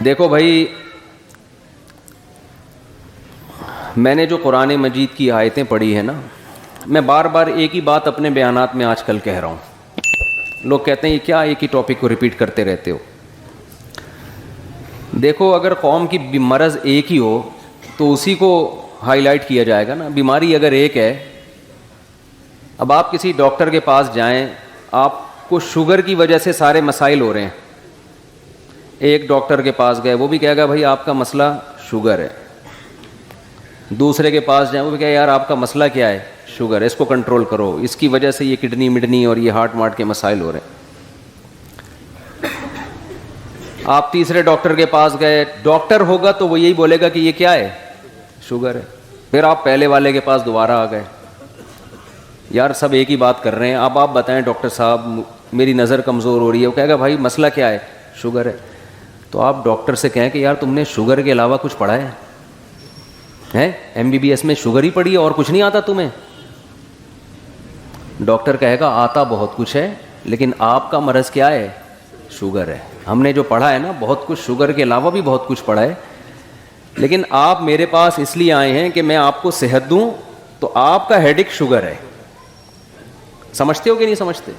دیکھو بھائی، میں نے جو قرآن مجید کی آیتیں پڑھی ہیں نا، میں بار بار ایک ہی بات اپنے بیانات میں آج کل کہہ رہا ہوں. لوگ کہتے ہیں یہ کیا ایک ہی ٹاپک کو ریپیٹ کرتے رہتے ہو. دیکھو، اگر قوم کی مرض ایک ہی ہو تو اسی کو ہائی لائٹ کیا جائے گا نا. بیماری اگر ایک ہے، اب آپ کسی ڈاکٹر کے پاس جائیں، آپ کو شوگر کی وجہ سے سارے مسائل ہو رہے ہیں. ایک ڈاکٹر کے پاس گئے، وہ بھی کہے گا بھائی آپ کا مسئلہ شوگر ہے. دوسرے کے پاس جائیں، وہ بھی کہے یار آپ کا مسئلہ کیا ہے؟ شوگر ہے، اس کو کنٹرول کرو، اس کی وجہ سے یہ کڈنی مڈنی اور یہ ہارٹ کے مسائل ہو رہے ہیں. آپ تیسرے ڈاکٹر کے پاس گئے، ڈاکٹر ہوگا تو وہ یہی بولے گا کہ یہ کیا ہے؟ شوگر ہے. پھر آپ پہلے والے کے پاس دوبارہ آ گئے، یار سب ایک ہی بات کر رہے ہیں، اب آپ بتائیں ڈاکٹر صاحب میری نظر کمزور ہو رہی ہے. وہ کہے گا بھائی مسئلہ کیا ہے؟ شوگر ہے. تو آپ ڈاکٹر سے کہیں کہ یار تم نے شوگر کے علاوہ کچھ پڑھا ہے؟ MBBS میں شوگر ہی پڑھی ہے اور کچھ نہیں آتا تمہیں؟ ڈاکٹر کہے گا آتا بہت کچھ ہے، لیکن آپ کا مرض کیا ہے؟ شوگر ہے. ہم نے جو پڑھا ہے نا بہت کچھ، شوگر کے علاوہ بھی بہت کچھ پڑھا ہے، لیکن آپ میرے پاس اس لیے آئے ہیں کہ میں آپ کو صحت دوں، تو آپ کا ہیڈک شوگر ہے. سمجھتے ہو کہ نہیں سمجھتے؟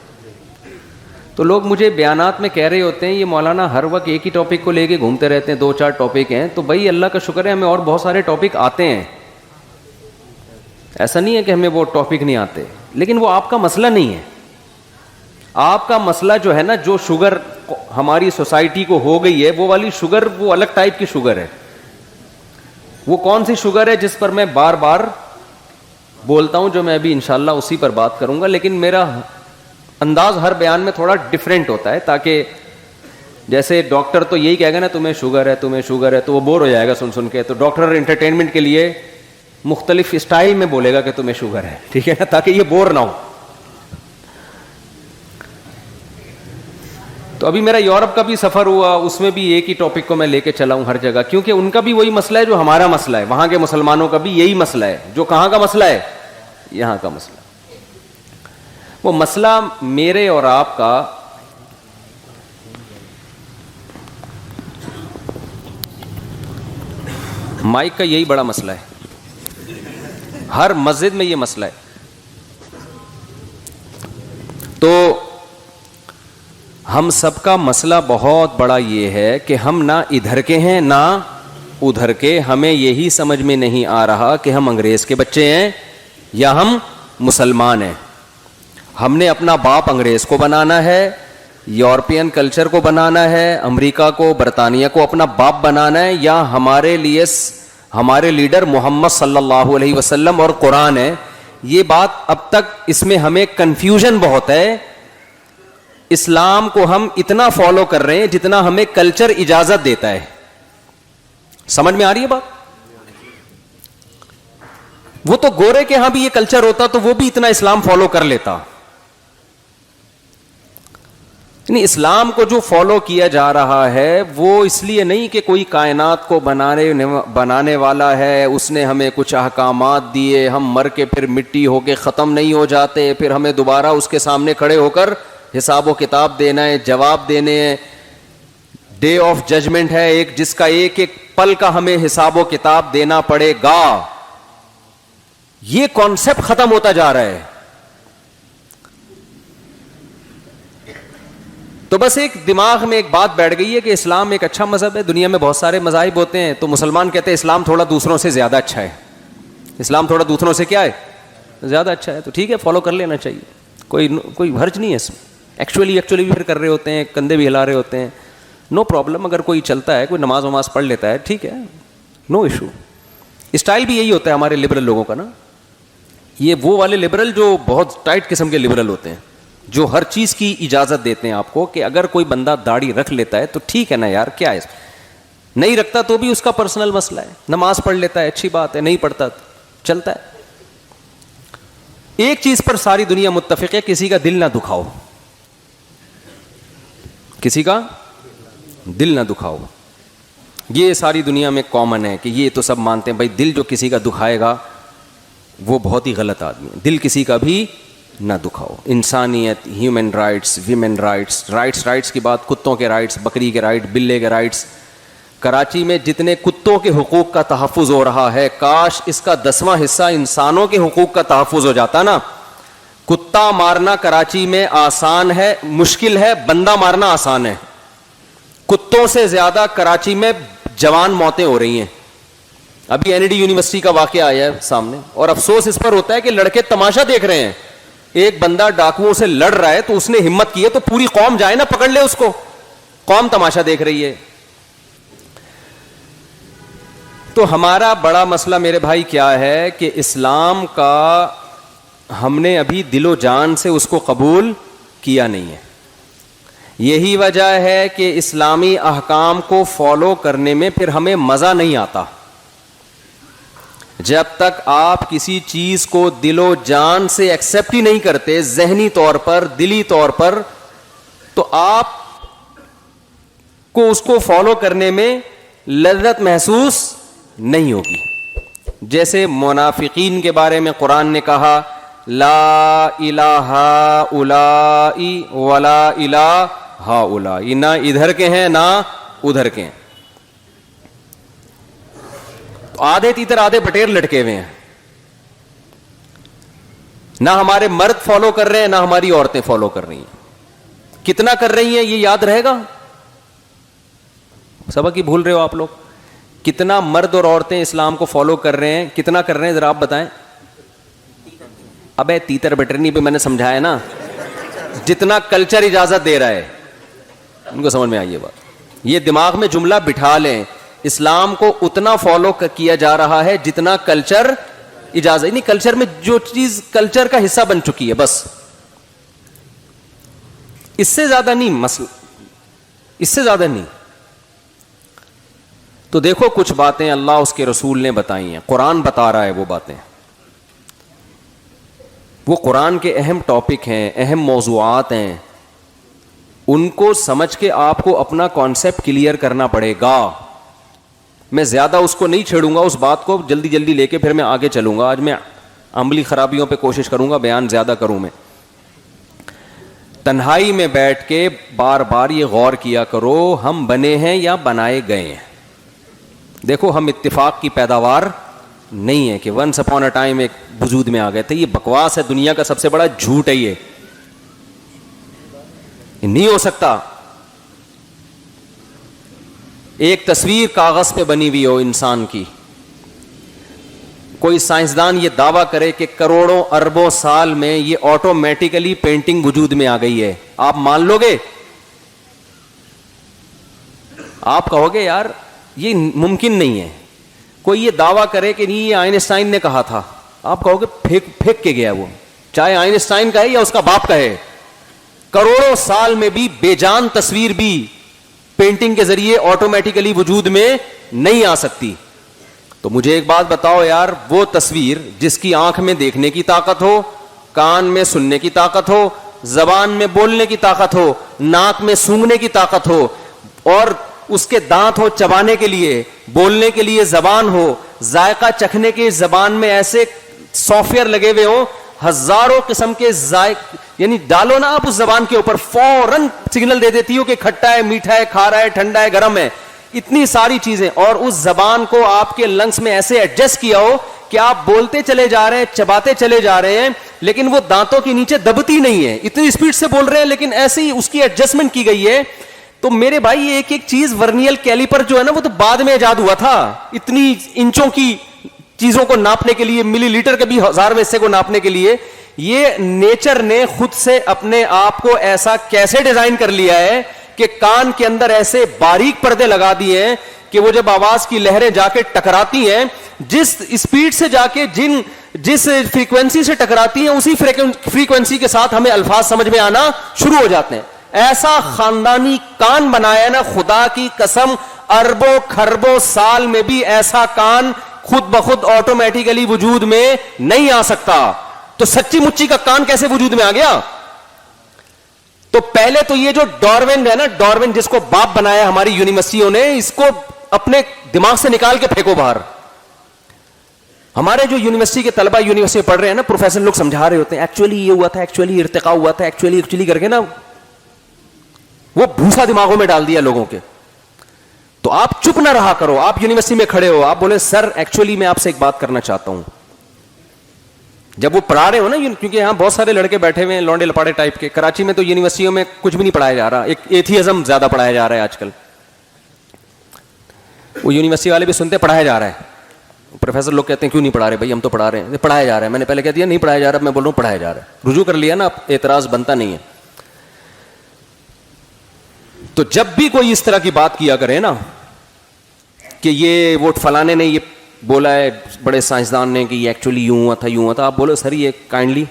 تو لوگ مجھے بیانات میں کہہ رہے ہوتے ہیں یہ مولانا ہر وقت ایک ہی ٹاپک کو لے کے گھومتے رہتے ہیں، 2-4 ٹاپک ہیں. تو بھائی اللہ کا شکر ہے ہمیں اور بہت سارے ٹاپک آتے ہیں، ایسا نہیں ہے کہ ہمیں وہ ٹاپک نہیں آتے، لیکن وہ آپ کا مسئلہ نہیں ہے. آپ کا مسئلہ جو ہے نا، جو شوگر ہماری سوسائٹی کو ہو گئی ہے، وہ والی شوگر وہ الگ ٹائپ کی شوگر ہے. وہ کون سی شوگر ہے جس پر میں بار بار بولتا ہوں، جو میں ابھی انشاءاللہ اسی پر بات کروں گا، لیکن میرا انداز ہر بیان میں تھوڑا ڈیفرنٹ ہوتا ہے، تاکہ جیسے ڈاکٹر تو یہی کہے گا نا تمہیں شوگر ہے تمہیں شوگر ہے، تو وہ بور ہو جائے گا سن کے. تو ڈاکٹر انٹرٹینمنٹ کے لیے مختلف اسٹائل میں بولے گا کہ تمہیں شوگر ہے، ٹھیک ہے نا، تاکہ یہ بور نہ ہو. تو ابھی میرا یورپ کا بھی سفر ہوا، اس میں بھی ایک ہی ٹاپک کو میں لے کے چلا ہوں ہر جگہ، کیونکہ ان کا بھی وہی مسئلہ ہے جو ہمارا مسئلہ ہے. وہاں کے مسلمانوں کا بھی یہی مسئلہ ہے جو کہاں کا مسئلہ ہے؟ یہاں کا مسئلہ. وہ مسئلہ میرے اور آپ کا مائک کا یہی بڑا مسئلہ ہے. ہر مسجد میں یہ مسئلہ ہے. تو ہم سب کا مسئلہ بہت بڑا یہ ہے کہ ہم نہ ادھر کے ہیں نہ ادھر کے. ہمیں یہی سمجھ میں نہیں آ رہا کہ ہم انگریز کے بچے ہیں یا ہم مسلمان ہیں. ہم نے اپنا باپ انگریز کو بنانا ہے، یورپین کلچر کو بنانا ہے، امریکہ کو برطانیہ کو اپنا باپ بنانا ہے، یا ہمارے لیے ہمارے لیڈر محمد صلی اللہ علیہ وسلم اور قرآن ہے. یہ بات اب تک اس میں ہمیں کنفیوژن بہت ہے. اسلام کو ہم اتنا فالو کر رہے ہیں جتنا ہمیں کلچر اجازت دیتا ہے. سمجھ میں آ رہی ہے بات؟ وہ تو گورے کے ہاں بھی یہ کلچر ہوتا تو وہ بھی اتنا اسلام فالو کر لیتا. یعنی اسلام کو جو فالو کیا جا رہا ہے وہ اس لیے نہیں کہ کوئی کائنات کو بنانے والا ہے، اس نے ہمیں کچھ احکامات دیے، ہم مر کے پھر مٹی ہو کے ختم نہیں ہو جاتے، پھر ہمیں دوبارہ اس کے سامنے کھڑے ہو کر حساب و کتاب دینا ہے، جواب دینے ہیں. ڈے آف ججمنٹ ہے ایک، جس کا ایک ایک پل کا ہمیں حساب و کتاب دینا پڑے گا. یہ کانسیپٹ ختم ہوتا جا رہا ہے. تو بس ایک دماغ میں ایک بات بیٹھ گئی ہے کہ اسلام ایک اچھا مذہب ہے. دنیا میں بہت سارے مذاہب ہوتے ہیں، تو مسلمان کہتے ہیں اسلام تھوڑا دوسروں سے زیادہ اچھا ہے. اسلام تھوڑا دوسروں سے کیا ہے؟ زیادہ اچھا ہے. تو ٹھیک ہے، فالو کر لینا چاہیے، کوئی حرج نہیں ہے اس میں. ایکچولی بھی پھر کر رہے ہوتے ہیں، کندھے بھی ہلا رہے ہوتے ہیں، نو پرابلم. اگر کوئی چلتا ہے، کوئی نماز وماز پڑھ لیتا ہے، ٹھیک ہے، نو ایشو. اسٹائل بھی یہی ہوتا ہے ہمارے لبرل لوگوں کا نا. یہ وہ والے لبرل جو بہت ٹائٹ قسم کے لبرل ہوتے ہیں، جو ہر چیز کی اجازت دیتے ہیں آپ کو کہ اگر کوئی بندہ داڑھی رکھ لیتا ہے تو ٹھیک ہے نا یار، کیا ہے، نہیں رکھتا تو بھی اس کا پرسنل مسئلہ ہے. نماز پڑھ لیتا ہے اچھی بات ہے، نہیں پڑھتا چلتا ہے. ایک چیز پر ساری دنیا متفق ہے، کسی کا دل نہ دکھاؤ، کسی کا دل نہ دکھاؤ. یہ ساری دنیا میں کامن ہے کہ یہ تو سب مانتے ہیں بھائی دل جو کسی کا دکھائے گا وہ بہت ہی غلط آدمی ہے. دل کسی کا بھی نہ دکھاؤ. انسانیت، ہیومن رائٹس، ویمن رائٹس کی بات، کتوں کے رائٹس، بکری کے رائٹ، بلے کے رائٹس، کراچی میں جتنے کتوں کے حقوق کا تحفظ ہو رہا ہے، کاش اس کا 10واں حصہ انسانوں کے حقوق کا تحفظ ہو جاتا نا. کتا مارنا کراچی میں آسان ہے، مشکل ہے، بندہ مارنا آسان ہے. کتوں سے زیادہ کراچی میں جوان موتیں ہو رہی ہیں. ابھی این ڈی یونیورسٹی کا واقعہ آیا ہے سامنے، اور افسوس اس پر ہوتا ہے کہ لڑکے تماشا دیکھ رہے ہیں. ایک بندہ ڈاکوؤں سے لڑ رہا ہے تو اس نے ہمت کی ہے تو پوری قوم جائے نا پکڑ لے اس کو. قوم تماشا دیکھ رہی ہے. تو ہمارا بڑا مسئلہ میرے بھائی کیا ہے کہ اسلام کا ہم نے ابھی دل و جان سے اس کو قبول کیا نہیں ہے. یہی وجہ ہے کہ اسلامی احکام کو فالو کرنے میں پھر ہمیں مزہ نہیں آتا. جب تک آپ کسی چیز کو دل و جان سے ایکسپٹ ہی نہیں کرتے، ذہنی طور پر، دلی طور پر، تو آپ کو اس کو فالو کرنے میں لذت محسوس نہیں ہوگی. جیسے منافقین کے بارے میں قرآن نے کہا لا الہ الائی ولا الہ ہاؤلائی، نہ ادھر کے ہیں نہ ادھر کے ہیں. تو آدھے تیتر آدھے بٹیر لٹکے ہوئے ہیں. نہ ہمارے مرد فالو کر رہے ہیں نہ ہماری عورتیں فالو کر رہی ہیں. کتنا کر رہی ہیں یہ یاد رہے گا؟ سبق ہی بھول رہے ہو آپ لوگ. کتنا مرد اور عورتیں اسلام کو فالو کر رہے ہیں، کتنا کر رہے ہیں ذرا آپ بتائیں. ابے تیتر بٹرنی پہ میں نے سمجھایا نا، جتنا کلچر اجازت دے رہا ہے. ان کو سمجھ میں آئی یہ بات. یہ دماغ میں جملہ بٹھا لیں، اسلام کو اتنا فالو کیا جا رہا ہے جتنا کلچر اجازت. نہیں، کلچر میں جو چیز کلچر کا حصہ بن چکی ہے بس، اس سے زیادہ نہیں مسئلہ، اس سے زیادہ نہیں. تو دیکھو کچھ باتیں اللہ اس کے رسول نے بتائی ہیں، قرآن بتا رہا ہے وہ باتیں. وہ قرآن کے اہم ٹاپک ہیں، اہم موضوعات ہیں. ان کو سمجھ کے آپ کو اپنا کانسیپٹ کلیئر کرنا پڑے گا. میں زیادہ اس کو نہیں چھیڑوں گا، اس بات کو جلدی جلدی لے کے پھر میں آگے چلوں گا. آج میں عملی خرابیوں پہ کوشش کروں گا بیان زیادہ کروں. میں تنہائی میں بیٹھ کے بار بار یہ غور کیا کرو، ہم بنے ہیں یا بنائے گئے ہیں. دیکھو ہم اتفاق کی پیداوار نہیں ہے کہ ونس اپون اے ٹائم ایک وجود میں آ گئے تھے. یہ بکواس ہے، دنیا کا سب سے بڑا جھوٹ ہے. یہ نہیں ہو سکتا. ایک تصویر کاغذ پہ بنی ہوئی ہو انسان کی، کوئی سائنسدان یہ دعویٰ کرے کہ کروڑوں اربوں سال میں یہ آٹومیٹیکلی پینٹنگ وجود میں آ گئی ہے، آپ مان لو گے؟ آپ کہو گے یار یہ ممکن نہیں ہے. کوئی یہ دعویٰ کرے کہ نہیں یہ آئنسٹائن نے کہا تھا، آپ کہو گے پھینک کے گیا وہ، چاہے آئنسٹائن کہے یا اس کا باپ کہے. کروڑوں سال میں بھی بے جان تصویر بھی پینٹنگ کے ذریعے آٹومیٹیکلی وجود میں نہیں آ سکتی. تو مجھے ایک بات بتاؤ یار، وہ تصویر جس کی آنکھ میں دیکھنے کی طاقت ہو، کان میں سننے کی طاقت ہو، زبان میں بولنے کی طاقت ہو، ناک میں سونگھنے کی طاقت ہو، اور اس کے دانت ہو چبانے کے لیے، بولنے کے لیے زبان ہو، ذائقہ چکھنے کے زبان میں ایسے سافٹ ویئر لگے ہوئے ہوں، ہزاروں قسم کے یعنی ڈالو نا آپ اس زبان کے اوپر فوراً سگنل دے دیتی ہو کہ کھٹا ہے، میٹھا ہے، کھارا ہے، ٹھنڈا ہے، گرم ہے. اتنی ساری چیزیں، اور اس زبان کو آپ کے لنگس میں ایسے ایڈجسٹ کیا ہو کہ آپ بولتے چلے جا رہے ہیں، چباتے چلے جا رہے ہیں، لیکن وہ دانتوں کے نیچے دبتی نہیں ہے. اتنی اسپیڈ سے بول رہے ہیں لیکن ایسے ہی اس کی ایڈجسٹمنٹ کی گئی ہے. تو میرے بھائی ایک ایک چیز ورنیل کیلیپر جو ہے نا وہ تو بعد میں ایجاد ہوا تھا. اتنی انچوں کی چیزوں کو ناپنے کے لیے، ملی لیٹر کے بھی 1000ویں حصے کو ناپنے کے لیے، یہ نیچر نے خود سے اپنے آپ کو ایسا کیسے ڈیزائن کر لیا ہے کہ کان کے اندر ایسے باریک پردے لگا دیے ہیں کہ وہ جب آواز کی لہریں جا کے ٹکراتی ہیں، جس اسپیڈ سے جا کے جس فریکوینسی سے ٹکراتی ہیں، اسی فریکوینسی کے ساتھ ہمیں الفاظ سمجھ میں آنا شروع ہو جاتے ہیں. ایسا خاندانی کان بنایا نا خدا کی قسم، اربوں کھربوں سال میں بھی ایسا کان خود بخود آٹومیٹیکلی وجود میں نہیں آ سکتا. تو سچی مچی کا کان کیسے وجود میں آ گیا؟ تو پہلے تو یہ جو ڈاروین ہے نا، ڈاروین جس کو باپ بنایا ہماری یونیورسٹیوں نے، اس کو اپنے دماغ سے نکال کے پھینکو باہر. ہمارے جو یونیورسٹی کے طلبہ یونیورسٹی پڑھ رہے ہیں نا، پروفیسر لوگ سمجھا رہے ہوتے ہیں ایکچولی یہ ہوا تھا، ایکچولی ارتقاء ہوا تھا، ایکچولی کر کے نا وہ بھوسا دماغوں میں ڈال دیا لوگوں کے. تو تو آپ چپ نہ رہا کرو. آپ یونیورسٹی میں کھڑے ہو, آپ بولے سر ایکچولی میں آپ سے ایک بات کرنا چاہتا ہوں. جب وہ پڑھا رہے ہو نا, کیونکہ یہاں بہت سارے لڑکے بیٹھے ہوئے ہیں لونڈے لپاڑے ٹائپ کے. کراچی میں تو یونیورسٹیوں میں کچھ بھی نہیں پڑھایا جا رہا, ایک ایتھیزم زیادہ پڑھایا جا رہا ہے آج کل. وہ یونیورسٹی والے بھی سنتے پڑھایا جا رہا ہے, پروفیسر لوگ کہتے ہیں کیوں نہیں پڑھا رہے بھائی, ہم تو پڑھا رہے ہیں. پڑھایا جا رہا ہے, میں نے پہلے کہہ دیا نہیں پڑھایا جا رہا, میں بول رہا ہوں پڑھایا جا رہا ہے. رجوع کر لیا نا, اعتراض بنتا نہیں ہے. تو جب بھی کوئی اس طرح کی بات کیا کرے نا کہ یہ وہ فلانے نے یہ بولا ہے, بڑے سائنسدان نے, کہ یہ ایکچولی یوں ہوا تھا یوں ہوا تھا, آپ بولو سر یہ کائنڈلی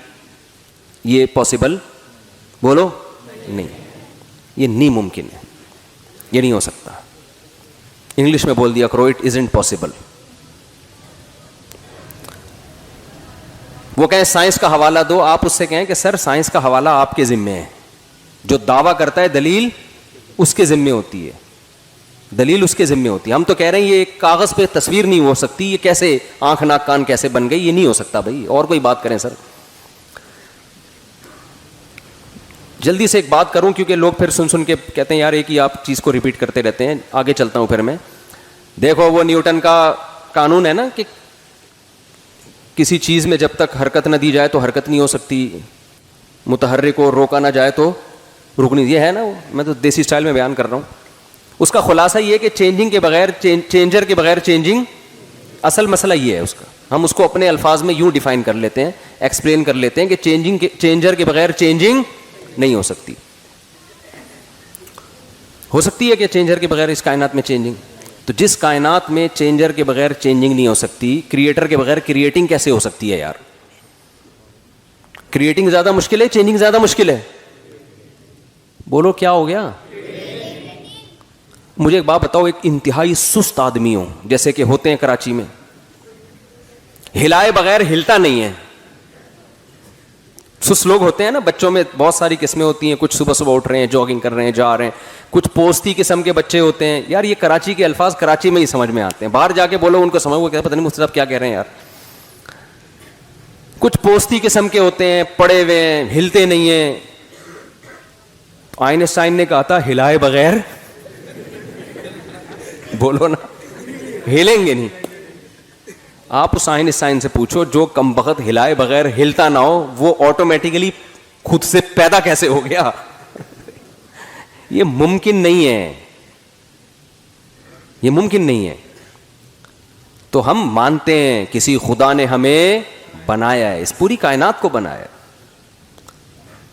یہ پاسبل, بولو نہیں, یہ نہیں ممکن ہے, یہ نہیں ہو سکتا. انگلش میں بول دیا کرو اٹ ازنٹ پاسبل. وہ کہیں سائنس کا حوالہ دو, آپ اس سے کہیں کہ سر سائنس کا حوالہ آپ کے ذمے ہے, جو دعویٰ کرتا ہے دلیل اس کے ذمے ہوتی ہے, دلیل اس کے ذمے ہوتی ہے. ہم تو کہہ رہے ہیں یہ ایک کاغذ پہ تصویر نہیں ہو سکتی, یہ کیسے آنکھ ناک کان کیسے بن گئی, یہ نہیں ہو سکتا بھائی. اور کوئی بات کریں سر. جلدی سے ایک بات کروں کیونکہ لوگ پھر سن سن کے کہتے ہیں یار ایک ہی آپ چیز کو ریپیٹ کرتے رہتے ہیں. آگے چلتا ہوں پھر میں. دیکھو وہ نیوٹن کا قانون ہے نا کہ کسی چیز میں جب تک حرکت نہ دی جائے تو حرکت نہیں ہو سکتی, متحرک کو روکا نہ جائے تو رک نہیں. یہ ہے نا, میں تو دیسی اسٹائل میں بیان کر رہا ہوں. اس کا خلاصہ یہ ہے کہ چینجنگ کے بغیر, چینجر کے بغیر چینجنگ, اصل مسئلہ یہ ہے اس کا. ہم اس کو اپنے الفاظ میں یوں ڈیفائن کر لیتے ہیں, ایکسپلین کر لیتے ہیں کہ چینجر کے بغیر چینجنگ نہیں ہو سکتی. ہو سکتی ہے کہ چینجر کے بغیر اس کائنات میں چینجنگ, تو جس کائنات میں چینجر کے بغیر چینجنگ نہیں ہو سکتی, کریٹر کے بغیر کریٹنگ کیسے ہو سکتی ہے یار؟ کریٹنگ زیادہ مشکل ہے, چینجنگ زیادہ مشکل ہے؟ بولو کیا ہو گیا؟ مجھے ایک بات بتاؤ, ایک انتہائی سست آدمی ہو جیسے کہ ہوتے ہیں کراچی میں, ہلائے بغیر ہلتا نہیں ہے. سست لوگ ہوتے ہیں نا, بچوں میں بہت ساری قسمیں ہوتی ہیں. کچھ صبح صبح اٹھ رہے ہیں, جاگنگ کر رہے ہیں, جا رہے ہیں. کچھ پوستی قسم کے بچے ہوتے ہیں. یار یہ کراچی کے الفاظ کراچی میں ہی سمجھ میں آتے ہیں, باہر جا کے بولو ان کو سمجھ, وہ پتہ نہیں مجھ سے کیا کہہ رہے ہیں یار. کچھ پوستی قسم کے ہوتے ہیں, پڑے ہوئے ہیں, ہلتے نہیں ہیں. آئنسٹائن نے کہا تھا ہلائے بغیر بولو نا, ہلیں گے نہیں. آپ اس آئنسٹائن سے پوچھو جو کم بخت ہلائے بغیر ہلتا نہ ہو, وہ آٹومیٹیکلی خود سے پیدا کیسے ہو گیا؟ یہ ممکن نہیں ہے, یہ ممکن نہیں ہے. تو ہم مانتے ہیں کسی خدا نے ہمیں بنایا ہے, اس پوری کائنات کو بنایا ہے.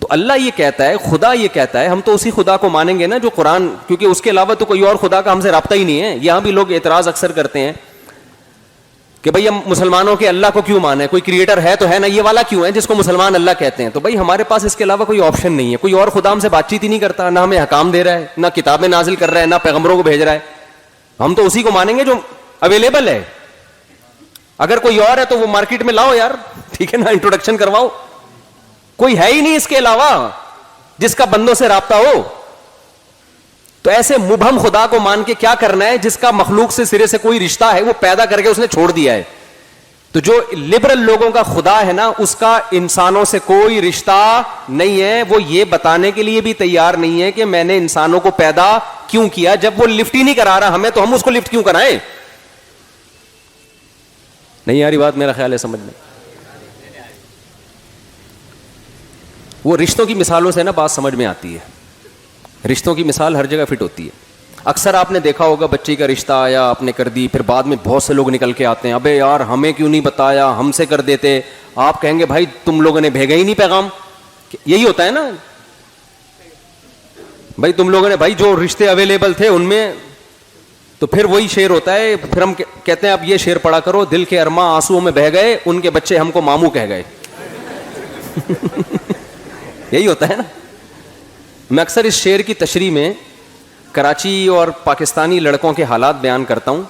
تو اللہ یہ کہتا ہے, خدا یہ کہتا ہے, ہم تو اسی خدا کو مانیں گے نا جو قرآن, کیونکہ اس کے علاوہ تو کوئی اور خدا کا ہم سے رابطہ ہی نہیں ہے. یہاں بھی لوگ اعتراض اکثر کرتے ہیں کہ بھئی ہم مسلمانوں کے اللہ کو کیوں مانیں, کوئی کریٹر ہے تو ہے نا, یہ والا کیوں ہے جس کو مسلمان اللہ کہتے ہیں. تو بھئی ہمارے پاس اس کے علاوہ کوئی آپشن نہیں ہے, کوئی اور خدا ہم سے بات چیت ہی نہیں کرتا, نہ ہمیں حکام دے رہا ہے, نہ کتابیں نازل کر رہا ہے, نہ پیغمبروں کو بھیج رہا ہے. ہم تو اسی کو مانیں گے جو اویلیبل ہے. اگر کوئی اور ہے تو وہ مارکیٹ میں لاؤ یار, ٹھیک ہے نا, انٹروڈکشن کرواؤ. کوئی ہے ہی نہیں اس کے علاوہ جس کا بندوں سے رابطہ ہو. تو ایسے مبہم خدا کو مان کے کیا کرنا ہے جس کا مخلوق سے سرے سے کوئی رشتہ ہے, وہ پیدا کر کے اس نے چھوڑ دیا ہے. تو جو لبرل لوگوں کا خدا ہے نا, اس کا انسانوں سے کوئی رشتہ نہیں ہے. وہ یہ بتانے کے لیے بھی تیار نہیں ہے کہ میں نے انسانوں کو پیدا کیوں کیا, جب وہ لفٹ ہی نہیں کرا رہا ہمیں, تو ہم اس کو لفٹ کیوں کرائیں؟ نہیں آ رہی بات میرا خیال ہے سمجھ میں. وہ رشتوں کی مثالوں سے نا بات سمجھ میں آتی ہے. رشتوں کی مثال ہر جگہ فٹ ہوتی ہے. اکثر آپ نے دیکھا ہوگا بچی کا رشتہ آیا, آپ نے کر دی, پھر بعد میں بہت سے لوگ نکل کے آتے ہیں, ابے یار ہمیں کیوں نہیں بتایا, ہم سے کر دیتے. آپ کہیں گے بھائی تم لوگوں نے بھیجا ہی نہیں پیغام. یہی ہوتا ہے نا بھائی, تم لوگوں نے, بھائی جو رشتے اویلیبل تھے ان میں, تو پھر وہی شعر ہوتا ہے. پھر ہم کہتے ہیں اب یہ شعر پڑھا کرو, دل کے ارماں آنسوؤں میں بہہ گئے, ان کے بچے ہم کو ماموں کہہ گئے. یہی ہوتا ہے نا. میں اکثر اس شعر کی تشریح میں کراچی اور پاکستانی لڑکوں کے حالات بیان کرتا ہوں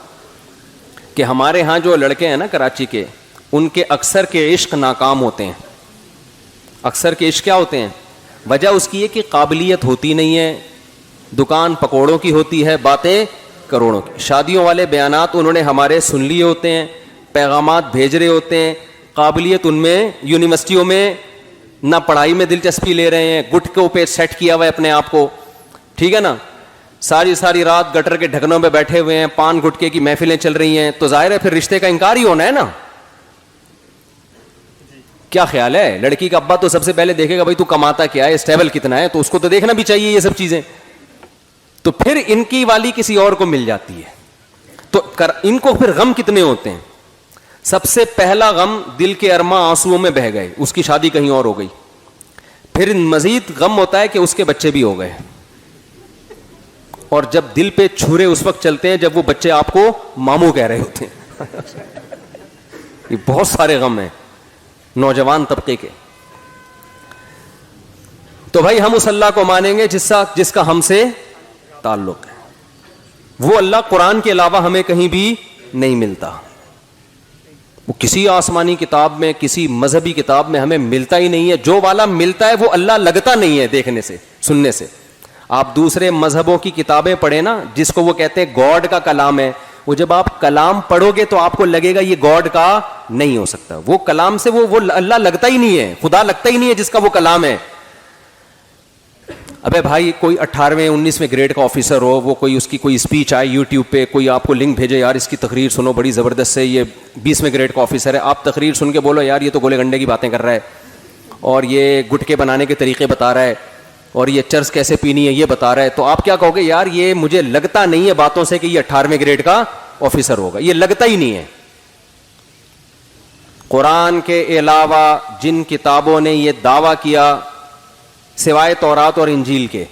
کہ ہمارے ہاں جو لڑکے ہیں نا کراچی کے, ان کے اکثر کے عشق ناکام ہوتے ہیں. اکثر کے عشق کیا ہوتے ہیں؟ وجہ اس کی ہے کہ قابلیت ہوتی نہیں ہے, دکان پکوڑوں کی ہوتی ہے, باتیں کروڑوں کی. شادیوں والے بیانات انہوں نے ہمارے سن لیے ہوتے ہیں, پیغامات بھیج رہے ہوتے ہیں, قابلیت ان میں یونیورسٹیوں میں نہ پڑھائی میں دلچسپی لے رہے ہیں, گٹکوں پہ سیٹ کیا ہوا ہے اپنے آپ کو, ٹھیک ہے نا. ساری رات گٹر کے ڈھکنوں پہ بیٹھے ہوئے ہیں, پان گٹکے کی محفلیں چل رہی ہیں, تو ظاہر ہے پھر رشتے کا انکار ہی ہونا ہے نا. کیا خیال ہے؟ لڑکی کا ابا تو سب سے پہلے دیکھے گا بھائی تو کماتا کیا ہے, اسٹیبل کتنا ہے, تو اس کو تو دیکھنا بھی چاہیے یہ سب چیزیں. تو پھر ان کی والی کسی اور کو مل جاتی ہے, تو ان کو پھر غم کتنے ہوتے ہیں. سب سے پہلا غم دل کے ارماں آنسوؤں میں بہہ گئے, اس کی شادی کہیں اور ہو گئی. پھر مزید غم ہوتا ہے کہ اس کے بچے بھی ہو گئے, اور جب دل پہ چھرے اس وقت چلتے ہیں جب وہ بچے آپ کو ماموں کہہ رہے ہوتے ہیں. یہ بہت سارے غم ہیں نوجوان طبقے کے. تو بھائی ہم اس اللہ کو مانیں گے جس کا ہم سے تعلق ہے. وہ اللہ قرآن کے علاوہ ہمیں کہیں بھی نہیں ملتا. وہ کسی آسمانی کتاب میں, کسی مذہبی کتاب میں ہمیں ملتا ہی نہیں ہے. جو والا ملتا ہے وہ اللہ لگتا نہیں ہے دیکھنے سے سننے سے. آپ دوسرے مذہبوں کی کتابیں پڑھیں نا, جس کو وہ کہتے ہیں گاڈ کا کلام ہے, وہ جب آپ کلام پڑھو گے تو آپ کو لگے گا یہ گاڈ کا نہیں ہو سکتا. وہ کلام سے وہ اللہ لگتا ہی نہیں ہے, خدا لگتا ہی نہیں ہے جس کا وہ کلام ہے. ابے بھائی کوئی 18ویں 19ویں گریڈ کا آفیسر ہو, وہ کوئی اس کی کوئی اسپیچ آئے یوٹیوب پہ, کوئی آپ کو لنک بھیجے یار اس کی تقریر سنو بڑی زبردست ہے, یہ 20ویں گریڈ کا آفیسر ہے, آپ تقریر سن کے بولو یار یہ تو گولے گنڈے کی باتیں کر رہا ہے, اور یہ گٹکے بنانے کے طریقے بتا رہا ہے, اور یہ چرس کیسے پینی ہے یہ بتا رہا ہے, تو آپ کیا کہو گے؟ یار یہ مجھے لگتا نہیں ہے باتوں سے کہ یہ 18ویں گریڈ کا آفیسر ہوگا, یہ لگتا ہی نہیں ہے. قرآن کے علاوہ جن کتابوں نے یہ دعویٰ کیا, سوائے تورات اور انجیل کے,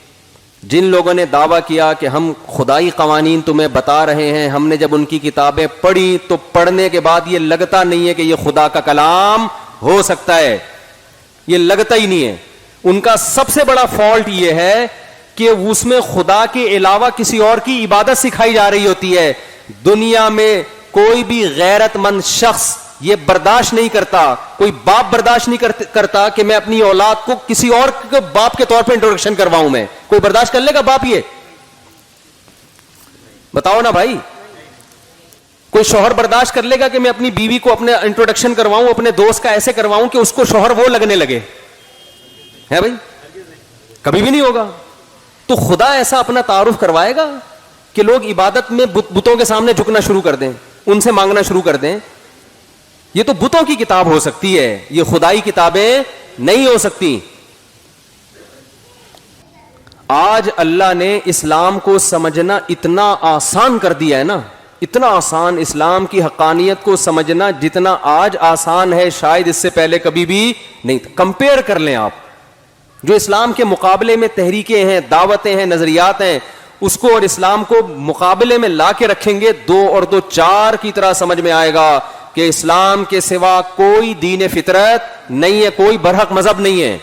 جن لوگوں نے دعویٰ کیا کہ ہم خدائی قوانین تمہیں بتا رہے ہیں, ہم نے جب ان کی کتابیں پڑھی تو پڑھنے کے بعد یہ لگتا نہیں ہے کہ یہ خدا کا کلام ہو سکتا ہے, یہ لگتا ہی نہیں ہے. ان کا سب سے بڑا فالٹ یہ ہے کہ اس میں خدا کے علاوہ کسی اور کی عبادت سکھائی جا رہی ہوتی ہے. دنیا میں کوئی بھی غیرت مند شخص یہ برداشت نہیں کرتا, کوئی باپ برداشت نہیں کرتا کہ میں اپنی اولاد کو کسی اور کے باپ کے طور پہ انٹروڈکشن کرواؤں. میں کوئی برداشت کر لے گا باپ؟ یہ بتاؤ نا بھائی. کوئی شوہر برداشت کر لے گا کہ میں اپنی بیوی کو اپنے انٹروڈکشن کرواؤں اپنے دوست کا ایسے کرواؤں کہ اس کو شوہر وہ لگنے لگے؟ ہے بھائی, کبھی بھی نہیں ہوگا. تو خدا ایسا اپنا تعارف کروائے گا کہ لوگ عبادت میں بتوں کے سامنے جھکنا شروع کر دیں, ان سے مانگنا شروع کر دیں. یہ تو بتوں کی کتاب ہو سکتی ہے, یہ خدائی کتابیں نہیں ہو سکتی. آج اللہ نے اسلام کو سمجھنا اتنا آسان کر دیا ہے نا, اتنا آسان. اسلام کی حقانیت کو سمجھنا جتنا آج آسان ہے شاید اس سے پہلے کبھی بھی نہیں تھا. کمپیئر کر لیں آپ جو اسلام کے مقابلے میں تحریکیں ہیں, دعوتیں ہیں, نظریات ہیں, اس کو اور اسلام کو مقابلے میں لا کے رکھیں گے, 2 اور 2 4 کی طرح سمجھ میں آئے گا کہ اسلام کے سوا کوئی دین فطرت نہیں ہے, کوئی برحق مذہب نہیں ہے.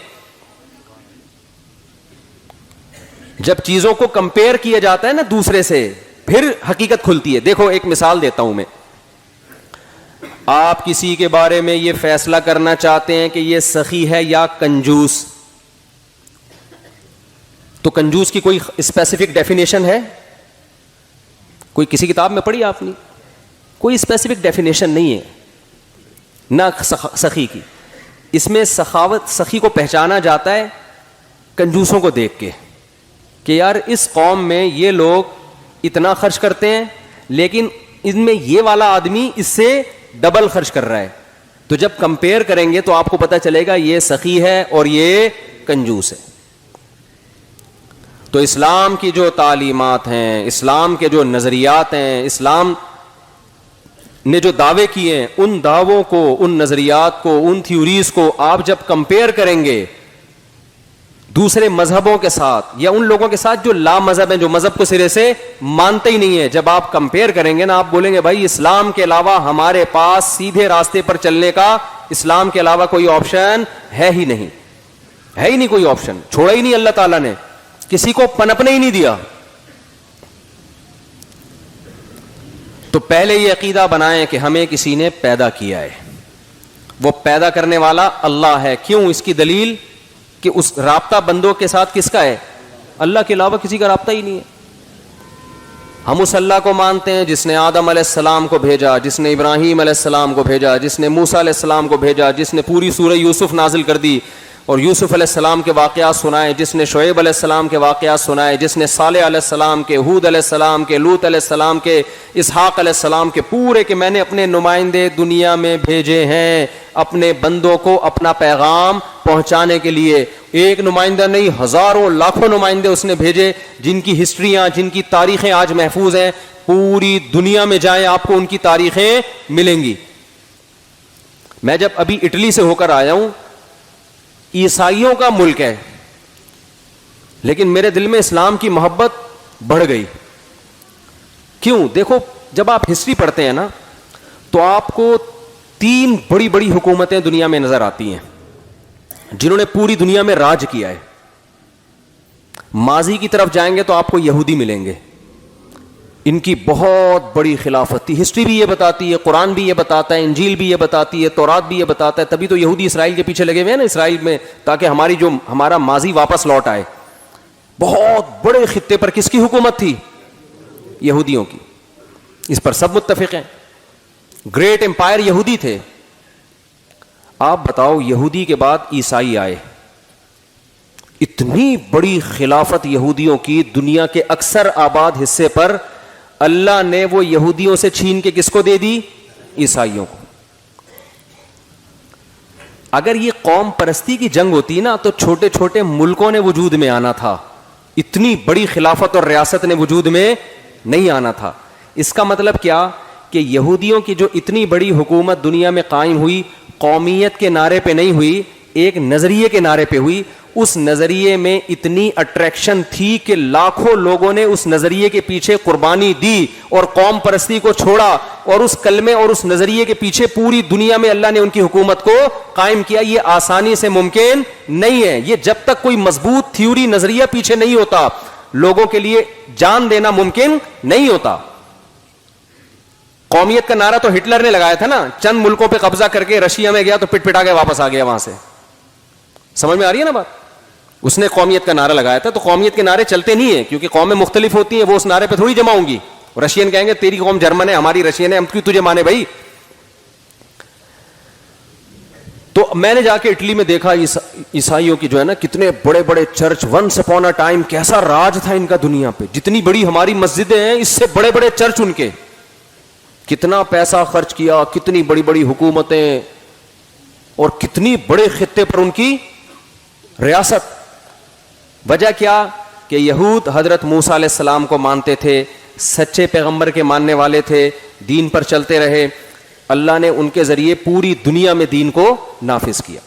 جب چیزوں کو کمپیئر کیا جاتا ہے نا دوسرے سے, پھر حقیقت کھلتی ہے. دیکھو ایک مثال دیتا ہوں میں. آپ کسی کے بارے میں یہ فیصلہ کرنا چاہتے ہیں کہ یہ سخی ہے یا کنجوس, تو کنجوس کی کوئی اسپیسیفک ڈیفینیشن ہے؟ کوئی کسی کتاب میں پڑھی آپ نے؟ کوئی اسپیسیفک ڈیفینیشن نہیں ہے نہ سخی کی. اس میں سخاوت, سخی کو پہچانا جاتا ہے کنجوسوں کو دیکھ کے کہ یار اس قوم میں یہ لوگ اتنا خرچ کرتے ہیں لیکن ان میں یہ والا آدمی اس سے ڈبل خرچ کر رہا ہے. تو جب کمپیئر کریں گے تو آپ کو پتہ چلے گا یہ سخی ہے اور یہ کنجوس ہے. تو اسلام کی جو تعلیمات ہیں, اسلام کے جو نظریات ہیں, اسلام نے جو دعوے کیے ہیں, ان دعووں کو, ان نظریات کو, ان تھیوریز کو آپ جب کمپیئر کریں گے دوسرے مذہبوں کے ساتھ یا ان لوگوں کے ساتھ جو لا مذہب ہیں, جو مذہب کو سرے سے مانتے ہی نہیں ہے, جب آپ کمپیئر کریں گے نا آپ بولیں گے بھائی اسلام کے علاوہ ہمارے پاس سیدھے راستے پر چلنے کا, اسلام کے علاوہ کوئی آپشن ہے ہی نہیں, ہے ہی نہیں کوئی آپشن, چھوڑا ہی نہیں اللہ تعالیٰ نے, کسی کو پنپنے ہی نہیں دیا. تو پہلے یہ عقیدہ بنائیں کہ ہمیں کسی نے پیدا کیا ہے, وہ پیدا کرنے والا اللہ ہے. کیوں؟ اس کی دلیل کہ اس رابطہ بندوں کے ساتھ کس کا ہے؟ اللہ کے علاوہ کسی کا رابطہ ہی نہیں ہے. ہم اس اللہ کو مانتے ہیں جس نے آدم علیہ السلام کو بھیجا, جس نے ابراہیم علیہ السلام کو بھیجا, جس نے موسیٰ علیہ السلام کو بھیجا, جس نے پوری سورہ یوسف نازل کر دی, اور یوسف علیہ السلام کے واقعات سنائے, جس نے شعیب علیہ السلام کے واقعات سنائے, جس نے صالح علیہ السلام کے, ہود علیہ السلام کے, لوط علیہ السلام کے, اسحاق علیہ السلام کے, پورے کہ میں نے اپنے نمائندے دنیا میں بھیجے ہیں اپنے بندوں کو اپنا پیغام پہنچانے کے لیے. ایک نمائندہ نہیں, ہزاروں لاکھوں نمائندے اس نے بھیجے, جن کی ہسٹریاں, جن کی تاریخیں آج محفوظ ہیں. پوری دنیا میں جائیں آپ کو ان کی تاریخیں ملیں گی. میں جب ابھی اٹلی سے ہو کر آیا ہوں, عیسائیوں کا ملک ہے, لیکن میرے دل میں اسلام کی محبت بڑھ گئی. کیوں؟ دیکھو, جب آپ ہسٹری پڑھتے ہیں نا تو آپ کو 3 بڑی بڑی حکومتیں دنیا میں نظر آتی ہیں جنہوں نے پوری دنیا میں راج کیا ہے. ماضی کی طرف جائیں گے تو آپ کو یہودی ملیں گے, ان کی بہت بڑی خلافت تھی. ہسٹری بھی یہ بتاتی ہے, قرآن بھی یہ بتاتا ہے, انجیل بھی یہ بتاتی ہے, تورات بھی یہ بتاتا ہے. تبھی تو یہودی اسرائیل کے پیچھے لگے ہوئے ہیں نا اسرائیل میں, تاکہ ہمارا ماضی واپس لوٹ آئے. بہت بڑے خطے پر کس کی حکومت تھی؟ یہودیوں کی. اس پر سب متفق ہیں. گریٹ امپائر یہودی تھے. آپ بتاؤ, یہودی کے بعد عیسائی آئے, اتنی بڑی خلافت یہودیوں کی دنیا کے اکثر آباد حصے پر, اللہ نے وہ یہودیوں سے چھین کے کس کو دے دی؟ عیسائیوں کو. اگر یہ قوم پرستی کی جنگ ہوتی نا تو چھوٹے چھوٹے ملکوں نے وجود میں آنا تھا, اتنی بڑی خلافت اور ریاست نے وجود میں نہیں آنا تھا. اس کا مطلب کیا کہ یہودیوں کی جو اتنی بڑی حکومت دنیا میں قائم ہوئی, قومیت کے نعرے پہ نہیں ہوئی, ایک نظریے کے نعرے پہ ہوئی. اس نظریے میں اتنی اٹریکشن تھی کہ لاکھوں لوگوں نے اس نظریے کے پیچھے قربانی دی اور قوم پرستی کو چھوڑا, اور اس کلمے اور اس نظریے کے پیچھے پوری دنیا میں اللہ نے ان کی حکومت کو قائم کیا. یہ آسانی سے ممکن نہیں ہے. یہ جب تک کوئی مضبوط تھیوری نظریہ پیچھے نہیں ہوتا, لوگوں کے لیے جان دینا ممکن نہیں ہوتا. قومیت کا نعرہ تو ہٹلر نے لگایا تھا نا, چند ملکوں پہ قبضہ کر کے رشیا میں گیا تو پٹ پٹا کے واپس آ گیا وہاں سے. سمجھ میں آ رہی ہے نا بات؟ اس نے قومیت کا نعرہ لگایا تھا. تو قومیت کے نعرے چلتے نہیں ہیں کیونکہ قومیں مختلف ہوتی ہیں, وہ اس نعرے پہ تھوڑی جمع ہوں گی. رشین کہیں گے تیری قوم جرمن ہے, ہماری رشین ہے, ہم کیوں تجھے مانے بھائی. تو میں نے جا کے اٹلی میں دیکھا عیسائیوں کی جو ہے نا کتنے بڑے بڑے church. Once upon a time کیسا راج تھا ان کا دنیا پہ. جتنی بڑی ہماری مسجدیں ہیں اس سے بڑے بڑے چرچ ان کے. کتنا پیسہ خرچ کیا, کتنی بڑی بڑی حکومتیں, اور کتنی بڑے خطے پر ان کی ریاست. وجہ کیا کہ یہود حضرت موسیٰ علیہ السلام کو مانتے تھے, سچے پیغمبر کے ماننے والے تھے, دین پر چلتے رہے. اللہ نے ان کے ذریعے پوری دنیا میں دین کو نافذ کیا.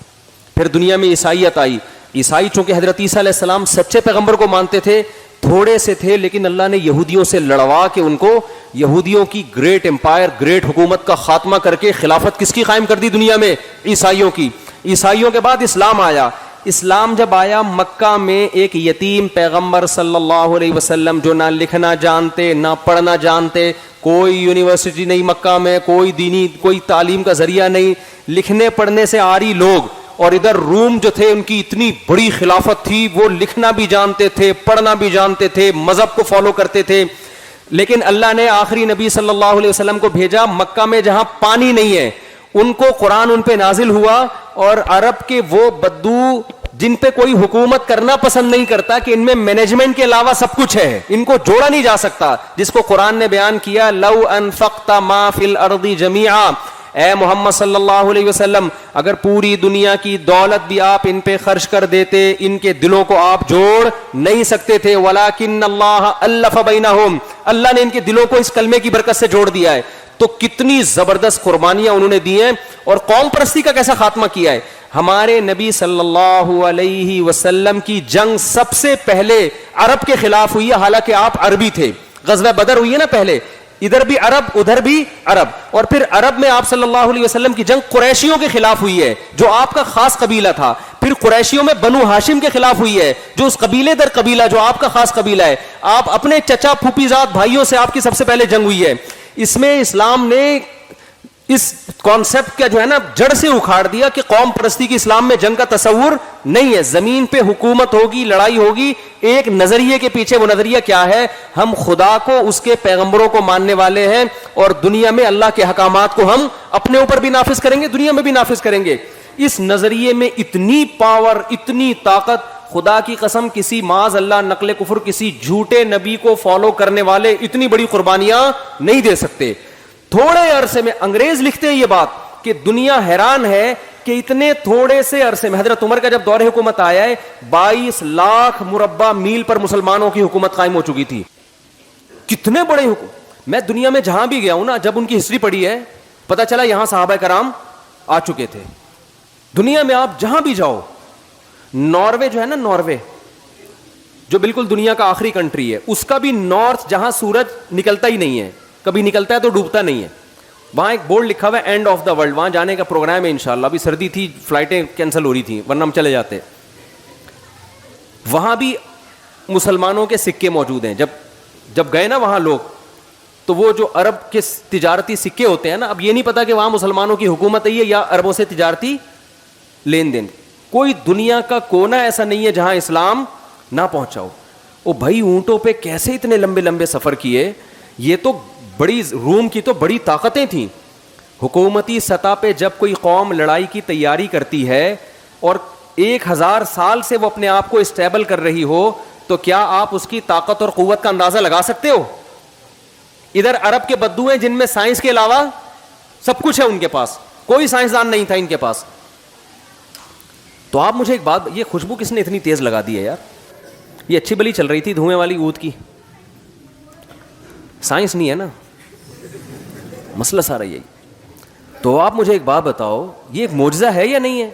پھر دنیا میں عیسائیت آئی. عیسائی چونکہ حضرت عیسیٰ علیہ السلام سچے پیغمبر کو مانتے تھے, تھوڑے سے تھے, لیکن اللہ نے یہودیوں سے لڑوا کے ان کو, یہودیوں کی گریٹ امپائر, گریٹ حکومت کا خاتمہ کر کے خلافت کس کی قائم کر دی دنیا میں؟ عیسائیوں کی. عیسائیوں کے بعد اسلام آیا. اسلام جب آیا, مکہ میں ایک یتیم پیغمبر صلی اللہ علیہ وسلم جو نہ لکھنا جانتے نہ پڑھنا جانتے, کوئی یونیورسٹی نہیں مکہ میں, کوئی دینی کوئی تعلیم کا ذریعہ نہیں, لکھنے پڑھنے سے آری لوگ. اور ادھر روم جو تھے ان کی اتنی بڑی خلافت تھی, وہ لکھنا بھی جانتے تھے, پڑھنا بھی جانتے تھے, مذہب کو فالو کرتے تھے. لیکن اللہ نے آخری نبی صلی اللہ علیہ وسلم کو بھیجا مکہ میں جہاں پانی نہیں ہے. ان کو قرآن ان پہ نازل ہوا, اور عرب کے وہ بدو جن پہ کوئی حکومت کرنا پسند نہیں کرتا کہ ان میں مینجمنٹ کے علاوہ سب کچھ ہے, ان کو جوڑا نہیں جا سکتا, جس کو قرآن نے بیان کیا لو انفقت ما فی الارض جمیعا, اے محمد صلی اللہ علیہ وسلم اگر پوری دنیا کی دولت بھی آپ ان پہ خرچ کر دیتے, ان کے دلوں کو آپ جوڑ نہیں سکتے تھے. ولکن اللہ الف بینہم, اللہ نے ان کے دلوں کو اس کلمے کی برکت سے جوڑ دیا ہے. تو کتنی زبردست قربانیاں انہوں نے دی ہیں, اور قوم پرستی کا کیسا خاتمہ کیا ہے. ہمارے نبی صلی اللہ علیہ وسلم کی جنگ سب سے پہلے عرب کے خلاف ہوئی ہے, حالانکہ آپ عربی تھے. غزوہ بدر ہوئی ہے نا پہلے, ادھر بھی عرب ادھر بھی عرب, اور پھر عرب میں آپ صلی اللہ علیہ وسلم کی جنگ قریشیوں کے خلاف ہوئی ہے جو آپ کا خاص قبیلہ تھا. پھر قریشیوں میں بنو ہاشم کے خلاف ہوئی ہے جو اس قبیلے در قبیلہ جو آپ کا خاص قبیلہ ہے. آپ اپنے چچا پھوپھی زاد بھائیوں سے آپ کی سب سے پہلے جنگ ہوئی ہے. اس میں اسلام نے اس کانسیپٹ کا جو ہے نا جڑ سے اکھاڑ دیا کہ قوم پرستی کی اسلام میں جنگ کا تصور نہیں ہے. زمین پہ حکومت ہوگی, لڑائی ہوگی, ایک نظریے کے پیچھے. وہ نظریہ کیا ہے؟ ہم خدا کو, اس کے پیغمبروں کو ماننے والے ہیں, اور دنیا میں اللہ کے احکامات کو ہم اپنے اوپر بھی نافذ کریں گے, دنیا میں بھی نافذ کریں گے. اس نظریے میں اتنی پاور, اتنی طاقت, خدا کی قسم کسی معاذ اللہ نقل کفر کسی جھوٹے نبی کو فالو کرنے والے اتنی بڑی قربانیاں نہیں دے سکتے. تھوڑے عرصے میں, انگریز لکھتے ہیں یہ بات کہ دنیا حیران ہے کہ اتنے تھوڑے سے عرصے میں, حضرت عمر کا جب دور حکومت آیا ہے 22 لاکھ مربع میل پر مسلمانوں کی حکومت قائم ہو چکی تھی. کتنے بڑے میں دنیا میں جہاں بھی گیا ہوں نا, جب ان کی ہسٹری پڑھی ہے پتا چلا یہاں صحابہ کرام آ چکے تھے. دنیا میں آپ جہاں بھی جاؤ, ناروے جو ہے نا, ناروے جو بالکل دنیا کا آخری کنٹری ہے, اس کا بھی نارتھ جہاں سورج نکلتا ہی نہیں ہے, کبھی نکلتا ہے تو ڈوبتا نہیں ہے, وہاں ایک بورڈ لکھا ہوا ہے اینڈ آف دا ورلڈ. وہاں جانے کا پروگرام ہے انشاءاللہ. ابھی سردی تھی, فلائٹیں کینسل ہو رہی تھیں, ورنہ ہم چلے جاتے. وہاں بھی مسلمانوں کے سکے موجود ہیں. جب گئے نا وہاں لوگ, تو وہ جو عرب کے تجارتی سکے ہوتے ہیں نا, اب یہ نہیں پتا کہ وہاں مسلمانوں کی حکومت ہے یا عربوں سے تجارتی لین دین. کوئی دنیا کا کونا ایسا نہیں ہے جہاں اسلام نہ پہنچاؤ. او بھائی اونٹوں پہ کیسے اتنے لمبے لمبے سفر کیے, یہ تو بڑی روم کی تو بڑی طاقتیں تھیں. حکومتی سطح پہ جب کوئی قوم لڑائی کی تیاری کرتی ہے اور 1000 سال سے وہ اپنے آپ کو اسٹیبل کر رہی ہو, تو کیا آپ اس کی طاقت اور قوت کا اندازہ لگا سکتے ہو؟ ادھر عرب کے بدو ہیں جن میں سائنس کے علاوہ سب کچھ ہے ان کے پاس, کوئی سائنسدان نہیں تھا ان کے پاس. تو آپ مجھے ایک بات, یہ خوشبو کس نے اتنی تیز لگا دی ہے یار؟ یہ اچھی بلی چل رہی تھی دھوئیں والی اود کی, سائنس نہیں ہے نا, مسئلہ سارا یہی. تو آپ مجھے ایک بات بتاؤ, یہ ایک معجزہ ہے یا نہیں ہے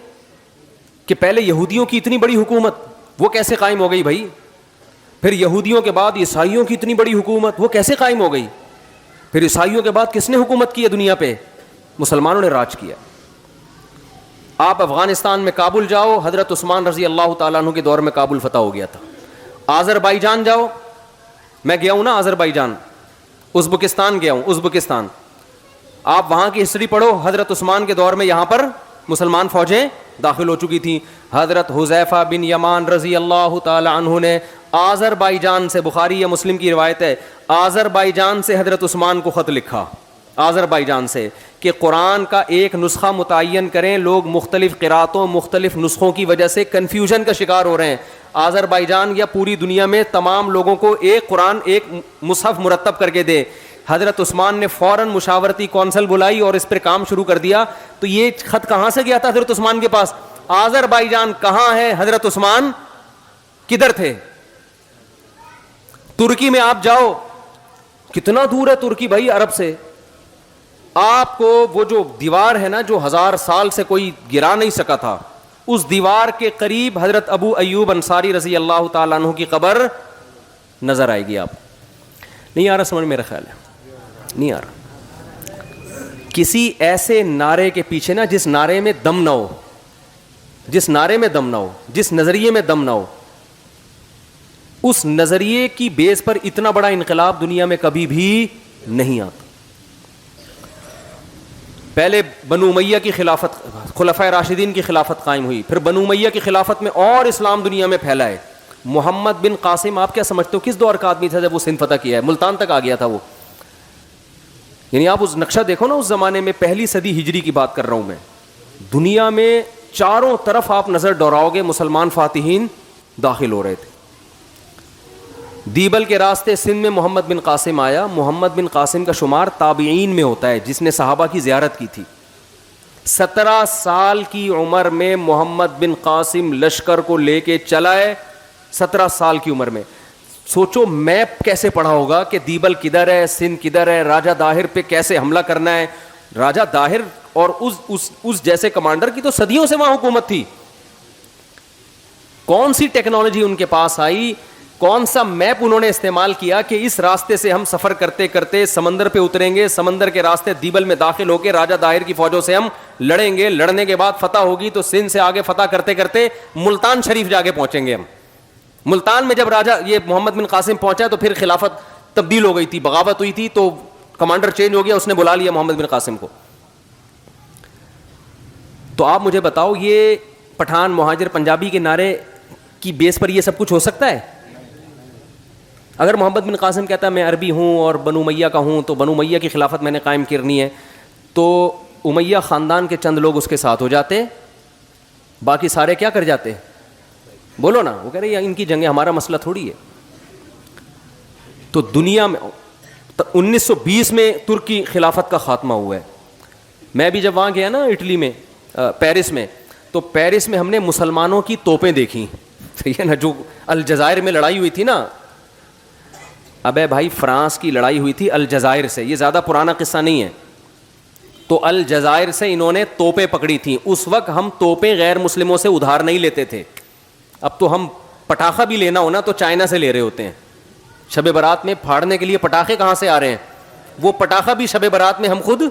کہ پہلے یہودیوں کی اتنی بڑی حکومت وہ کیسے قائم ہو گئی بھائی؟ پھر یہودیوں کے بعد عیسائیوں کی اتنی بڑی حکومت وہ کیسے قائم ہو گئی؟ پھر عیسائیوں کے بعد کس نے حکومت کی ہے دنیا پہ؟ مسلمانوں نے راج کیا. آپ افغانستان میں کابل جاؤ, حضرت عثمان رضی اللہ تعالیٰ عنہ کے دور میں کابل فتح ہو گیا تھا. آذربائیجان جاؤ, میں گیا ہوں نا آذربائیجان, ازبکستان گیا ہوں, ازبکستان, آپ وہاں کی ہسٹری پڑھو, حضرت عثمان کے دور میں یہاں پر مسلمان فوجیں داخل ہو چکی تھیں. حضرت حذیفہ بن یمان رضی اللہ تعالی عنہ نے آذربائیجان سے, بخاری یا مسلم کی روایت ہے, آذربائیجان سے حضرت عثمان کو خط لکھا, آذربائیجان سے, کہ قرآن کا ایک نسخہ متعین کریں. لوگ مختلف قراتوں مختلف نسخوں کی وجہ سے کنفیوژن کا شکار ہو رہے ہیں. آذربائیجان یا پوری دنیا میں تمام لوگوں کو ایک قرآن ایک مصحف مرتب کر کے دے. حضرت عثمان نے فوراً مشاورتی کونسل بلائی اور اس پر کام شروع کر دیا. تو یہ خط کہاں سے گیا تھا حضرت عثمان کے پاس؟ آذربائیجان کہاں ہے؟ حضرت عثمان کدھر تھے؟ ترکی میں آپ جاؤ, کتنا دور ہے ترکی بھائی عرب سے. آپ کو وہ جو دیوار ہے نا جو 1000 سال سے کوئی گرا نہیں سکا تھا, اس دیوار کے قریب حضرت ابو ایوب انصاری رضی اللہ تعالیٰ عنہ کی قبر نظر آئے گی. آپ نہیں آ رہا سمجھ, میرا خیال ہے نہیں آ رہا. کسی ایسے نعرے کے پیچھے نا جس نعرے میں دم نہ ہو, جس نعرے میں دم نہ ہو, جس نظریے میں دم نہ ہو, اس نظریے کی بیس پر اتنا بڑا انقلاب دنیا میں کبھی بھی نہیں آتا. پہلے بنو امیہ کی خلافت, خلفائے راشدین کی خلافت قائم ہوئی, پھر بنو امیہ کی خلافت میں اور اسلام دنیا میں پھیلا ہے. محمد بن قاسم آپ کیا سمجھتے ہو کس دور کا آدمی تھا جب وہ سندھ فتح کیا ہے؟ ملتان تک آ گیا تھا وہ. یعنی آپ اس نقشہ دیکھو نا, اس زمانے میں 1 صدی ہجری کی بات کر رہا ہوں میں, دنیا میں چاروں طرف آپ نظر دوڑاؤ گے مسلمان فاتحین داخل ہو رہے تھے. دیبل کے راستے سندھ میں محمد بن قاسم آیا. محمد بن قاسم کا شمار تابعین میں ہوتا ہے جس نے صحابہ کی زیارت کی تھی. 17 سال کی عمر میں محمد بن قاسم لشکر کو لے کے چلا ہے, 17 سال کی عمر میں. سوچو میپ کیسے پڑھا ہوگا کہ دیبل کدھر ہے, سندھ کدھر ہے, راجہ داہر پہ کیسے حملہ کرنا ہے. راجہ داہر اور اس جیسے کمانڈر کی تو صدیوں سے وہاں حکومت تھی. کون سی ٹیکنالوجی ان کے پاس آئی, کون سا میپ انہوں نے استعمال کیا کہ اس راستے سے ہم سفر کرتے کرتے سمندر پہ اتریں گے, سمندر کے راستے دیبل میں داخل ہو کے راجہ داہر کی فوجوں سے ہم لڑیں گے, لڑنے کے بعد فتح ہوگی تو سندھ سے آگے فتح کرتے کرتے ملتان شریف جا کے پہنچیں گے ہم. ملتان میں جب راجہ یہ محمد بن قاسم پہنچا تو پھر خلافت تبدیل ہو گئی تھی, بغاوت ہوئی تھی, تو کمانڈر چینج ہو گیا, اس نے بلا لیا محمد بن قاسم کو. تو آپ مجھے بتاؤ یہ پٹھان مہاجر پنجابی کے نعرے کی بیس پر یہ سب کچھ ہو سکتا ہے؟ اگر محمد بن قاسم کہتا ہے میں عربی ہوں اور بنو امیہ کا ہوں تو بنو امیہ کی خلافت میں نے قائم کرنی ہے, تو امیہ خاندان کے چند لوگ اس کے ساتھ ہو جاتے, باقی سارے کیا کر جاتے ہیں؟ بولو نا. وہ کہہ رہے ہیں ان کی جنگیں ہمارا مسئلہ تھوڑی ہے. تو دنیا میں 1920 میں ترکی خلافت کا خاتمہ ہوا ہے. میں بھی جب وہاں گیا نا اٹلی میں, پیرس میں, تو پیرس میں ہم نے مسلمانوں کی توپیں دیکھی, صحیح ہے نا, جو الجزائر میں لڑائی ہوئی تھی نا. ابے بھائی فرانس کی لڑائی ہوئی تھی الجزائر سے, یہ زیادہ پرانا قصہ نہیں ہے. تو الجزائر سے انہوں نے توپیں پکڑی تھیں. اس وقت ہم توپیں غیر مسلموں سے ادھار نہیں لیتے تھے. اب تو ہم پٹاخہ بھی لینا ہونا تو چائنا سے لے رہے ہوتے ہیں. شب برات میں پھاڑنے کے لیے پٹاخے کہاں سے آ رہے ہیں؟ وہ پٹاخہ بھی شب برات میں ہم خود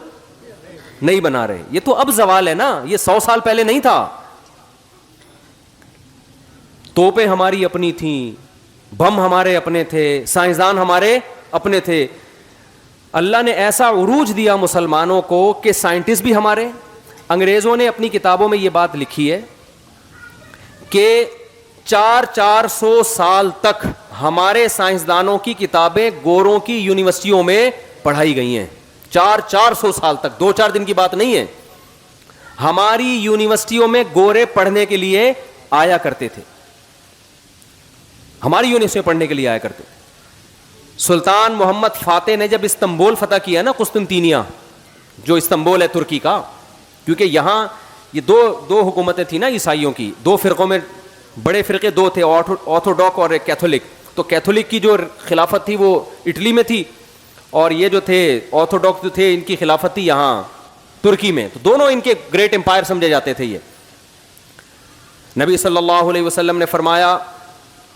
نہیں بنا رہے. یہ تو اب زوال ہے نا, یہ 100 سال پہلے نہیں تھا. توپیں ہماری اپنی تھیں, بم ہمارے اپنے تھے, سائنسدان ہمارے اپنے تھے. اللہ نے ایسا عروج دیا مسلمانوں کو کہ سائنٹسٹ بھی ہمارے. انگریزوں نے اپنی کتابوں میں یہ بات لکھی ہے کہ 400 سال تک ہمارے سائنسدانوں کی کتابیں گوروں کی یونیورسٹیوں میں پڑھائی گئی ہیں. 400 سال تک, 2-4 دن کی بات نہیں ہے. ہماری یونیورسٹیوں میں گورے پڑھنے کے لیے آیا کرتے تھے, ہماری یونیورسٹی میں پڑھنے کے لیے آیا کرتے تھے. سلطان محمد فاتح نے جب استنبول فتح کیا نا, قسطنطینیہ جو استنبول ہے ترکی کا, کیونکہ یہاں یہ دو حکومتیں تھیں نا عیسائیوں کی, 2 فرقوں میں, بڑے فرقے 2 تھے, آرتھوڈاکس اور کیتھولک. تو کیتھولک کی جو خلافت تھی وہ اٹلی میں تھی, اور یہ جو تھے آرتھوڈاکس جو تھے ان کی خلافت تھی یہاں ترکی میں. تو دونوں ان کے گریٹ امپائر سمجھے جاتے تھے. یہ نبی صلی اللہ علیہ وسلم نے فرمایا,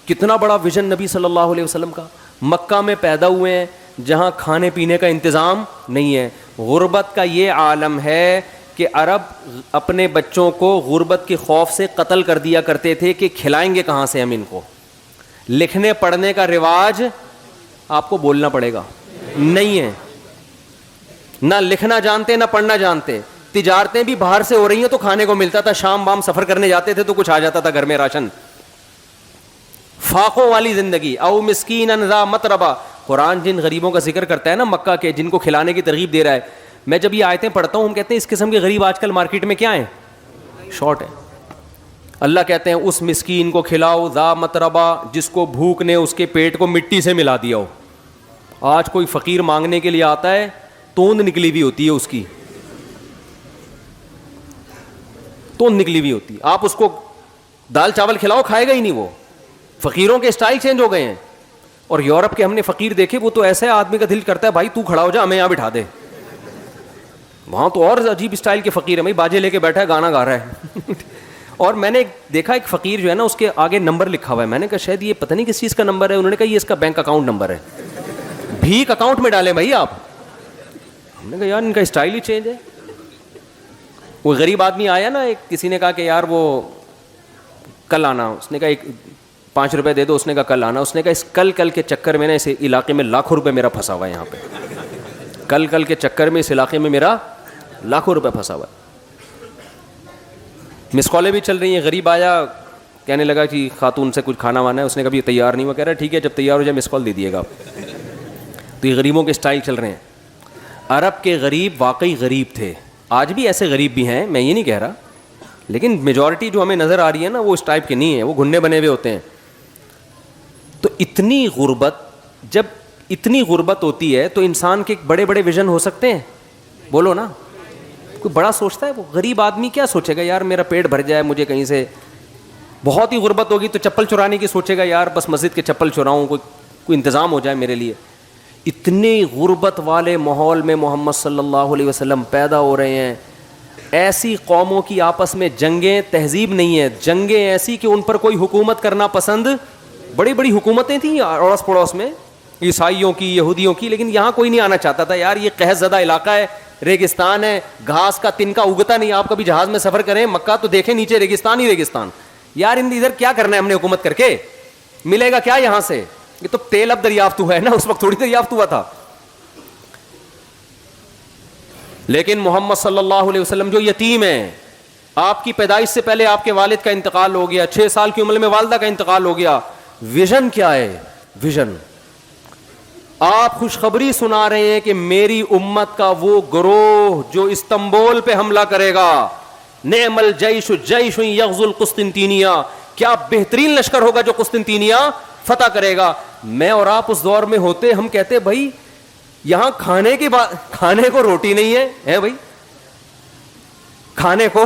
کتنا بڑا ویژن نبی صلی اللہ علیہ وسلم کا. مکہ میں پیدا ہوئے ہیں جہاں کھانے پینے کا انتظام نہیں ہے. غربت کا یہ عالم ہے کہ عرب اپنے بچوں کو غربت کے خوف سے قتل کر دیا کرتے تھے کہ کھلائیں گے کہاں سے ہم ان کو. لکھنے پڑھنے کا رواج آپ کو بولنا پڑے گا نہیں ہے, نہ لکھنا جانتے نہ پڑھنا جانتے. تجارتیں بھی باہر سے ہو رہی ہیں تو کھانے کو ملتا تھا, شام بام سفر کرنے جاتے تھے تو کچھ آ جاتا تھا گھر میں راشن. فاقوں والی زندگی. او مسکینا ذا متربہ, قرآن جن غریبوں کا ذکر کرتا ہے نا مکہ کے, جن کو کھلانے کی ترغیب دے رہا ہے. میں جب یہ آیتیں پڑھتا ہوں ہم کہتے ہیں اس قسم کے غریب آج کل مارکیٹ میں کیا ہیں, شارٹ ہے. اللہ کہتے ہیں اس مسکین کو کھلاؤ, ذا متربہ, جس کو بھوک نے اس کے پیٹ کو مٹی سے ملا دیا ہو. آج کوئی فقیر مانگنے کے لیے آتا ہے, توند نکلی ہوئی ہوتی ہے اس کی, توند نکلی ہوئی ہوتی ہے. آپ اس کو دال چاول کھلاؤ کھائے گا ہی نہیں. وہ فقیروں کے اسٹائل چینج ہو گئے ہیں. اور یورپ کے ہم نے فقیر دیکھے, وہ تو ایسا آدمی کا دل کرتا ہے بھائی تو کھڑا ہو جا, ہمیں یہاں بٹھا دے. وہاں تو اور عجیب اسٹائل کے فقیر ہیں, بھائی باجے لے کے بیٹھا ہے گانا گا رہا ہے. اور میں نے دیکھا ایک فقیر جو ہے نا اس کے آگے نمبر لکھا ہوا ہے. میں نے کہا شاید یہ پتہ نہیں کس چیز کا نمبر ہے. انہوں نے کہا یہ اس کا بینک اکاؤنٹ نمبر ہے. بھیک اکاؤنٹ میں ڈالیں بھائی آپ. ہم نے کہا یار ان کا اسٹائل ہی چینج ہے. وہ غریب آدمی آیا نا, ایک کسی نے کہا کہ یار وہ کل آنا. اس نے کہا ایک 5 روپے دے دو. اس نے کہا کل آنا. اس نے کہا اس کل کے چکر میں نا اس علاقے میں لاکھوں روپے میرا پھنسا ہوا ہے. یہاں پہ کل کے چکر میں اس علاقے میں میرا لاکھوں روپے پھنسا ہوا ہے. مس کالیں بھی چل رہی ہیں. غریب آیا, کہنے لگا کہ خاتون سے کچھ کھانا وانا ہے. اس نے کبھی تیار نہیں ہوا. کہہ رہا ٹھیک ہے جب تیار ہو جائے مس کال دے دیے گا. تو یہ غریبوں کے اسٹائل چل رہے ہیں. عرب کے غریب واقعی غریب تھے. آج بھی ایسے غریب بھی ہیں, میں یہ نہیں کہہ رہا, لیکن میجورٹی جو ہمیں نظر آ رہی ہے نا وہ اس ٹائپ کے نہیں ہیں. وہ گھننے بنے ہوئے ہوتے ہیں. تو اتنی غربت, جب اتنی غربت ہوتی ہے تو انسان کے بڑے بڑے ویژن ہو سکتے ہیں. بولو نا, کوئی بڑا سوچتا ہے. وہ غریب آدمی کیا سوچے گا, یار میرا پیٹ بھر جائے, مجھے کہیں سے. بہت ہی غربت ہوگی تو چپل چرانے کی سوچے گا, یار بس مسجد کے چپل چراؤں, کوئی انتظام ہو جائے میرے لیے. اتنی غربت والے ماحول میں محمد صلی اللہ علیہ وسلم پیدا ہو رہے ہیں. ایسی قوموں کی آپس میں جنگیں تہذیب نہیں ہے. جنگیں ایسی کہ ان پر کوئی حکومت کرنا پسند, بڑی بڑی حکومتیں تھیں اڑوس پڑوس میں, عیسائیوں کی, یہودیوں کی, لیکن یہاں کوئی نہیں آنا چاہتا تھا. یار یہ قحط زدہ علاقہ ہے, ریگستان ہے, گھاس کا تنکا اگتا نہیں. آپ کبھی جہاز میں سفر کریں مکہ تو دیکھیں نیچے ریگستان ہی ریگستان. یار ادھر کیا کرنا ہے ہم نے حکومت کر کے, ملے گا کیا یہاں سے. یہ تو تیل اب دریافت ہوا ہے نا, اس وقت تھوڑی دریافت ہوا تھا. لیکن محمد صلی اللہ علیہ وسلم جو یتیم ہیں, آپ کی پیدائش سے پہلے آپ کے والد کا انتقال ہو گیا, 6 سال کی عمر میں والدہ کا انتقال ہو گیا. ویژن کیا ہے, ویژن آپ خوشخبری سنا رہے ہیں کہ میری امت کا وہ گروہ جو استنبول پہ حملہ کرے گا, نعم الجیش جیش یغزو القسطنطینیہ، کیا بہترین لشکر ہوگا جو قسطنطینیہ فتح کرے گا. میں اور آپ اس دور میں ہوتے ہم کہتے بھائی یہاں کھانے کو روٹی نہیں ہے بھائی کھانے کو.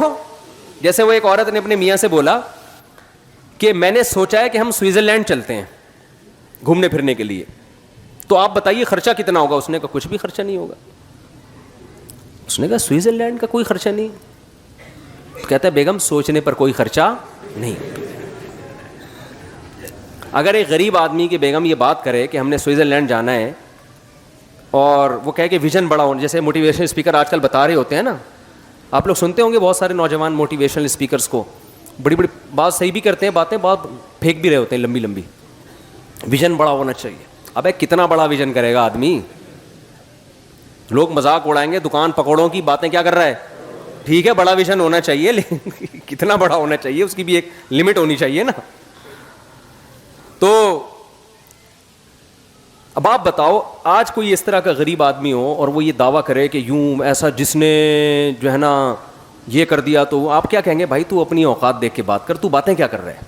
جیسے وہ ایک عورت نے اپنے میاں سے بولا کہ میں نے سوچا ہے کہ ہم سوئٹزرلینڈ چلتے ہیں گھومنے پھرنے کے لیے, تو آپ بتائیے خرچہ کتنا ہوگا. اس نے کہا کچھ بھی خرچہ نہیں ہوگا. اس نے کہا سوئٹزرلینڈ کا کوئی خرچہ نہیں. کہتا ہے بیگم سوچنے پر کوئی خرچہ نہیں. اگر ایک غریب آدمی کی بیگم یہ بات کرے کہ ہم نے سوئٹزرلینڈ جانا ہے اور وہ کہے کہ ویژن بڑا ہونا, جیسے موٹیویشنل اسپیکر آج کل بتا رہے ہوتے ہیں نا, آپ لوگ سنتے ہوں گے بہت سارے نوجوان موٹیویشنل اسپیکرس کو, بڑی بڑی بات صحیح بھی کرتے ہیں, باتیں بہت پھینک بھی رہے ہوتے ہیں لمبی لمبی. ویژن بڑا ہونا چاہیے. ابے کتنا بڑا ویژن کرے گا آدمی. لوگ مذاق اڑائیں گے دکان پکوڑوں کی باتیں کیا کر رہا ہے. ٹھیک ہے بڑا ویژن ہونا چاہیے لیکن کتنا بڑا ہونا چاہیے اس کی بھی ایک لمٹ ہونی چاہیے نا. تو اب آپ بتاؤ آج کوئی اس طرح کا غریب آدمی ہو اور وہ یہ دعویٰ کرے کہ یوں ایسا جس نے جو ہے نا یہ کر دیا, تو آپ کیا کہیں گے بھائی تو اپنی اوقات دیکھ کے بات کر, تو باتیں کیا کر رہے ہیں.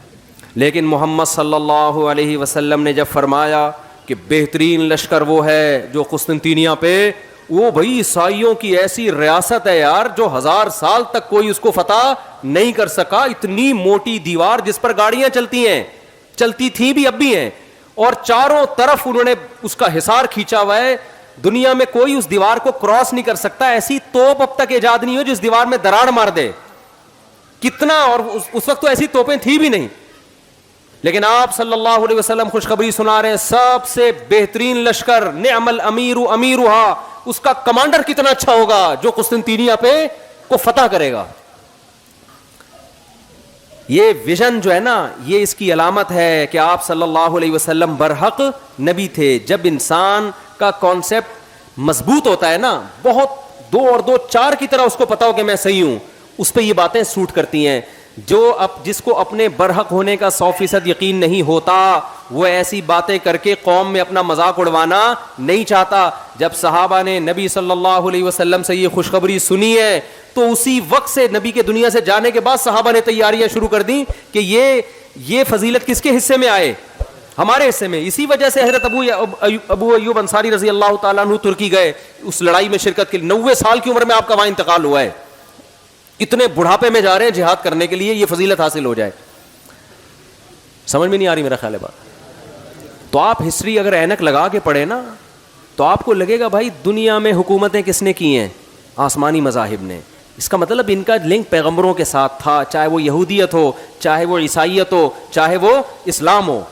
لیکن محمد صلی اللہ علیہ وسلم نے جب فرمایا کہ بہترین لشکر وہ ہے جو قسطنطینیہ پہ, وہ بھائی عیسائیوں کی ایسی ریاست ہے یار جو 1000 سال تک کوئی اس کو فتح نہیں کر سکا. اتنی موٹی دیوار جس پر گاڑیاں چلتی تھیں بھی اب بھی ہیں, اور چاروں طرف انہوں نے اس کا حصار کھینچا ہوا ہے. دنیا میں کوئی اس دیوار کو کراس نہیں کر سکتا. ایسی توپ اب تک ایجاد نہیں ہو جس دیوار میں دراڑ مار دے. کتنا, اور اس وقت تو ایسی توپیں تھی بھی نہیں. لیکن آپ صلی اللہ علیہ وسلم خوشخبری سنا رہے ہیں سب سے بہترین لشکر, نعم الامیر امیرھا, اس کا کمانڈر کتنا اچھا ہوگا جو قسطنطینیہ پہ کو فتح کرے گا. یہ ویژن جو ہے نا یہ اس کی علامت ہے کہ آپ صلی اللہ علیہ وسلم برحق نبی تھے. جب انسان کا کانسیپٹ مضبوط ہوتا ہے نا, بہت 2 اور 2 4 کی طرح اس کو پتا ہو کہ میں صحیح ہوں, اس پہ یہ باتیں سوٹ کرتی ہیں. جس کو اپنے برحق ہونے کا 100% یقین نہیں ہوتا وہ ایسی باتیں کر کے قوم میں اپنا مذاق اڑوانا نہیں چاہتا. جب صحابہ نے نبی صلی اللہ علیہ وسلم سے یہ خوشخبری سنی ہے تو اسی وقت سے نبی کے دنیا سے جانے کے بعد صحابہ نے تیاریاں شروع کر دیں کہ یہ فضیلت کس کے حصے میں آئے, ہمارے حصے میں. اسی وجہ سے حضرت ابو ایوب انصاری رضی اللہ تعالیٰ عنہ ترکی گئے اس لڑائی میں شرکت کے لیے. 90 سال کی عمر میں آپ کا وہاں انتقال ہوا ہے. اتنے بڑھاپے میں جا رہے ہیں جہاد کرنے کے لیے, یہ فضیلت حاصل ہو جائے. سمجھ میں نہیں آ رہی میرا خیال ہے بات. تو آپ ہسٹری اگر اینک لگا کے پڑھیں نا تو آپ کو لگے گا بھائی دنیا میں حکومتیں کس نے کی ہیں, آسمانی مذاہب نے. اس کا مطلب ان کا لنک پیغمبروں کے ساتھ تھا, چاہے وہ یہودیت ہو, چاہے وہ عیسائیت ہو, چاہے وہ اسلام ہو.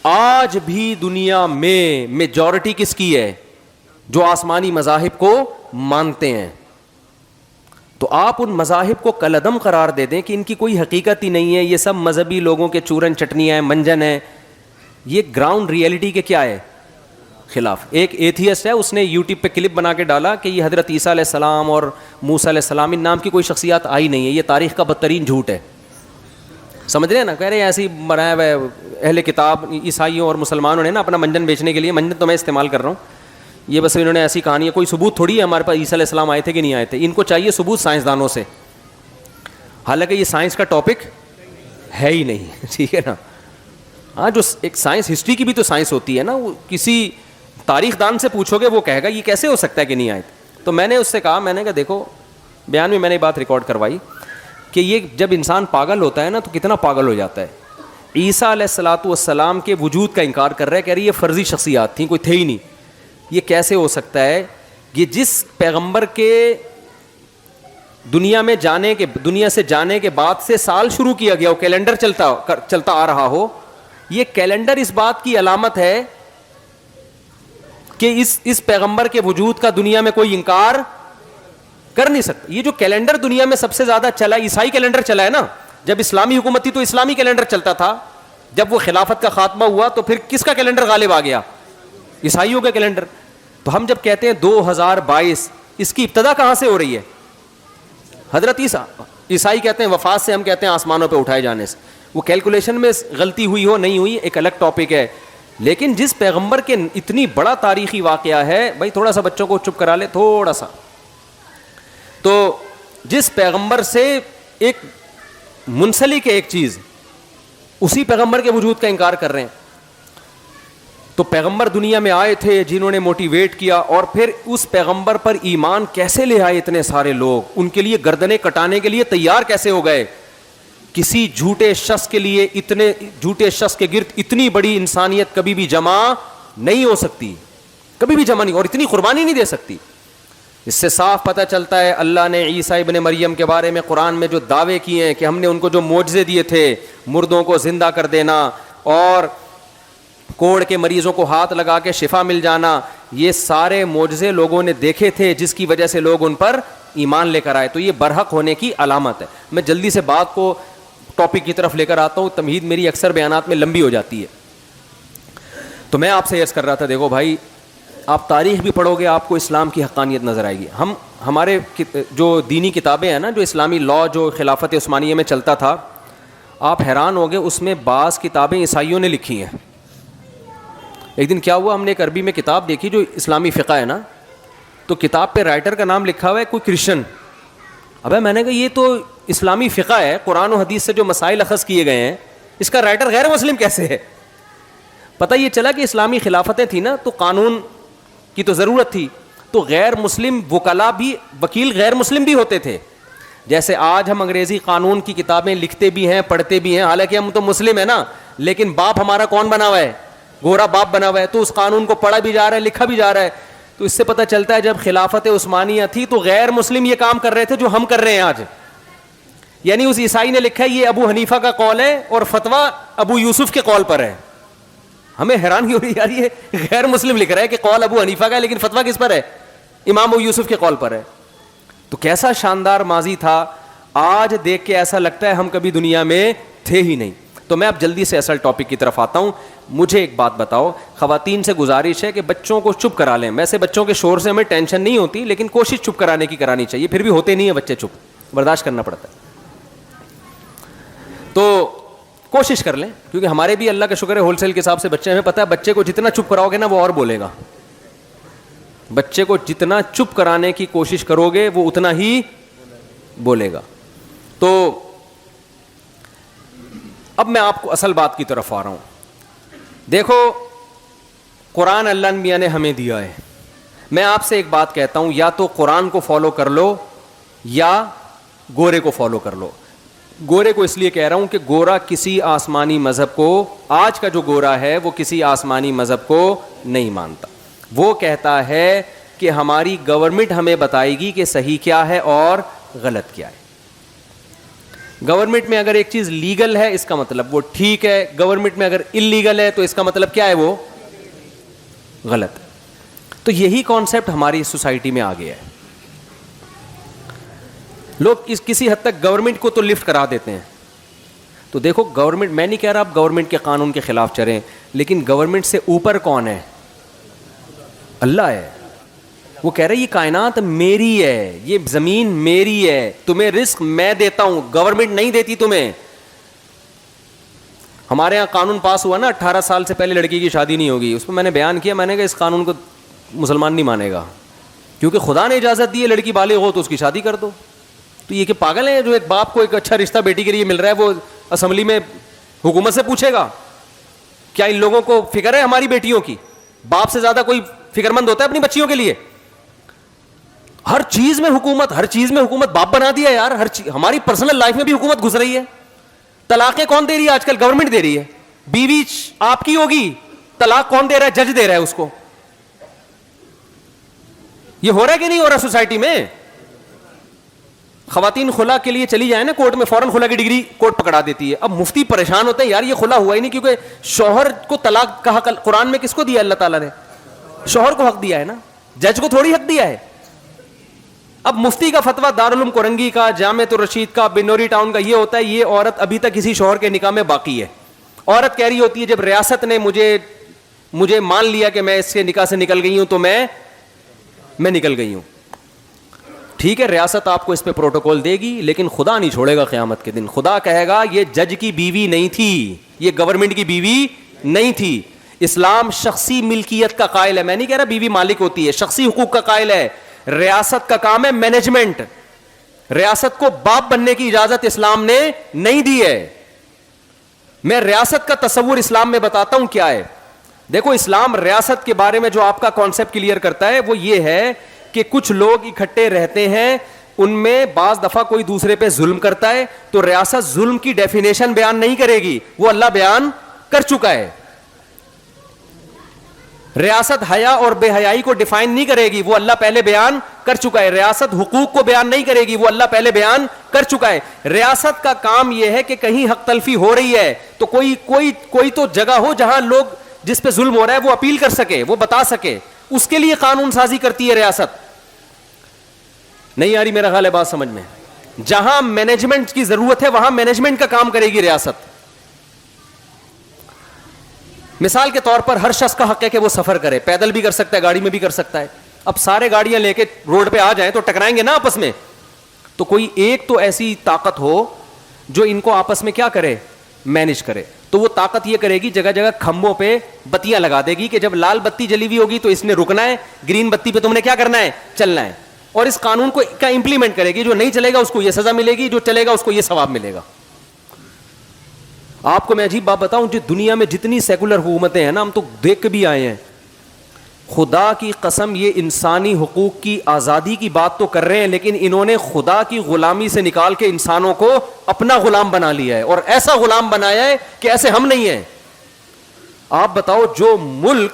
آج بھی دنیا میں میجورٹی کس کی ہے, جو آسمانی مذاہب کو مانتے ہیں. تو آپ ان مذاہب کو کالعدم قرار دے دیں کہ ان کی کوئی حقیقت ہی نہیں ہے, یہ سب مذہبی لوگوں کے چورن چٹنیاں ہیں, منجن ہیں. یہ گراؤنڈ ریئلٹی کے کیا ہے خلاف. ایک ایتھیسٹ ہے, اس نے یوٹیوب پہ کلپ بنا کے ڈالا کہ یہ حضرت عیسیٰ علیہ السلام اور موسیٰ علیہ السلام ان نام کی کوئی شخصیات آئی نہیں ہے, یہ تاریخ کا بدترین جھوٹ ہے. سمجھ رہے ہیں نا, کہہ رہے ہیں ایسی بنایا ہوا ہے اہل کتاب عیسائیوں اور مسلمانوں نے نا اپنا منجن بیچنے کے لیے. منجن تو میں استعمال کر رہا ہوں, یہ بس انہوں نے ایسی کہانی ہے, کوئی ثبوت تھوڑی ہے ہمارے پاس عیسیٰ علیہ السلام آئے تھے کہ نہیں آئے تھے. ان کو چاہیے ثبوت سائنسدانوں سے, حالانکہ یہ سائنس کا ٹاپک ہے ہی نہیں. ٹھیک ہے نا. ہاں جو ایک سائنس, ہسٹری کی بھی تو سائنس ہوتی ہے نا, وہ کسی تاریخ دان سے پوچھو گے وہ کہے گا یہ کیسے ہو سکتا ہے کہ نہیں آئے. تو میں نے اس سے کہا, میں نے کہا دیکھو بیان میں نے بات ریکارڈ کروائی کہ یہ جب انسان پاگل ہوتا ہے نا تو کتنا پاگل ہو جاتا ہے. عیسیٰ علیہ الصلوۃ والسلام کے وجود کا انکار کر رہا ہے, کہہ رہی یہ فرضی شخصیات تھیں, کوئی تھے ہی نہیں. یہ کیسے ہو سکتا ہے؟ یہ جس پیغمبر کے دنیا سے جانے کے بعد سے سال شروع کیا گیا ہو, کیلنڈر چلتا آ رہا ہو, یہ کیلنڈر اس بات کی علامت ہے کہ اس پیغمبر کے وجود کا دنیا میں کوئی انکار کر نہیں سکتا. یہ جو کیلنڈر دنیا میں سب سے زیادہ چلا, عیسائی کیلنڈر چلا ہے نا. جب اسلامی حکومت تھی تو اسلامی کیلنڈر چلتا تھا, جب وہ خلافت کا خاتمہ ہوا تو پھر کس کا کیلنڈر غالب آ گیا؟ عیسائیوں کا کیلنڈر. تو ہم جب کہتے ہیں 2022, اس کی ابتدا کہاں سے ہو رہی ہے؟ حضرت عیسائی کہتے ہیں وفات سے, ہم کہتے ہیں آسمانوں پہ اٹھائے جانے سے. وہ کیلکولیشن میں غلطی ہوئی ہو نہیں ہوئی ایک الگ ٹاپک ہے, لیکن جس پیغمبر کے اتنی بڑا تاریخی واقعہ ہے, بھائی تھوڑا سا بچوں کو چپ کرا لے تھوڑا سا. تو جس پیغمبر سے ایک منسلک ہے ایک چیز, اسی پیغمبر کے وجود کا انکار کر رہے ہیں. تو پیغمبر دنیا میں آئے تھے جنہوں نے موٹیویٹ کیا, اور پھر اس پیغمبر پر ایمان کیسے لے آئے اتنے سارے لوگ, ان کے لیے گردنیں کٹانے کے لیے تیار کیسے ہو گئے. کسی جھوٹے شخص کے لیے, اتنے جھوٹے شخص کے گرد اتنی بڑی انسانیت کبھی بھی جمع نہیں ہو سکتی, کبھی بھی جمع نہیں, اور اتنی قربانی نہیں دے سکتی. اس سے صاف پتہ چلتا ہے اللہ نے عیسیٰ ابن مریم کے بارے میں قرآن میں جو دعوے کیے ہیں کہ ہم نے ان کو جو معجزے دیے تھے, مردوں کو زندہ کر دینا اور کوڑ کے مریضوں کو ہاتھ لگا کے شفا مل جانا, یہ سارے معجزے لوگوں نے دیکھے تھے جس کی وجہ سے لوگ ان پر ایمان لے کر آئے. تو یہ برحق ہونے کی علامت ہے. میں جلدی سے بات کو ٹاپک کی طرف لے کر آتا ہوں, تمہید میری اکثر بیانات میں لمبی ہو جاتی ہے. تو میں آپ سے عرض کر رہا تھا, دیکھو بھائی, آپ تاریخ بھی پڑھو گے آپ کو اسلام کی حقانیت نظر آئے گی. ہمارے جو دینی کتابیں ہیں نا, جو اسلامی لاء جو خلافت عثمانیہ میں چلتا تھا, آپ حیران ہو گے, اس میں بعض کتابیں عیسائیوں نے لکھی ہیں. ایک دن کیا ہوا, ہم نے ایک عربی میں کتاب دیکھی جو اسلامی فقہ ہے نا, تو کتاب پہ رائٹر کا نام لکھا ہوا ہے کوئی کرسچن. ابے میں نے کہا یہ تو اسلامی فقہ ہے, قرآن و حدیث سے جو مسائل اخذ کیے گئے ہیں, اس کا رائٹر غیر مسلم کیسے ہے. پتہ یہ چلا کہ اسلامی خلافتیں تھیں نا, تو قانون کی تو ضرورت تھی, تو غیر مسلم وکلا بھی, وکیل غیر مسلم بھی ہوتے تھے. جیسے آج ہم انگریزی قانون کی کتابیں لکھتے بھی ہیں, پڑھتے بھی ہیں, حالانکہ ہم تو مسلم ہیں نا, لیکن باپ ہمارا کون بنا ہوا ہے, گورا باپ بنا ہوا ہے, تو اس قانون کو پڑھا بھی جا رہا ہے, لکھا بھی جا رہا ہے. تو اس سے پتہ چلتا ہے جب خلافت عثمانیہ تھی تو غیر مسلم یہ کام کر رہے تھے جو ہم کر رہے ہیں آج. یعنی اس عیسائی نے لکھا ہے یہ ابو حنیفہ کا قول ہے اور فتویٰ ابو یوسف کے قول پر ہے. ہمیں حیرانگی ہو رہی ہے یار, یہ غیر مسلم لکھ رہا ہے کہ قول ابو حنیفہ کا ہے, لیکن فتویٰ کس پر ہے, امام ابو یوسف کے قول پر ہے. تو کیسا شاندار ماضی تھا, آج دیکھ کے ایسا لگتا ہے ہم کبھی دنیا میں تھے ہی نہیں. تو میں اب جلدی سے اصل ٹاپک کی طرف آتا ہوں. مجھے ایک بات بتاؤ, خواتین سے گزارش ہے کہ بچوں کو چپ کرا لیں. ویسے بچوں کے شور سے ہمیں ٹینشن نہیں ہوتی, لیکن کوشش چپ کرانے کی کرانی چاہیے, پھر بھی ہوتے نہیں ہیں بچے چپ, برداشت کرنا پڑتا ہے. تو کوشش کر لیں, کیونکہ ہمارے بھی اللہ کا شکر ہے ہول سیل کے حساب سے بچے, ہمیں پتہ ہے بچے کو جتنا چپ کراؤ گے نا وہ اور بولے گا. بچے کو جتنا چپ کرانے کی کوشش کرو گے وہ اتنا ہی بولے گا. تو اب میں آپ کو اصل بات کی طرف آ رہا ہوں. دیکھو, قرآن اللہ میاں نے ہمیں دیا ہے. میں آپ سے ایک بات کہتا ہوں, یا تو قرآن کو فالو کر لو یا گورے کو فالو کر لو. گورے کو اس لیے کہہ رہا ہوں کہ گورا کسی آسمانی مذہب کو, آج کا جو گورا ہے وہ کسی آسمانی مذہب کو نہیں مانتا. وہ کہتا ہے کہ ہماری گورنمنٹ ہمیں بتائے گی کہ صحیح کیا ہے اور غلط کیا ہے. گورنمنٹ میں اگر ایک چیز لیگل ہے اس کا مطلب وہ ٹھیک ہے, گورنمنٹ میں اگر انلیگل ہے تو اس کا مطلب کیا ہے, وہ غلط. تو یہی کانسیپٹ ہماری سوسائٹی میں آ گیا ہے. لوگ کسی حد تک گورنمنٹ کو تو لفٹ کرا دیتے ہیں. تو دیکھو گورنمنٹ, میں نہیں کہہ رہا آپ گورنمنٹ کے قانون کے خلاف چلیں, لیکن گورنمنٹ سے اوپر کون ہے, اللہ ہے. وہ کہہ رہے یہ کائنات میری ہے, یہ زمین میری ہے, تمہیں رزق میں دیتا ہوں, گورنمنٹ نہیں دیتی تمہیں. ہمارے یہاں قانون پاس ہوا نا 18 سال سے پہلے لڑکی کی شادی نہیں ہوگی, اس میں میں نے بیان کیا, میں نے کہا اس قانون کو مسلمان نہیں مانے گا, کیونکہ خدا نے اجازت دی ہے لڑکی بالغ ہو تو اس کی شادی کر دو. تو یہ کہ پاگل ہے, جو ایک باپ کو ایک اچھا رشتہ بیٹی کے لیے مل رہا ہے وہ اسمبلی میں حکومت سے پوچھے گا کیا ان لوگوں کو فکر ہے ہماری بیٹیوں کی؟ باپ سے زیادہ کوئی فکر مند ہوتا ہے اپنی بچیوں کے لیے؟ ہر چیز میں حکومت, ہر چیز میں حکومت, باپ بنا دیا یار. ہر چیز, ہماری پرسنل لائف میں بھی حکومت گھس رہی ہے. طلاقیں کون دے رہی ہے آج کل؟ گورنمنٹ دے رہی ہے. بیوی آپ کی ہوگی, طلاق کون دے رہا ہے؟ جج دے رہا ہے اس کو. یہ ہو رہا ہے کہ نہیں ہو رہا سوسائٹی میں؟ خواتین خلا کے لیے چلی جائیں نا کورٹ میں, فوراً خلا کی ڈگری کورٹ پکڑا دیتی ہے. اب مفتی پریشان ہوتے ہیں یار یہ خلا ہوا ہی نہیں, کیونکہ شوہر کو طلاق کا حق قرآن میں کس کو دیا اللہ تعالیٰ نے؟ شوہر کو حق دیا ہے نا, جج کو تھوڑی حق دیا ہے. اب مفتی کا فتویٰ دارالعلوم کورنگی کا, جامعۃ الرشید کا, بنوری ٹاؤن کا یہ ہوتا ہے یہ عورت ابھی تک کسی شوہر کے نکاح میں باقی ہے. عورت کہہ رہی ہوتی ہے جب ریاست نے مجھے مان لیا کہ میں اس کے نکاح سے نکل گئی ہوں تو میں نکل گئی ہوں. ٹھیک ہے, ریاست آپ کو اس پہ پروٹوکول دے گی, لیکن خدا نہیں چھوڑے گا قیامت کے دن. خدا کہے گا یہ جج کی بیوی نہیں تھی, یہ گورنمنٹ کی بیوی نہیں تھی. اسلام شخصی ملکیت کا قائل ہے. میں نہیں کہہ رہا بیوی مالک ہوتی ہے, شخصی حقوق کا قائل ہے. ریاست کا کام ہے مینجمنٹ, ریاست کو باپ بننے کی اجازت اسلام نے نہیں دی ہے. میں ریاست کا تصور اسلام میں بتاتا ہوں کیا ہے. دیکھو اسلام ریاست کے بارے میں جو آپ کا کانسیپٹ کلیئر کرتا ہے وہ یہ ہے کہ کچھ لوگ اکٹھے رہتے ہیں, ان میں بعض دفعہ کوئی دوسرے پہ ظلم کرتا ہے, تو ریاست ظلم کی ڈیفینیشن بیان نہیں کرے گی, وہ اللہ بیان کر چکا ہے. ریاست حیا اور بے حیائی کو ڈیفائن نہیں کرے گی, وہ اللہ پہلے بیان کر چکا ہے. ریاست حقوق کو بیان نہیں کرے گی, وہ اللہ پہلے بیان کر چکا ہے. ریاست کا کام یہ ہے کہ کہیں حق تلفی ہو رہی ہے تو کوئی تو جگہ ہو جہاں لوگ جس پہ ظلم ہو رہا ہے وہ اپیل کر سکے, وہ بتا سکے, اس کے لیے قانون سازی کرتی ہے ریاست. نہیں آ رہی میرا خیال ہے بات سمجھ میں؟ جہاں مینجمنٹ کی ضرورت ہے وہاں مینجمنٹ کا کام کرے گی ریاست. مثال کے طور پر ہر شخص کا حق ہے کہ وہ سفر کرے, پیدل بھی کر سکتا ہے, گاڑی میں بھی کر سکتا ہے. اب سارے گاڑیاں لے کے روڈ پہ آ جائیں تو ٹکرائیں گے نا آپس میں, تو کوئی ایک تو ایسی طاقت ہو جو ان کو آپس میں کیا کرے, مینج کرے. تو وہ طاقت یہ کرے گی جگہ جگہ کھمبوں پہ بتیاں لگا دے گی کہ جب لال بتی جلی ہوئی ہوگی تو اس نے رکنا ہے, گرین بتی پہ تم نے کیا کرنا ہے, چلنا ہے. اور اس قانون کو کا امپلیمنٹ کرے گی, جو نہیں چلے گا اس کو یہ سزا ملے گی, جو چلے گا اس کو یہ ثواب ملے گا. آپ کو میں عجیب بات بتاؤں, جو دنیا میں جتنی سیکولر حکومتیں ہیں نا, ہم تو دیکھ کے بھی آئے ہیں, خدا کی قسم یہ انسانی حقوق کی آزادی کی بات تو کر رہے ہیں, لیکن انہوں نے خدا کی غلامی سے نکال کے انسانوں کو اپنا غلام بنا لیا ہے, اور ایسا غلام بنایا ہے کہ ایسے ہم نہیں ہیں. آپ بتاؤ, جو ملک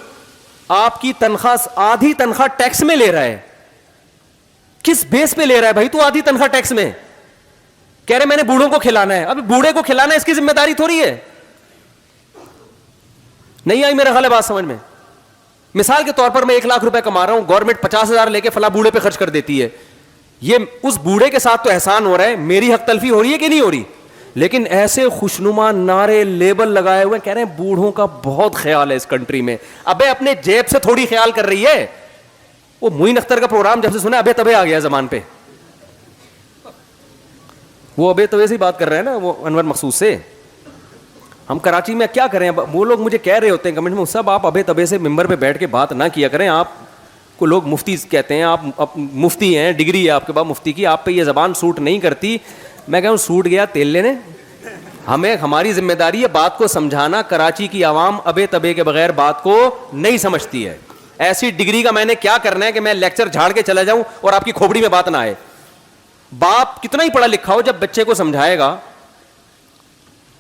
آپ کی تنخواہ آدھی تنخواہ ٹیکس میں لے رہا ہے, کس بیس پہ لے رہا ہے بھائی تو آدھی تنخواہ ٹیکس میں, کہہ رہے میں نے بوڑھوں کو کھلانا ہے. اب بوڑھے کو کھلانا ہے اس کی ذمہ داری تھوڑی ہے. نہیں آئی میرا خیال ہے بات سمجھ میں؟ مثال کے طور پر میں 1 لاکھ روپے کما رہا ہوں, گورنمنٹ 50,000 لے کے فلاں بوڑھے پہ خرچ کر دیتی ہے. یہ اس بوڑھے کے ساتھ تو احسان ہو رہا ہے, میری حق تلفی ہو رہی ہے کہ نہیں ہو رہی؟ لیکن ایسے خوشنما نعرے لیبل لگائے ہوئے کہہ رہے ہیں بوڑھوں کا بہت خیال ہے اس کنٹری میں. ابے اپنے جیب سے تھوڑی خیال کر رہی ہے. وہ معین اختر کا پروگرام جب سے سنا ابے تبے آ گیا زبان پہ, وہ ابے تبے سے بات کر رہے ہیں نا, وہ انور مخصوص سے. ہم کراچی میں کیا کریں, وہ لوگ مجھے کہہ رہے ہوتے ہیں کمنٹ میں, صاحب آپ ابے تبے سے ممبر پہ بیٹھ کے بات نہ کیا کریں, آپ کو لوگ مفتی کہتے ہیں, آپ مفتی ہیں, ڈگری ہے آپ کے پاس مفتی کی, آپ پہ یہ زبان سوٹ نہیں کرتی. میں کہوں سوٹ گیا تیل لینے, ہمیں ہماری ذمہ داری ہے بات کو سمجھانا. کراچی کی عوام ابے تبے کے بغیر بات کو نہیں سمجھتی ہے. ایسی ڈگری کا میں نے کیا کرنا ہے کہ میں لیکچر جھاڑ کے چلا جاؤں اور آپ کی کھوپڑی میں بات نہ آئے. باپ کتنا ہی پڑھا لکھا ہو, جب بچے کو سمجھائے گا,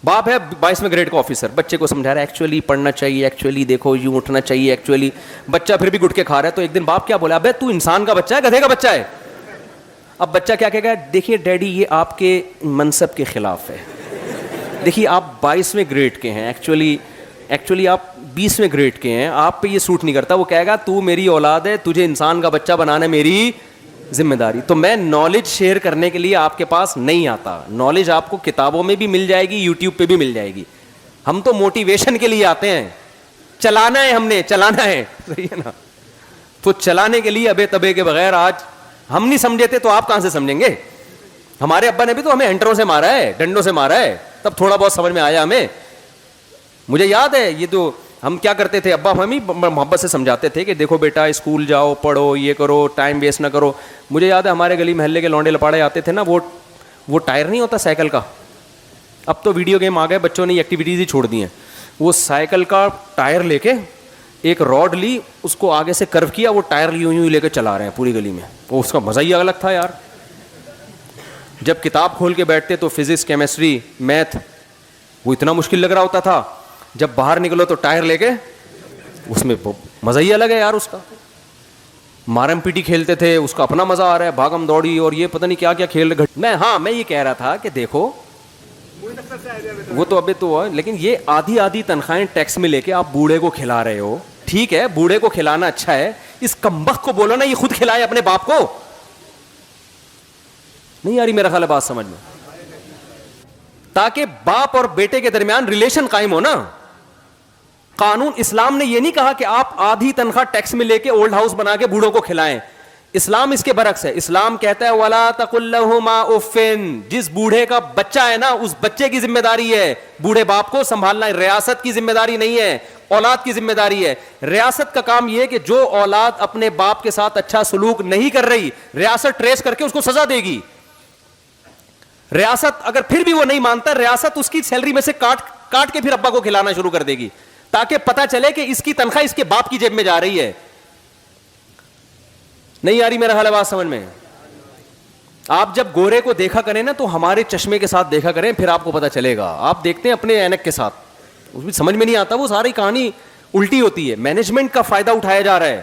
باپ ہے 22ویں گریڈ کا آفیسر, بچے کو سمجھا رہا ہے ایکچولی پڑھنا چاہیے, ایکچولی دیکھو یوں اٹھنا چاہیے, ایکچولی بچہ پھر بھی گٹکے کھا رہا ہے. تو ایک دن باپ کیا بولا, ابے تو انسان کا بچہ ہے گدھے کا بچہ ہے. اب بچہ کیا کہے گا, دیکھیے ڈیڈی یہ آپ کے منصب کے خلاف ہے, دیکھیے آپ 22ویں گریڈ کے ہیں, ایکچولی آپ 20ویں گریڈ کے ہیں, آپ پہ یہ سوٹ نہیں کرتا. وہ کہے گا تو میری اولاد ہے, تجھے انسان کا بچہ بنانا میری ذمہ داری. تو میں نالج شیئر کرنے کے لیے آپ کے پاس نہیں آتا. نالج آپ کو کتابوں میں بھی مل جائے گی, یوٹیوب پہ بھی مل جائے گی. ہم تو موٹیویشن کے لیے آتے ہیں, چلانا ہے, ہم نے چلانا ہے, صحیح ہے نا. تو چلانے کے لیے ابے تبے کے بغیر آج ہم نہیں سمجھے تھے تو آپ کہاں سے سمجھیں گے؟ ہمارے ابا نے بھی تو ہمیں انٹروں سے مارا ہے, ڈنڈوں سے مارا ہے, تب تھوڑا بہت سمجھ میں آیا ہمیں. مجھے یاد ہے یہ تو ہم کیا کرتے تھے, ابا ہمیں محبت سے سمجھاتے تھے کہ دیکھو بیٹا اسکول جاؤ, پڑھو, یہ کرو, ٹائم ویسٹ نہ کرو. مجھے یاد ہے ہمارے گلی محلے کے لونڈے لپاڑے آتے تھے نا, وہ ٹائر نہیں ہوتا سائیکل کا, اب تو ویڈیو گیم آ گئے, بچوں نے ایکٹیویٹیز ہی چھوڑ دی ہیں. وہ سائیکل کا ٹائر لے کے ایک راڈ لی, اس کو آگے سے کرو کیا, وہ ٹائر یوں یوں لے کے چلا رہے ہیں پوری گلی میں. وہ اس کا مزہ ہی الگ تھا یار. جب کتاب کھول کے بیٹھتے تو فزکس, کیمسٹری, میتھ وہ اتنا مشکل لگ رہا ہوتا تھا, جب باہر نکلو تو ٹائر لے کے, اس میں مزہ ہی الگ ہے یار. اس کا مارم پیٹی کھیلتے تھے, اس کا اپنا مزہ آ رہا ہے, بھاگم دوڑی اور یہ پتہ نہیں کیا کیا کھیل. میں یہ کہہ رہا تھا کہ دیکھو وہ تو ابھی تو ہے, لیکن یہ آدھی تنخواہیں ٹیکس میں لے کے آپ بوڑھے کو کھلا رہے ہو. ٹھیک ہے بوڑھے کو کھلانا اچھا ہے, اس کمبخت کو بولو نا یہ خود کھلائے اپنے باپ کو. نہیں آ رہی میرا خیال ہے بات سمجھ میں؟ تاکہ باپ اور بیٹے کے درمیان ریلیشن قائم ہو نا. قانون اسلام نے یہ نہیں کہا کہ آپ آدھی تنخواہ ٹیکس میں لے کے اولڈ ہاؤس بنا کے بوڑھوں کو کھلائیں. اسلام اس کے برعکس ہے. اسلام کہتا ہے وَلَا تَقُلْ لَهُمَا أُفٍّ, جس بوڑھے کا بچہ ہے نا اس بچے کی ذمہ داری ہے بوڑھے باپ کو سنبھالنا ہے, ریاست کی ذمہ داری نہیں ہے, اولاد کی ذمہ داری ہے. ریاست کا کام یہ ہے کہ جو اولاد اپنے باپ کے ساتھ اچھا سلوک نہیں کر رہی, ریاست ٹریس کر کے اس کو سزا دے گی. ریاست اگر پھر بھی وہ نہیں مانتا, ریاست اس کی سیلری میں سے کاٹ کے پھر ابا کو کھلانا شروع کر دے گی, تاکہ پتا چلے کہ اس کی تنخواہ اس کے باپ کی جیب میں جا رہی ہے. نہیں آ رہی میرا حال بات سمجھ میں؟ آپ جب گورے کو دیکھا کریں نا تو ہمارے چشمے کے ساتھ دیکھا کریں, پھر آپ کو پتا چلے گا. آپ دیکھتے ہیں اپنے اینک کے ساتھ, اس بھی سمجھ میں نہیں آتا, وہ ساری کہانی الٹی ہوتی ہے. مینجمنٹ کا فائدہ اٹھایا جا رہا ہے.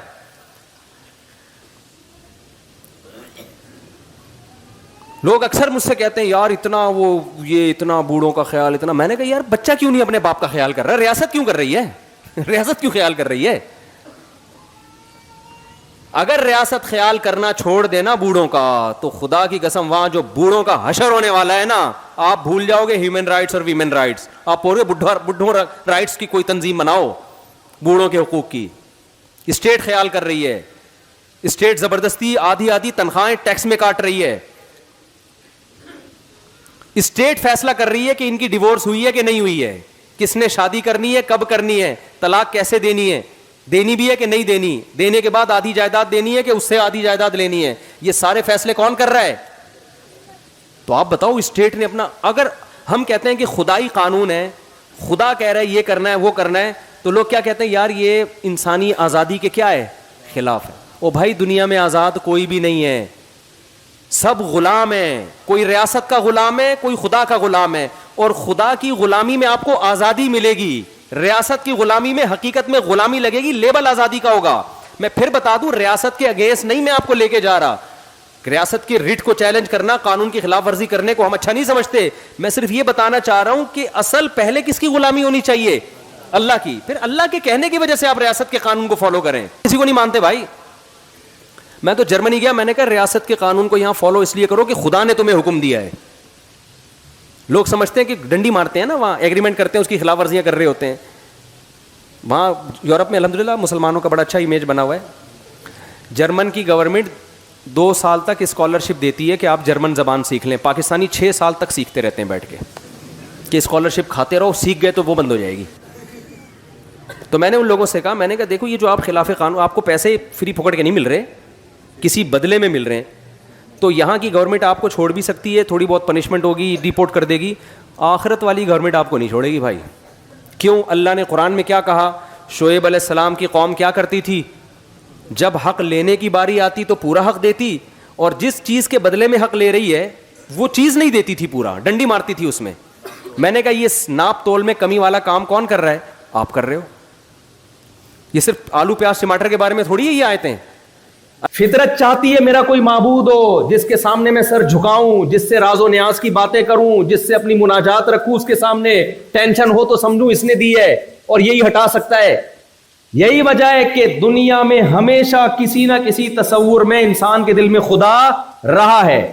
لوگ اکثر مجھ سے کہتے ہیں یار اتنا بوڑھوں کا خیال اتنا. میں نے کہا یار بچہ کیوں نہیں اپنے باپ کا خیال کر رہا, ریاست کیوں کر رہی ہے, ریاست کیوں خیال کر رہی ہے؟ اگر ریاست خیال کرنا چھوڑ دینا بوڑھوں کا, تو خدا کی قسم وہاں جو بوڑھوں کا حشر ہونے والا ہے نا, آپ بھول جاؤ گے ہیومن رائٹس اور ویمن رائٹس. آپ پورے بڈھوں رائٹس کی کوئی تنظیم بناؤ, بوڑھوں کے حقوق کی. اسٹیٹ خیال کر رہی ہے, اسٹیٹ زبردستی آدھی تنخواہیں ٹیکس میں کاٹ رہی ہے. اسٹیٹ فیصلہ کر رہی ہے کہ ان کی ڈیورس ہوئی ہے کہ نہیں ہوئی ہے, کس نے شادی کرنی ہے, کب کرنی ہے, طلاق کیسے دینی ہے, دینی بھی ہے کہ نہیں دینی, دینے کے بعد آدھی جائیداد دینی ہے کہ اس سے آدھی جائیداد لینی ہے. یہ سارے فیصلے کون کر رہا ہے؟ تو آپ بتاؤ اسٹیٹ نے اپنا. اگر ہم کہتے ہیں کہ خدائی قانون ہے, خدا کہہ رہا ہے یہ کرنا ہے وہ کرنا ہے, تو لوگ کیا کہتے ہیں یار یہ انسانی آزادی کے کیا ہے, خلاف ہے. او بھائی دنیا میں آزاد کوئی بھی نہیں ہے, سب غلام ہیں. کوئی ریاست کا غلام ہے, کوئی خدا کا غلام ہے. اور خدا کی غلامی میں آپ کو آزادی ملے گی, ریاست کی غلامی میں حقیقت میں غلامی لگے گی, لیبل آزادی کا ہوگا. میں پھر بتا دوں, ریاست کے اگینسٹ نہیں میں آپ کو لے کے جا رہا. ریاست کی ریٹ کو چیلنج کرنا, قانون کی خلاف ورزی کرنے کو ہم اچھا نہیں سمجھتے. میں صرف یہ بتانا چاہ رہا ہوں کہ اصل پہلے کس کی غلامی ہونی چاہیے, اللہ کی. پھر اللہ کے کہنے کی وجہ سے آپ ریاست کے قانون کو فالو کریں. کسی کو نہیں مانتے بھائی. میں تو جرمنی گیا, میں نے کہا ریاست کے قانون کو یہاں فالو اس لیے کرو کہ خدا نے تمہیں حکم دیا ہے. لوگ سمجھتے ہیں کہ ڈنڈی مارتے ہیں نا, وہاں ایگریمنٹ کرتے ہیں, اس کی خلاف ورزیاں کر رہے ہوتے ہیں. وہاں یورپ میں الحمدللہ مسلمانوں کا بڑا اچھا امیج بنا ہوا ہے. جرمن کی گورنمنٹ 2 سال تک اسکالرشپ دیتی ہے کہ آپ جرمن زبان سیکھ لیں. پاکستانی 6 سال تک سیکھتے رہتے ہیں بیٹھ کے, کہ اسکالرشپ کھاتے رہو, سیکھ گئے تو وہ بند ہو جائے گی. تو میں نے ان لوگوں سے کہا, میں نے کہا دیکھو یہ جو آپ خلاف قانون, آپ کو پیسے فری پھوکٹ کے نہیں مل رہے, کسی بدلے میں مل رہے ہیں. تو یہاں کی گورنمنٹ آپ کو چھوڑ بھی سکتی ہے, تھوڑی بہت پنشمنٹ ہوگی, ڈیپورٹ کر دے گی. آخرت والی گورنمنٹ آپ کو نہیں چھوڑے گی بھائی. کیوں؟ اللہ نے قرآن میں کیا کہا, شعیب علیہ السلام کی قوم کیا کرتی تھی, جب حق لینے کی باری آتی تو پورا حق دیتی, اور جس چیز کے بدلے میں حق لے رہی ہے وہ چیز نہیں دیتی تھی, پورا ڈنڈی مارتی تھی اس میں. میں نے کہا یہ ناپ تول میں کمی والا کام کون کر رہا ہے, آپ کر رہے ہو. یہ صرف آلو پیاز ٹماٹر کے بارے میں تھوڑی ہے یہ آیتیں. فطرت چاہتی ہے میرا کوئی معبود ہو جس کے سامنے میں سر جھکاؤں, جس سے راز و نیاز کی باتیں کروں, جس سے اپنی مناجات رکھوں اس کے سامنے. ٹینشن ہو تو سمجھوں اس نے دی ہے اور یہی ہٹا سکتا ہے. یہی وجہ ہے کہ دنیا میں ہمیشہ کسی نہ کسی تصور میں انسان کے دل میں خدا رہا ہے.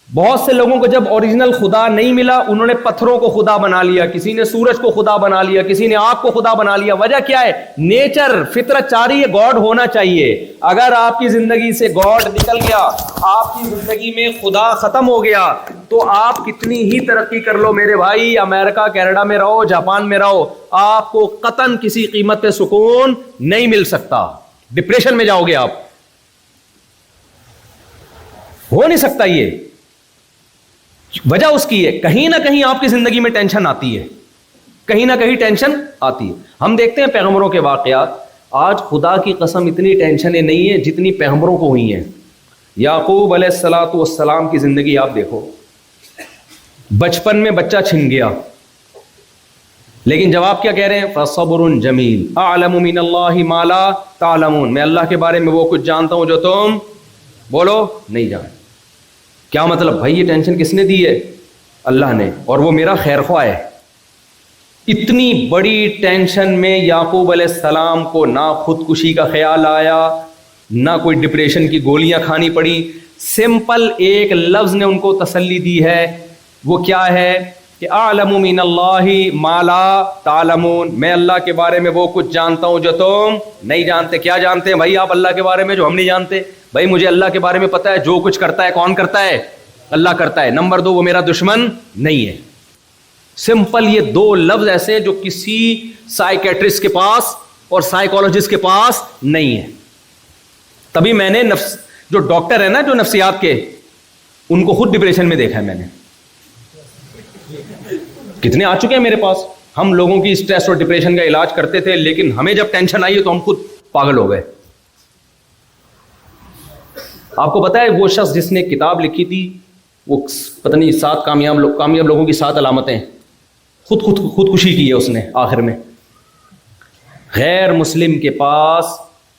بہت سے لوگوں کو جب اوریجنل خدا نہیں ملا, انہوں نے پتھروں کو خدا بنا لیا, کسی نے سورج کو خدا بنا لیا, کسی نے آگ کو خدا بنا لیا. وجہ کیا ہے؟ نیچر, فطرت چاہ رہی ہے گاڈ ہونا چاہیے. اگر آپ کی زندگی سے گاڈ نکل گیا, آپ کی زندگی میں خدا ختم ہو گیا, تو آپ کتنی ہی ترقی کر لو میرے بھائی, امریکہ کینیڈا میں رہو, جاپان میں رہو, آپ کو قطعاً کسی قیمت پہ سکون نہیں مل سکتا. ڈپریشن میں جاؤ گے آپ, ہو نہیں سکتا. یہ وجہ اس کی ہے, کہیں نہ کہیں آپ کی زندگی میں ٹینشن آتی ہے, کہیں نہ کہیں ٹینشن آتی ہے. ہم دیکھتے ہیں پیغمبروں کے واقعات, آج خدا کی قسم اتنی ٹینشنیں نہیں ہیں جتنی پیغمبروں کو ہوئی ہیں. یعقوب علیہ الصلوۃ والسلام کی زندگی آپ دیکھو, بچپن میں بچہ چھن گیا, لیکن جواب کیا کہہ رہے ہیں, فصبر جمیل اعلم من اللہ ما لا تعلمون, میں اللہ کے بارے میں وہ کچھ جانتا ہوں جو تم بولو نہیں جانتے. کیا مطلب بھائی؟ یہ ٹینشن کس نے دی ہے؟ اللہ نے, اور وہ میرا خیر خواہ ہے. اتنی بڑی ٹینشن میں یعقوب علیہ السلام کو نہ خودکشی کا خیال آیا, نہ کوئی ڈپریشن کی گولیاں کھانی پڑی. سمپل ایک لفظ نے ان کو تسلی دی ہے, وہ کیا ہے کہ اعلم من اللہ ما لا تعلمون, میں اللہ کے بارے میں وہ کچھ جانتا ہوں جو تم نہیں جانتے. کیا جانتے ہیں بھائی آپ اللہ کے بارے میں جو ہم نہیں جانتے؟ بھائی مجھے اللہ کے بارے میں پتا ہے, جو کچھ کرتا ہے کون کرتا ہے؟ اللہ کرتا ہے. نمبر 2, وہ میرا دشمن نہیں ہے. سمپل یہ 2 لفظ ایسے ہیں جو کسی سائیکیٹرسٹ کے پاس اور سائیکولوجسٹ کے پاس نہیں ہے. تبھی میں نے جو ڈاکٹر ہے نا جو نفسیات کے, ان کو خود ڈپریشن میں دیکھا ہے میں نے. کتنے آ چکے ہیں میرے پاس. ہم لوگوں کی اسٹریس اور ڈپریشن کا علاج کرتے تھے, لیکن ہمیں جب ٹینشن آئی ہے تو ہم خود پاگل ہو گئے. آپ کو پتا ہے وہ شخص جس نے کتاب لکھی تھی, وہ پتہ نہیں 7 کامیاب لوگوں کی 7 علامتیں, خودکشی کی ہے اس نے آخر میں. غیر مسلم کے پاس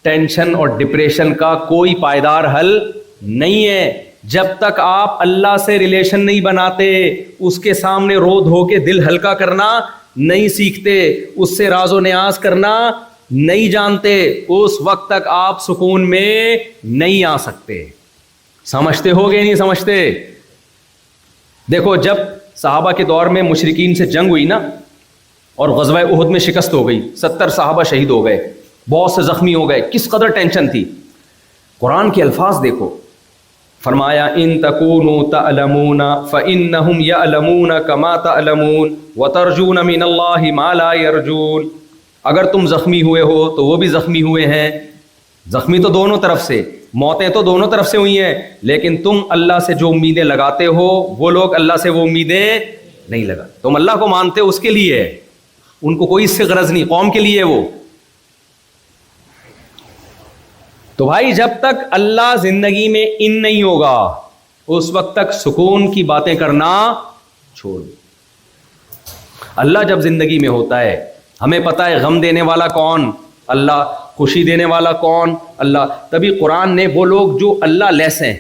ٹینشن اور ڈپریشن کا کوئی پائیدار حل نہیں ہے جب تک آپ اللہ سے ریلیشن نہیں بناتے, اس کے سامنے رو دھو کے دل ہلکا کرنا نہیں سیکھتے, اس سے راز و نیاز کرنا نہیں جانتے, اس وقت تک آپ سکون میں نہیں آ سکتے. سمجھتے ہو گے نہیں سمجھتے؟ دیکھو جب صحابہ کے دور میں مشرکین سے جنگ ہوئی نا, اور غزوہ احد میں شکست ہو گئی, 70 صحابہ شہید ہو گئے, بہت سے زخمی ہو گئے, کس قدر ٹینشن تھی. قرآن کے الفاظ دیکھو, فرمایا ان تکونوا تعلمون فانہم یعلمون کما تعلمون وترجون من اللہ ما لا یرجون. اگر تم زخمی ہوئے ہو تو وہ بھی زخمی ہوئے ہیں, زخمی تو دونوں طرف سے, موتیں تو دونوں طرف سے ہوئی ہیں, لیکن تم اللہ سے جو امیدیں لگاتے ہو وہ لوگ اللہ سے وہ امیدیں نہیں لگاتے. تم اللہ کو مانتے ہو اس کے لیے, ان کو کوئی اس سے غرض نہیں, قوم کے لیے وہ. تو بھائی جب تک اللہ زندگی میں ان نہیں ہوگا اس وقت تک سکون کی باتیں کرنا چھوڑ. اللہ جب زندگی میں ہوتا ہے, ہمیں پتہ ہے غم دینے والا کون, اللہ, خوشی دینے والا کون, اللہ. تبھی قرآن نے وہ لوگ جو اللہ لیس ہیں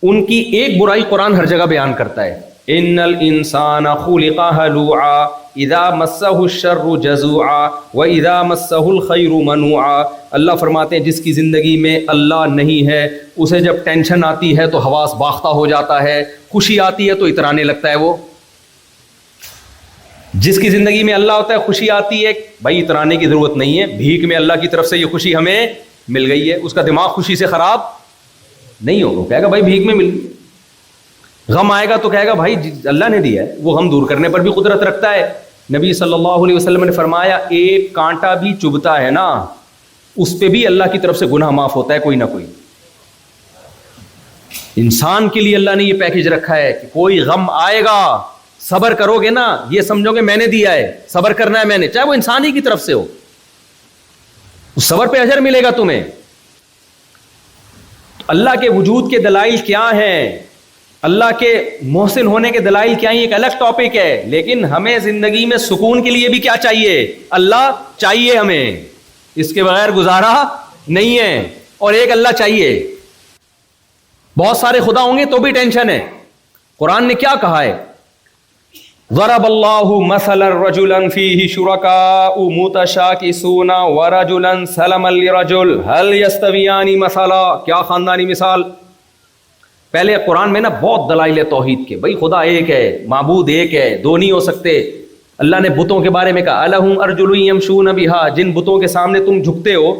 ان کی ایک برائی قرآن ہر جگہ بیان کرتا ہے. ان الانسان خلق ہلوعا اذا مسہ الشر جزوعا واذا مسہ الخیر منوعا. اللہ فرماتے ہیں جس کی زندگی میں اللہ نہیں ہے اسے جب ٹینشن آتی ہے تو حواس باختہ ہو جاتا ہے, خوشی آتی ہے تو اترانے لگتا ہے. وہ جس کی زندگی میں اللہ ہوتا ہے, خوشی آتی ہے, بھائی اترانے کی ضرورت نہیں ہے, بھیک میں اللہ کی طرف سے یہ خوشی ہمیں مل گئی ہے. اس کا دماغ خوشی سے خراب نہیں ہوگا, کہے گا بھائی بھیک میں مل گئی. غم آئے گا تو کہے گا بھائی اللہ نے دیا ہے, وہ غم دور کرنے پر بھی قدرت رکھتا ہے. نبی صلی اللہ علیہ وسلم نے فرمایا ایک کانٹا بھی چبھتا ہے نا, اس پہ بھی اللہ کی طرف سے گناہ معاف ہوتا ہے کوئی نہ کوئی. انسان کے لیے اللہ نے یہ پیکج رکھا ہے کہ کوئی غم آئے گا, صبر کرو گے نا, یہ سمجھو گے میں نے دیا ہے, صبر کرنا ہے میں نے, چاہے وہ انسان ہی کی طرف سے ہو, اس صبر پہ اجر ملے گا تمہیں. اللہ کے وجود کے دلائل کیا ہیں, اللہ کے محسن ہونے کے دلائل کیا ہیں, ایک الگ ٹاپک ہے. لیکن ہمیں زندگی میں سکون کے لیے بھی کیا چاہیے, اللہ چاہیے ہمیں, اس کے بغیر گزارا نہیں ہے. اور ایک اللہ چاہیے. بہت سارے خدا ہوں گے تو بھی ٹینشن ہے. قرآن نے کیا کہا ہے, ضرب اللہ مثلا رجلا فیہ شرکاء متشاکسون ورجلا سلما لرجل هل یستویان مثلا. کیا خاندانی مثال. پہلے قرآن میں نا بہت دلائل توحید کے, بھائی خدا ایک ہے, معبود ایک ہے, دو نہیں ہو سکتے. اللہ نے بتوں کے بارے میں کہا الہم ارجل یمشون بہا, جن بتوں کے سامنے تم جھکتے ہو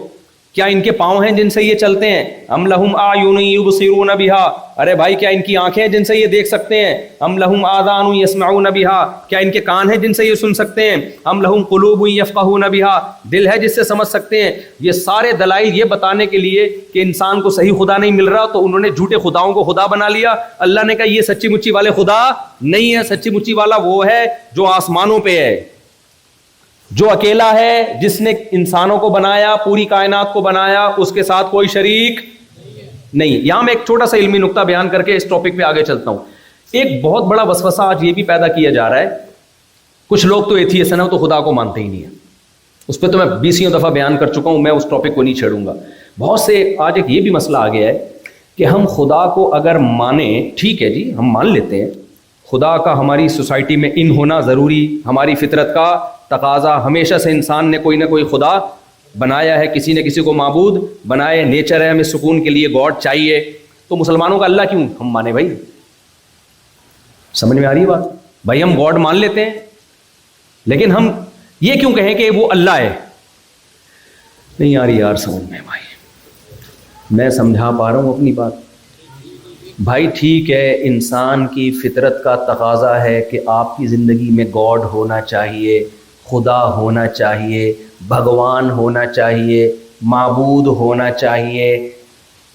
کیا ان کے پاؤں ہیں جن سے یہ چلتے ہیں. ام لہم اعین یبصرون بہا, ارے بھائی کیا ان کی آنکھیں ہیں جن سے یہ دیکھ سکتے ہیں. ام لہم آذان یسمعون بہا, کیا ان کے کان ہیں جن سے یہ سن سکتے ہیں. ام لہم قلوب یفقہون بہا, دل ہے جس سے سمجھ سکتے ہیں. یہ سارے دلائل یہ بتانے کے لیے کہ انسان کو صحیح خدا نہیں مل رہا تو انہوں نے جھوٹے خداؤں کو خدا بنا لیا. اللہ نے کہا یہ سچی مچی والے خدا نہیں ہے, سچی مچی والا وہ ہے جو آسمانوں پہ ہے, جو اکیلا ہے, جس نے انسانوں کو بنایا, پوری کائنات کو بنایا, اس کے ساتھ کوئی شریک نہیں. یہاں میں ایک چھوٹا سا علمی نقطہ بیان کر کے اس ٹاپک پہ آگے چلتا ہوں. ایک بہت بڑا وسوسہ آج یہ بھی پیدا کیا جا رہا ہے, کچھ لوگ تو ایتھیسٹ ہیں, تو خدا کو مانتے ہی نہیں ہیں. اس پہ تو میں 20 دفعہ بیان کر چکا ہوں, میں اس ٹاپک کو نہیں چھیڑوں گا. بہت سے آج ایک یہ بھی مسئلہ آ گیا ہے کہ ہم خدا کو اگر مانیں, ٹھیک ہے جی ہم مان لیتے ہیں خدا کا ہماری سوسائٹی میں ان ہونا ضروری, ہماری فطرت کا تقاضا, ہمیشہ سے انسان نے کوئی نہ کوئی خدا بنایا ہے, کسی نے کسی کو معبود بنائے, نیچر ہے, ہمیں سکون کے لیے گاڈ چاہیے. تو مسلمانوں کا اللہ کیوں ہم مانے بھائی؟ سمجھ میں آ رہی ہے بات؟ بھائی ہم گاڈ مان لیتے ہیں, لیکن ہم یہ کیوں کہیں کہ وہ اللہ ہے؟ نہیں آ رہی یار سمجھ میں بھائی, میں سمجھا پا رہا ہوں اپنی بات. بھائی ٹھیک ہے, انسان کی فطرت کا تقاضا ہے کہ آپ کی زندگی میں گاڈ ہونا چاہیے, خدا ہونا چاہیے, بھگوان ہونا چاہیے, معبود ہونا چاہیے.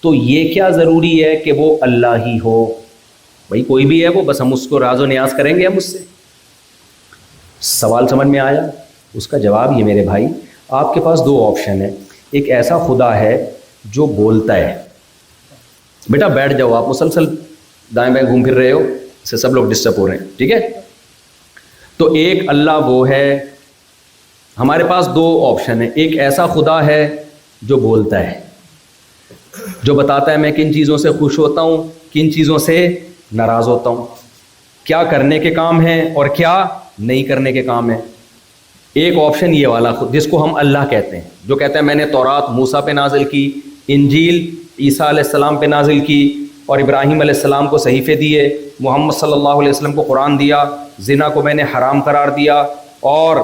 تو یہ کیا ضروری ہے کہ وہ اللہ ہی ہو؟ بھائی کوئی بھی ہے وہ, بس ہم اس کو راز و نیاز کریں گے ہم اس سے. سوال سمجھ میں آیا؟ اس کا جواب یہ میرے بھائی، آپ کے پاس دو آپشن ہیں. ایک ایسا خدا ہے جو بولتا ہے. بیٹا بیٹھ جاؤ، آپ مسلسل دائیں بائیں گھوم پھر رہے ہو، اس سے سب لوگ ڈسٹرب ہو رہے ہیں، ٹھیک ہے؟ تو ایک اللہ وہ ہے. ہمارے پاس دو آپشن ہیں. ایک ایسا خدا ہے جو بولتا ہے، جو بتاتا ہے میں کن چیزوں سے خوش ہوتا ہوں، کن چیزوں سے ناراض ہوتا ہوں، کیا کرنے کے کام ہیں اور کیا نہیں کرنے کے کام ہیں. ایک آپشن یہ والا جس کو ہم اللہ کہتے ہیں، جو کہتا ہے میں نے تورات موسیٰ پہ نازل کی، انجیل عیسیٰ علیہ السلام پہ نازل کی، اور ابراہیم علیہ السلام کو صحیفے دیے، محمد صلی اللہ علیہ وسلم کو قرآن دیا، زنا کو میں نے حرام قرار دیا، اور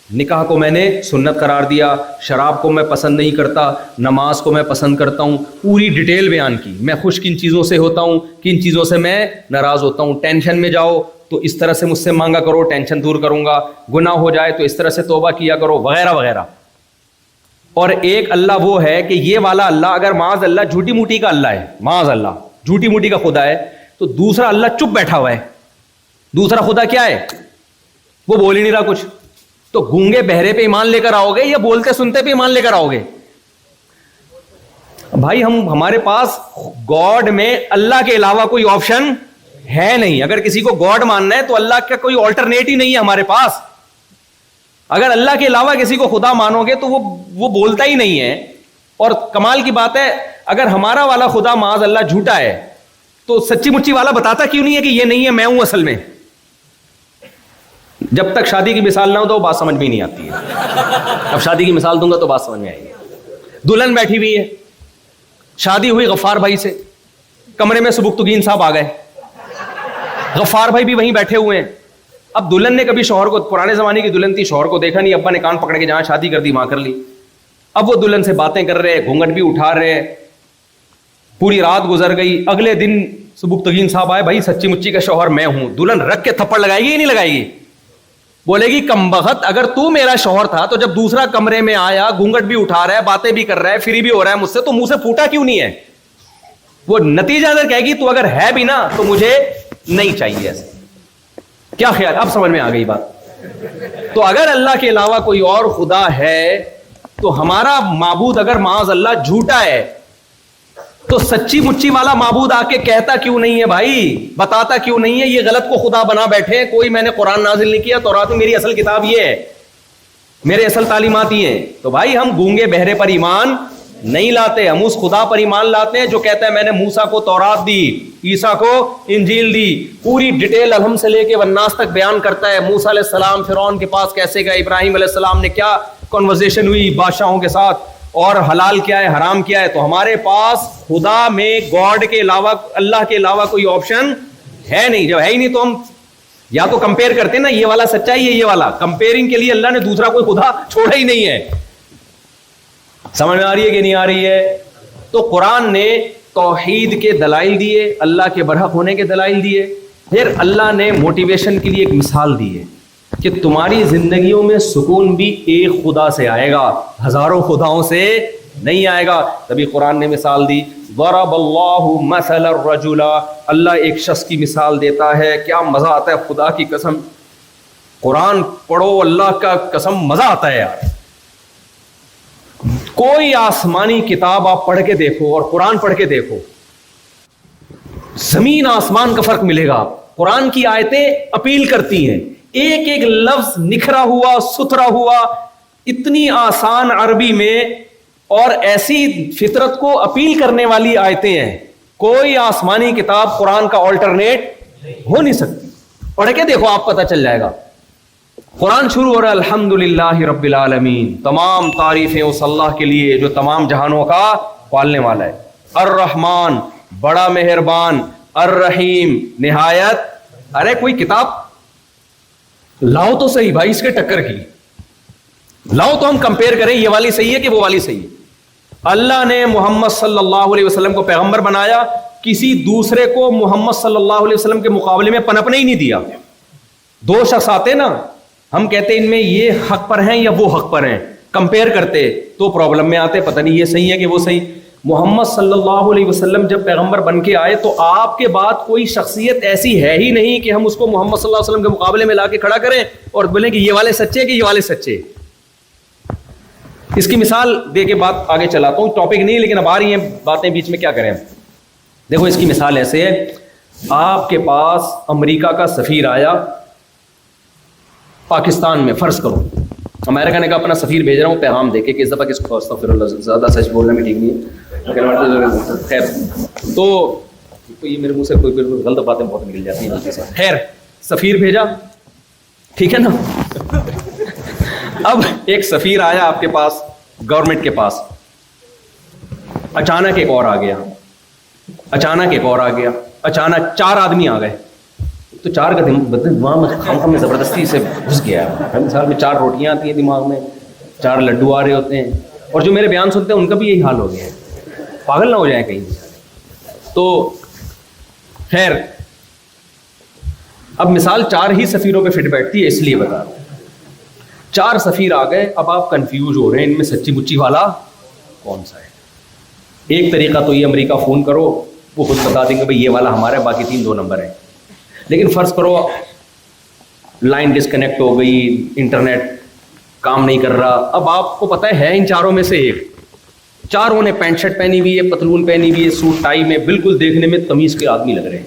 نکاح کو میں نے سنت قرار دیا، شراب کو میں پسند نہیں کرتا، نماز کو میں پسند کرتا ہوں. پوری ڈیٹیل بیان کی، میں خوش کن چیزوں سے ہوتا ہوں، کن چیزوں سے میں ناراض ہوتا ہوں. ٹینشن میں جاؤ تو اس طرح سے مجھ سے مانگا کرو، ٹینشن دور کروں گا. گناہ ہو جائے تو اس طرح سے توبہ کیا کرو، وغیرہ وغیرہ. اور ایک اللہ وہ ہے کہ یہ والا اللہ اگر معاذ اللہ جھوٹی موٹی کا اللہ ہے، معاذ اللہ جھوٹی موٹی کا خدا ہے، تو دوسرا اللہ چپ بیٹھا ہوا ہے. دوسرا خدا کیا ہے؟ وہ بول ہی نہیں رہا کچھ. تو گونگے بہرے پہ ایمان لے کر آؤ گے یا بولتے سنتے پہ ایمان لے کر آؤ گے؟ بھائی ہمارے پاس گاڈ میں اللہ کے علاوہ کوئی آپشن ہے نہیں. اگر کسی کو گاڈ ماننا ہے تو اللہ کا کوئی آلٹرنیٹ ہی نہیں ہے ہمارے پاس. اگر اللہ کے علاوہ کسی کو خدا مانو گے تو وہ بولتا ہی نہیں ہے. اور کمال کی بات ہے، اگر ہمارا والا خدا معاذ اللہ جھوٹا ہے تو سچی مچی والا بتاتا کیوں نہیں ہے کہ یہ نہیں ہے، میں ہوں اصل میں؟ جب تک شادی کی مثال نہ ہو تو وہ بات سمجھ میں نہیں آتی ہے. اب شادی کی مثال دوں گا تو بات سمجھ میں آئے گی. دلہن بیٹھی ہوئی ہے، شادی ہوئی غفار بھائی سے، کمرے میں سبکتگین صاحب آ گئے، غفار بھائی بھی وہیں بیٹھے ہوئے ہیں. اب دلہن نے کبھی شوہر کو، پرانے زمانے کی دلہن تھی، شوہر کو دیکھا نہیں، ابا نے کان پکڑ کے جہاں شادی کر دی وہاں کر لی. اب وہ دلہن سے باتیں کر رہے، گھونگھٹ بھی اٹھا رہے. پوری رات گزر گئی. اگلے دن سبکتگین صاحب آئے، بھائی سچی مچی کا شوہر میں ہوں. دلہن رکھ کے تھپڑ لگائے گی یا نہیں لگائے گی؟ بولے گی کمبخت، اگر تو میرا شوہر تھا تو جب دوسرا کمرے میں آیا، گھونگھٹ بھی اٹھا رہا ہے، باتیں بھی کر رہا ہے، فری بھی ہو رہا ہے مجھ سے، تو منہ سے پھوٹا کیوں نہیں ہے؟ وہ نتیجہ اگر کہے گی تو اگر ہے بھی نا تو مجھے نہیں چاہیے. ایسے کیا خیال؟ اب سمجھ میں آ گئی بات. تو اگر اللہ کے علاوہ کوئی اور خدا ہے تو ہمارا معبود اگر معاذ اللہ جھوٹا ہے تو سچی مچی والا معبود آ کے کہتا کیوں نہیں ہے بھائی، بتاتا کیوں نہیں ہے؟ یہ غلط کو خدا بنا بیٹھے. کوئی میں نے قرآن نازل نہیں کیا، تورات میں میری اصل کتاب یہ ہے، میرے اصل تعلیمات یہ ہیں. تو بھائی ہم گونگے بہرے پر ایمان نہیں لاتے، ہم اس خدا پر ایمان لاتے ہیں جو کہتا ہے میں نے موسیٰ کو تورات دی، عیسیٰ کو انجیل دی. پوری ڈیٹیل الحم سے لے کے والناس تک بیان کرتا ہے. موسیٰ علیہ السلام فرعون کے پاس کیسے گئے، ابراہیم علیہ السلام نے کیا کنورزیشن ہوئی بادشاہوں کے ساتھ، اور حلال کیا ہے حرام کیا ہے. تو ہمارے پاس خدا میں گاڈ کے علاوہ، اللہ کے علاوہ کوئی آپشن ہے نہیں. جب ہے ہی نہیں تو ہم یا تو کمپیئر کرتے نا، یہ والا سچا ہی ہے، یہ والا. کمپیئرنگ کے لیے اللہ نے دوسرا کوئی خدا چھوڑا ہی نہیں ہے. سمجھ میں آ رہی ہے کہ نہیں آ رہی ہے؟ تو قرآن نے توحید کے دلائل دیے، اللہ کے برحق ہونے کے دلائل دیے. پھر اللہ نے موٹیویشن کے لیے ایک مثال دی ہے کہ تمہاری زندگیوں میں سکون بھی ایک خدا سے آئے گا، ہزاروں خداؤں سے نہیں آئے گا. تبھی قرآن نے مثال دی، ضرب اللہ مثل الرجل، اللہ ایک شخص کی مثال دیتا ہے. کیا مزہ آتا ہے، خدا کی قسم قرآن پڑھو، اللہ کا قسم مزہ آتا ہے یار. کوئی آسمانی کتاب آپ پڑھ کے دیکھو اور قرآن پڑھ کے دیکھو، زمین آسمان کا فرق ملے گا. قرآن کی آیتیں اپیل کرتی ہیں، ایک ایک لفظ نکھرا ہوا، ستھرا ہوا، اتنی آسان عربی میں، اور ایسی فطرت کو اپیل کرنے والی آیتیں ہیں. کوئی آسمانی کتاب قرآن کا آلٹرنیٹ ہو نہیں سکتی. پڑھ کے دیکھو، آپ پتہ چل جائے گا. قرآن شروع ہو رہا ہے الحمدللہ رب العالمین، تمام تعریفیں اس اللہ کے لیے جو تمام جہانوں کا پالنے والا ہے. الرحمن، بڑا مہربان، الرحیم، نہایت. ارے کوئی کتاب لاؤ تو صحیح بھائی، اس کے ٹکر کی لاؤ تو ہم کمپیئر کریں، یہ والی صحیح ہے کہ وہ والی صحیح ہے. اللہ نے محمد صلی اللہ علیہ وسلم کو پیغمبر بنایا، کسی دوسرے کو محمد صلی اللہ علیہ وسلم کے مقابلے میں پنپنے ہی نہیں دیا. دو شخص آتے نا، ہم کہتے ان میں یہ حق پر ہیں یا وہ حق پر ہیں، کمپیئر کرتے تو پرابلم میں آتے، پتہ نہیں یہ صحیح ہے کہ وہ صحیح. محمد صلی اللہ علیہ وسلم جب پیغمبر بن کے آئے تو آپ کے بعد کوئی شخصیت ایسی ہے ہی نہیں کہ ہم اس کو محمد صلی اللہ علیہ وسلم کے مقابلے میں لا کے کھڑا کریں اور بولیں کہ یہ والے سچے کہ یہ والے سچے. اس کی مثال دے کے بات آگے چلاتا ہوں, ٹاپک نہیں لیکن اب آ رہی ہیں باتیں بیچ میں, کیا کریں. دیکھو اس کی مثال ایسے ہے, آپ کے پاس امریکہ کا سفیر آیا پاکستان میں, فرض کرو امریکہ نے کہا اپنا سفیر بھیج رہا ہوں پیغام دے کے کہ اس دفعہ کس کو, استغفر اللہ, زیادہ سچ بولنے میں ٹھیک نہیں ہے, خیر تو یہ میرے منہ سے کوئی غلط باتیں بہت نکل جاتی ہیں. خیر سفیر بھیجا, ٹھیک ہے نا. اب ایک سفیر آیا آپ کے پاس گورنمنٹ کے پاس, اچانک ایک اور آ گیا, اچانک ایک اور آ گیا, اچانک 4 آدمی آ گئے. تو 4 کا دماغ میں خام میں زبردستی سے گھس گیا. ہر مثال میں 4 روٹیاں آتی ہیں دماغ میں, 4 لڈو آ رہے ہوتے ہیں, اور جو میرے بیان سنتے ہیں ان کا بھی یہی حال ہو گیا ہے, پاگل نہ ہو جائیں کہیں. تو خیر اب مثال 4 ہی سفیروں پہ فٹ بیٹھتی ہے, اس لیے بتا رہا ہوں. 4 سفیر آ گئے, اب آپ کنفیوز ہو رہے ہیں ان میں سچی مچی والا کون سا ہے. ایک طریقہ تو یہ امریکہ فون کرو, وہ خود بتا دیں گے بھائی یہ والا ہمارا ہے, باقی 3 2 نمبر ہیں. لیکن فرض کرو لائن ڈسکنیکٹ ہو گئی, انٹرنیٹ کام نہیں کر رہا. اب آپ کو پتہ ہے ان 4 میں سے ایک, 4 نے پینٹ شرٹ پہنی ہوئی ہے, پتلون پہنی ہوئی ہے, سوٹ ٹائی میں, بالکل دیکھنے میں تمیز کے آدمی لگ رہے ہیں.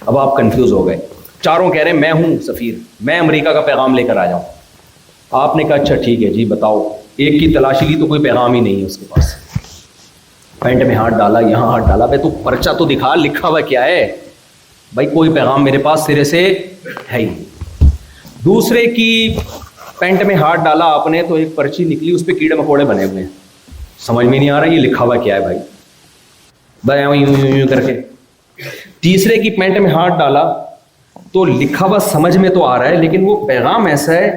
اب آپ کنفیوز ہو گئے. 4 کہہ رہے ہیں میں ہوں سفیر, میں امریکہ کا پیغام لے کر آ جاؤں. آپ نے کہا اچھا ٹھیک ہے جی بتاؤ. ایک کی تلاشی لی تو کوئی پیغام ہی نہیں ہے اس کے پاس. پینٹ میں ہاتھ ڈالا, یہاں ہاتھ ڈالا, بھائی تو پرچہ تو دکھا, لکھا ہوا کیا ہے. بھائی کوئی پیغام میرے پاس سرے سے ہے ہی. دوسرے کی پینٹ میں ہاتھ ڈالا آپ نے تو ایک پرچی نکلی, اس پہ کیڑے مکوڑے بنے ہوئے ہیں, سمجھ میں نہیں آ رہا یہ لکھا ہوا کیا ہے بھائی, بھائی یوں کر کے. تیسرے کی پینٹ میں ہاتھ ڈالا تو لکھا ہوا سمجھ میں تو آ رہا ہے, لیکن وہ پیغام ایسا ہے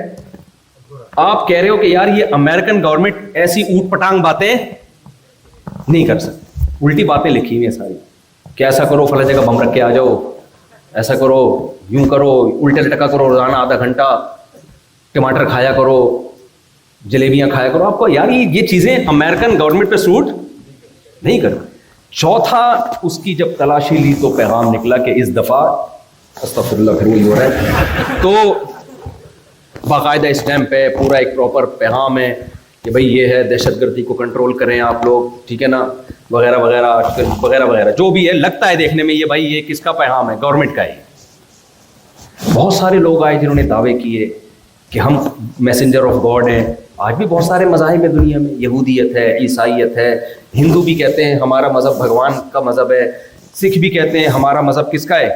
آپ کہہ رہے ہو کہ یار یہ امریکن گورنمنٹ ایسی اوٹ پٹانگ باتیں نہیں کر سکتی, الٹی باتیں لکھی ہوئی ہیں ساری, کہ ایسا کرو فلاں جگہ بم رکھ کے آ جاؤ, ایسا کرو, یوں کرو, الٹے لٹکا کرو, روزانہ آدھا گھنٹہ ٹماٹر کھایا کرو, جلیبیاں کھایا کرو. آپ کو یار یہ چیزیں امریکن گورنمنٹ پہ سوٹ نہیں کر. چوتھا اس کی جب تلاشی لی تو پیغام نکلا کہ اس دفعہ استغفر اللہ پھر وہی ہو رہا ہے, تو باقاعدہ اسٹیمپ ہے, پورا ایک پراپر پیغام ہے کہ بھائی یہ ہے دہشت گردی کو کنٹرول کریں آپ لوگ, ٹھیک ہے نا, وغیرہ وغیرہ وغیرہ وغیرہ جو بھی ہے. لگتا ہے دیکھنے میں یہ بھائی یہ کس کا پیغام ہے, گورنمنٹ کا ہے. بہت سارے لوگ آئے جنہوں نے دعوے کیے کہ ہم میسنجر آف گاڈ ہیں. آج بھی بہت سارے مذاہب ہیں دنیا میں, یہودیت ہے, عیسائیت ہے, ہندو بھی کہتے ہیں ہمارا مذہب بھگوان کا مذہب ہے, سکھ بھی کہتے ہیں ہمارا مذہب کس کا ہے,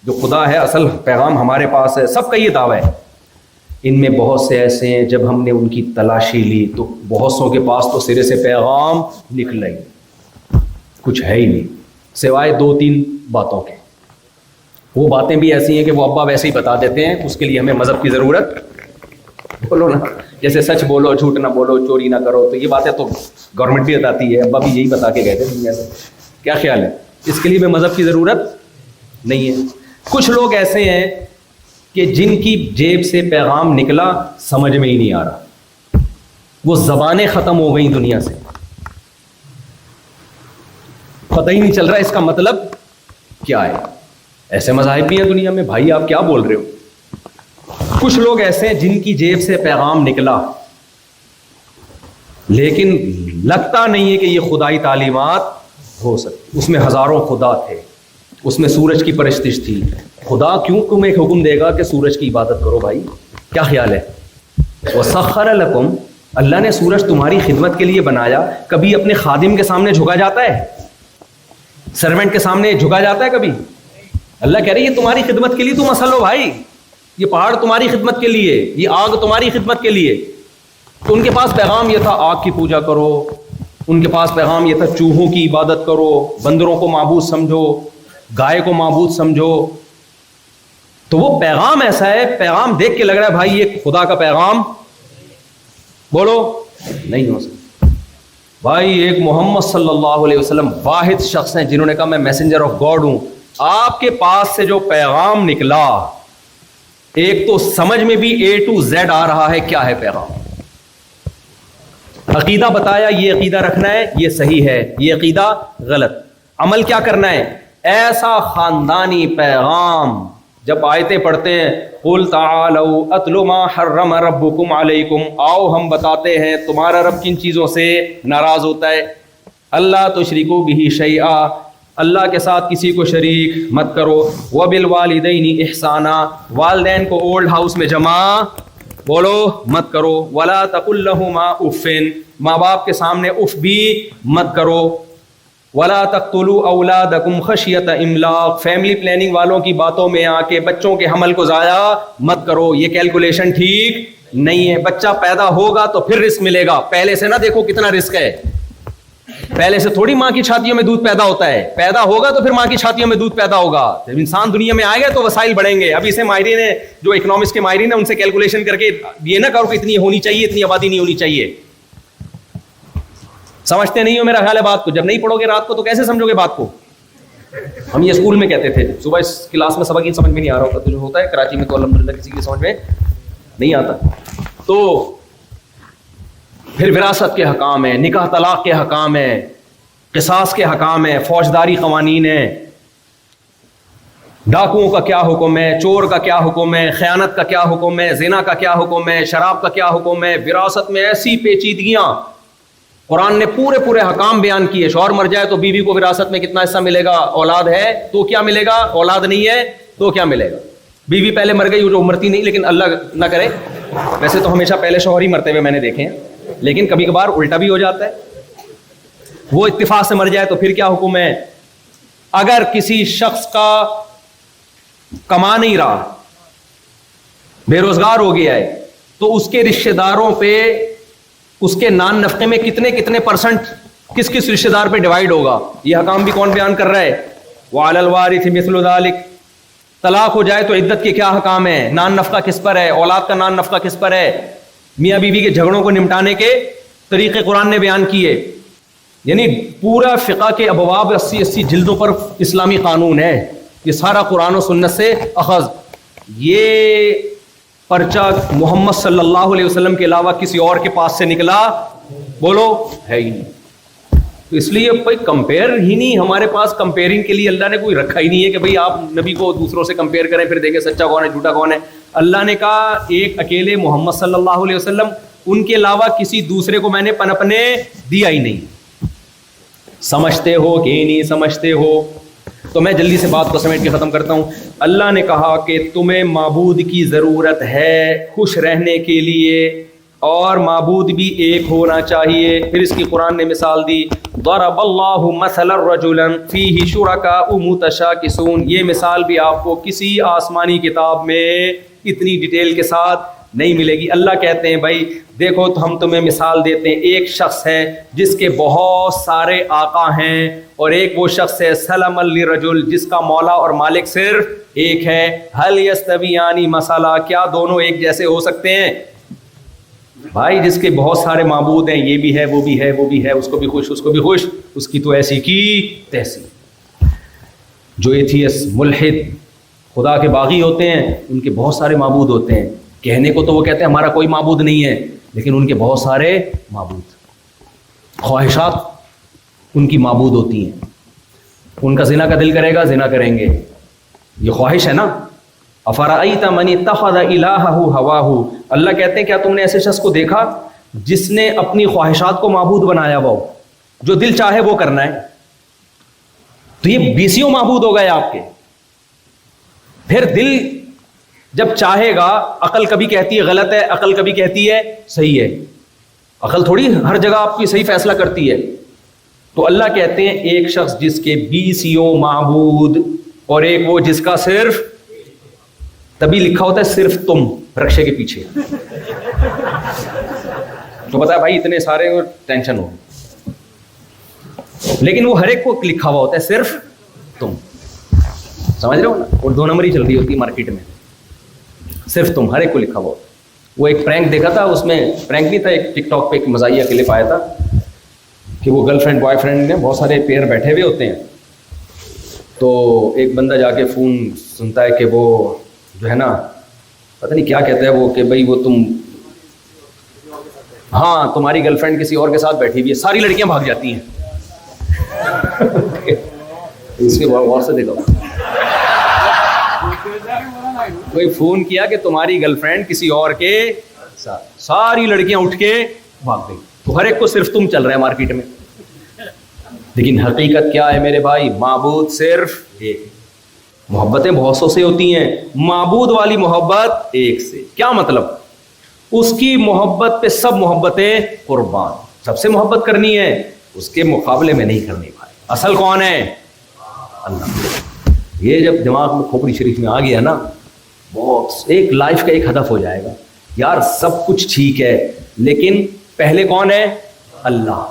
جو خدا ہے, اصل پیغام ہمارے پاس ہے. سب کا یہ دعویٰ ہے. ان میں بہت سے ایسے ہیں جب ہم نے ان کی تلاشی لی تو بہت سو کے پاس تو سرے سے پیغام نکلا ہی, کچھ ہے ہی نہیں سوائے 2-3 باتوں کے. وہ باتیں بھی ایسی ہیں کہ وہ ابا ویسے ہی بتا دیتے ہیں, اس کے لیے ہمیں مذہب کی ضرورت, بولو نا, جیسے سچ بولو, جھوٹ نہ بولو, چوری نہ کرو, تو یہ باتیں تو گورنمنٹ بھی بتاتی ہے, ابا بھی یہی بتا کے گئے تھے دنیا سے. کیا خیال ہے, اس کے لیے ہمیں مذہب کی ضرورت نہیں ہے. کچھ لوگ ایسے ہیں کہ جن کی جیب سے پیغام نکلا سمجھ میں ہی نہیں آ رہا, وہ زبانیں ختم ہو گئیں دنیا سے, پتہ ہی نہیں چل رہا اس کا مطلب کیا ہے. ایسے مذاہب بھی ہیں دنیا میں, بھائی آپ کیا بول رہے ہو. کچھ لوگ ایسے ہیں جن کی جیب سے پیغام نکلا لیکن لگتا نہیں ہے کہ یہ خدائی تعلیمات ہو سکتی. اس میں ہزاروں خدا تھے, اس میں سورج کی پرستش تھی. خدا کیوں تمہیں ایک حکم دے گا کہ سورج کی عبادت کرو بھائی, کیا خیال ہے. وَسَخَّرَ لَكُمْ, اللہ نے سورج تمہاری خدمت کے لیے بنایا. کبھی اپنے خادم کے سامنے جھکا جاتا ہے, سرونٹ کے سامنے جھکا جاتا ہے کبھی. اللہ کہہ رہے یہ تمہاری خدمت کے لیے تم اصل ہو بھائی, یہ پہاڑ تمہاری خدمت کے لیے, یہ آگ تمہاری خدمت کے لیے. تو ان کے پاس پیغام یہ تھا آگ کی پوجا کرو, ان کے پاس پیغام یہ تھا چوہوں کی عبادت کرو, بندروں کو معبود سمجھو, گائے کو معبود سمجھو. تو وہ پیغام ایسا ہے, پیغام دیکھ کے لگ رہا ہے بھائی یہ خدا کا پیغام, بولو نہیں ہو سکتا. بھائی ایک محمد صلی اللہ علیہ وسلم واحد شخص ہیں جنہوں نے کہا میں میسنجر آف گاڈ ہوں. آپ کے پاس سے جو پیغام نکلا, ایک تو سمجھ میں بھی A to Z آ رہا ہے کیا ہے پیغام. عقیدہ بتایا یہ عقیدہ رکھنا ہے، یہ صحیح ہے، یہ عقیدہ غلط. عمل کیا کرنا ہے؟ ایسا خاندانی پیغام جب آیتیں پڑھتے ہیں قل تعالوا اتل ما حرم ربکم علیکم، آؤ ہم بتاتے ہیں تمہارا رب کن چیزوں سے ناراض ہوتا ہے. اللہ تشرکوا بہ شیئا، اللہ کے ساتھ کسی کو شریک مت کرو. وبالوالدین احسانا، والدین کو اولڈ ہاؤس میں جمع بولو مت کرو. ولا تقل لہما اف، ماں باپ کے سامنے اف بھی مت کرو. ولا تقتلوا اولادکم خشیۃ املاق، فیملی پلاننگ والوں کی باتوں میں آ کے بچوں کے حمل کو ضائع مت کرو. یہ کیلکولیشن ٹھیک نہیں ہے. بچہ پیدا ہوگا تو پھر رزق ملے گا، پہلے سے نہ دیکھو کتنا رزق ہے. پہلے سے تھوڑی ماں کی چھاتیوں میں دودھ پیدا ہوتا ہے، پیدا ہوگا تو پھر ماں کی چھاتیوں میں دودھ پیدا ہوگا. جب انسان دنیا میں آئے گا تو وسائل بڑھیں گے. ابھی سے ماہرین ہیں جو اکنامکس کے ماہرین ہیں ان سے کیلکولیشن کر کے یہ نہ کرو کہ اتنی ہونی چاہیے، اتنی آبادی نہیں ہونی چاہیے. سمجھتے نہیں ہو میرا خیال ہے بات کو. جب نہیں پڑھو گے رات کو تو کیسے سمجھو گے بات کو؟ ہم یہ اسکول میں کہتے تھے، صبح اس کلاس میں سبق ہی سمجھ میں نہیں آ رہا ہوتا تو جو ہوتا ہے کراچی میں تو الحمدللہ کسی کی سمجھ میں نہیں آتا. تو پھر وراثت کے حکام ہیں، نکاح طلاق کے حکام ہیں، قصاص کے حکام ہیں، فوجداری قوانین ہیں. ڈاکوؤں کا کیا حکم ہے، چور کا کیا حکم ہے، خیانت کا کیا حکم ہے، زنا کا کیا حکم ہے، شراب کا کیا حکم ہے. وراثت میں ایسی پیچیدگیاں، قرآن نے پورے حکام بیان کیے. شوہر مر جائے تو بیوی کو وراثت میں کتنا حصہ ملے گا، اولاد ہے تو کیا ملے گا، اولاد نہیں ہے تو کیا ملے گا. بیوی پہلے مر گئی جو مرتی نہیں، لیکن اللہ نہ کرے، ویسے تو ہمیشہ پہلے شوہر ہی مرتے ہوئے میں نے دیکھے ہیں، لیکن کبھی کبھار الٹا بھی ہو جاتا ہے. وہ اتفاق سے مر جائے تو پھر کیا حکم ہے. اگر کسی شخص کا کما نہیں رہا، بے روزگار ہو گیا ہے، تو اس کے رشتہ داروں پہ اس کے نان نفقے میں کتنے پرسنٹ کس رشتہ دار پہ ڈیوائیڈ ہوگا. یہ حکام بھی کون بیان کر رہا ہے؟ وعلی الوارث مثل ذلک. طلاق ہو جائے تو عدت کے کیا حکام ہیں، نان نفقہ کس پر ہے، اولاد کا نان نفقہ کس پر ہے. میاں بیوی کے جھگڑوں کو نمٹانے کے طریقے قرآن نے بیان کیے. یعنی پورا فقہ کے ابواب 80 جلدوں پر اسلامی قانون ہے. یہ سارا قرآن و سنت سے اخذ. یہ پرچہ محمد صلی اللہ علیہ وسلم کے علاوہ کسی اور کے پاس سے نکلا بولو ہے ہی نہیں. تو اس لیے کوئی کمپیئر ہی نہیں ہمارے پاس. کمپیئرنگ کے لیے اللہ نے کوئی رکھا ہی نہیں ہے کہ بھئی آپ نبی کو دوسروں سے کمپیئر کریں پھر دیکھیں سچا کون ہے جھوٹا کون ہے. اللہ نے کہا ایک اکیلے محمد صلی اللہ علیہ وسلم، ان کے علاوہ کسی دوسرے کو میں نے پنپنے دیا ہی نہیں. سمجھتے ہو کہ نہیں سمجھتے ہو؟ تو میں جلدی سے بات کو سمیٹ کے ختم کرتا ہوں. اللہ نے کہا کہ تمہیں معبود کی ضرورت ہے خوش رہنے کے لیے، اور معبود بھی ایک ہونا چاہیے. پھر اس کی قرآن نے مثال دی، ضرب اللہ مثلا رجلا فیہ شرکاء متشاکسون. یہ مثال بھی آپ کو کسی آسمانی کتاب میں اتنی ڈیٹیل کے ساتھ نہیں ملے گی. اللہ کہتے ہیں بھائی دیکھو تو ہم تمہیں مثال دیتے ہیں. ایک شخص ہے جس کے بہت سارے آقا ہیں، اور ایک وہ شخص ہے سلم لرجل جس کا مولا اور مالک صرف ایک ہے. هل یستویان مثلا، کیا دونوں ایک جیسے ہو سکتے ہیں؟ بھائی جس کے بہت سارے معبود ہیں، یہ بھی ہے وہ بھی ہے وہ بھی ہے، اس کو بھی خوش اس کو بھی خوش، اس کی تو ایسی کی تیسی. جو ایتھیس ملحد خدا کے باغی ہوتے ہیں ان کے بہت سارے معبود ہوتے ہیں. کہنے کو تو وہ کہتے ہیں ہمارا کوئی معبود نہیں ہے، لیکن ان کے بہت سارے معبود. خواہشات ان کی معبود ہوتی ہیں. ان کا زنا کا دل کرے گا زنا کریں گے، یہ خواہش ہے نا. افرأیت من اتخذ الہہ ہواہ. اللہ کہتے ہیں کیا تم نے ایسے شخص کو دیکھا جس نے اپنی خواہشات کو معبود بنایا ہوا ہو، جو دل چاہے وہ کرنا ہے. تو یہ 20 معبود ہو گئے آپ کے. پھر دل جب چاہے گا، عقل کبھی کہتی ہے غلط ہے، عقل کبھی کہتی ہے صحیح ہے. عقل تھوڑی ہر جگہ آپ کی صحیح فیصلہ کرتی ہے. تو اللہ کہتے ہیں ایک شخص جس کے 20 معبود، اور ایک وہ جس کا صرف، تبھی لکھا ہوتا ہے صرف تم رکشے کے پیچھے. تو پتا ہے بھائی اتنے سارے ٹینشن ہو، لیکن وہ ہر ایک کو لکھا ہوا ہوتا ہے صرف تم. سمجھ رہے ہو نا؟ اور 2 نمبر ہی چل رہی ہوتی ہے مارکیٹ میں، صرف تم، ہر ایک کو لکھا ہوا. وہ ایک پرینک دیکھا تھا، اس میں پرینک نہیں تھا، ایک ٹک ٹاک پہ ایک مزاحیہ کلپ آیا تھا کہ وہ گرل فرینڈ بوائے فرینڈ میں بہت سارے پیئر بیٹھے ہوئے ہوتے ہیں. تو ایک بندہ جا کے فون سنتا ہے کہ وہ جو ہے نا پتہ نہیں کیا کہتا ہے وہ، کہ بھائی وہ تم ہاں تمہاری گرل فرینڈ کسی اور کے ساتھ بیٹھی ہوئی ہے, ساری لڑکیاں بھاگ جاتی ہیں. اس کے بعد غور سے دیکھو, کوئی فون کیا کہ تمہاری گرل فرینڈ کسی اور کے ساتھ, ساری لڑکیاں اٹھ کے بھاگ گئی. تو ہر ایک کو صرف تم چل رہا ہے مارکیٹ میں. لیکن حقیقت کیا ہے میرے بھائی؟ معبود صرف ایک. محبتیں بہت سو سے ہوتی ہیں, معبود والی محبت ایک سے. کیا مطلب؟ اس کی محبت پہ سب محبتیں قربان. سب سے محبت کرنی ہے, اس کے مقابلے میں نہیں کرنی بھائی. اصل کون ہے؟ اللہ. یہ جب دماغ میں کھوپڑی شریف میں آ گیا نا, بہت ایک لائف کا ایک ہدف ہو جائے گا. یار سب کچھ ٹھیک ہے لیکن پہلے کون ہے؟ اللہ.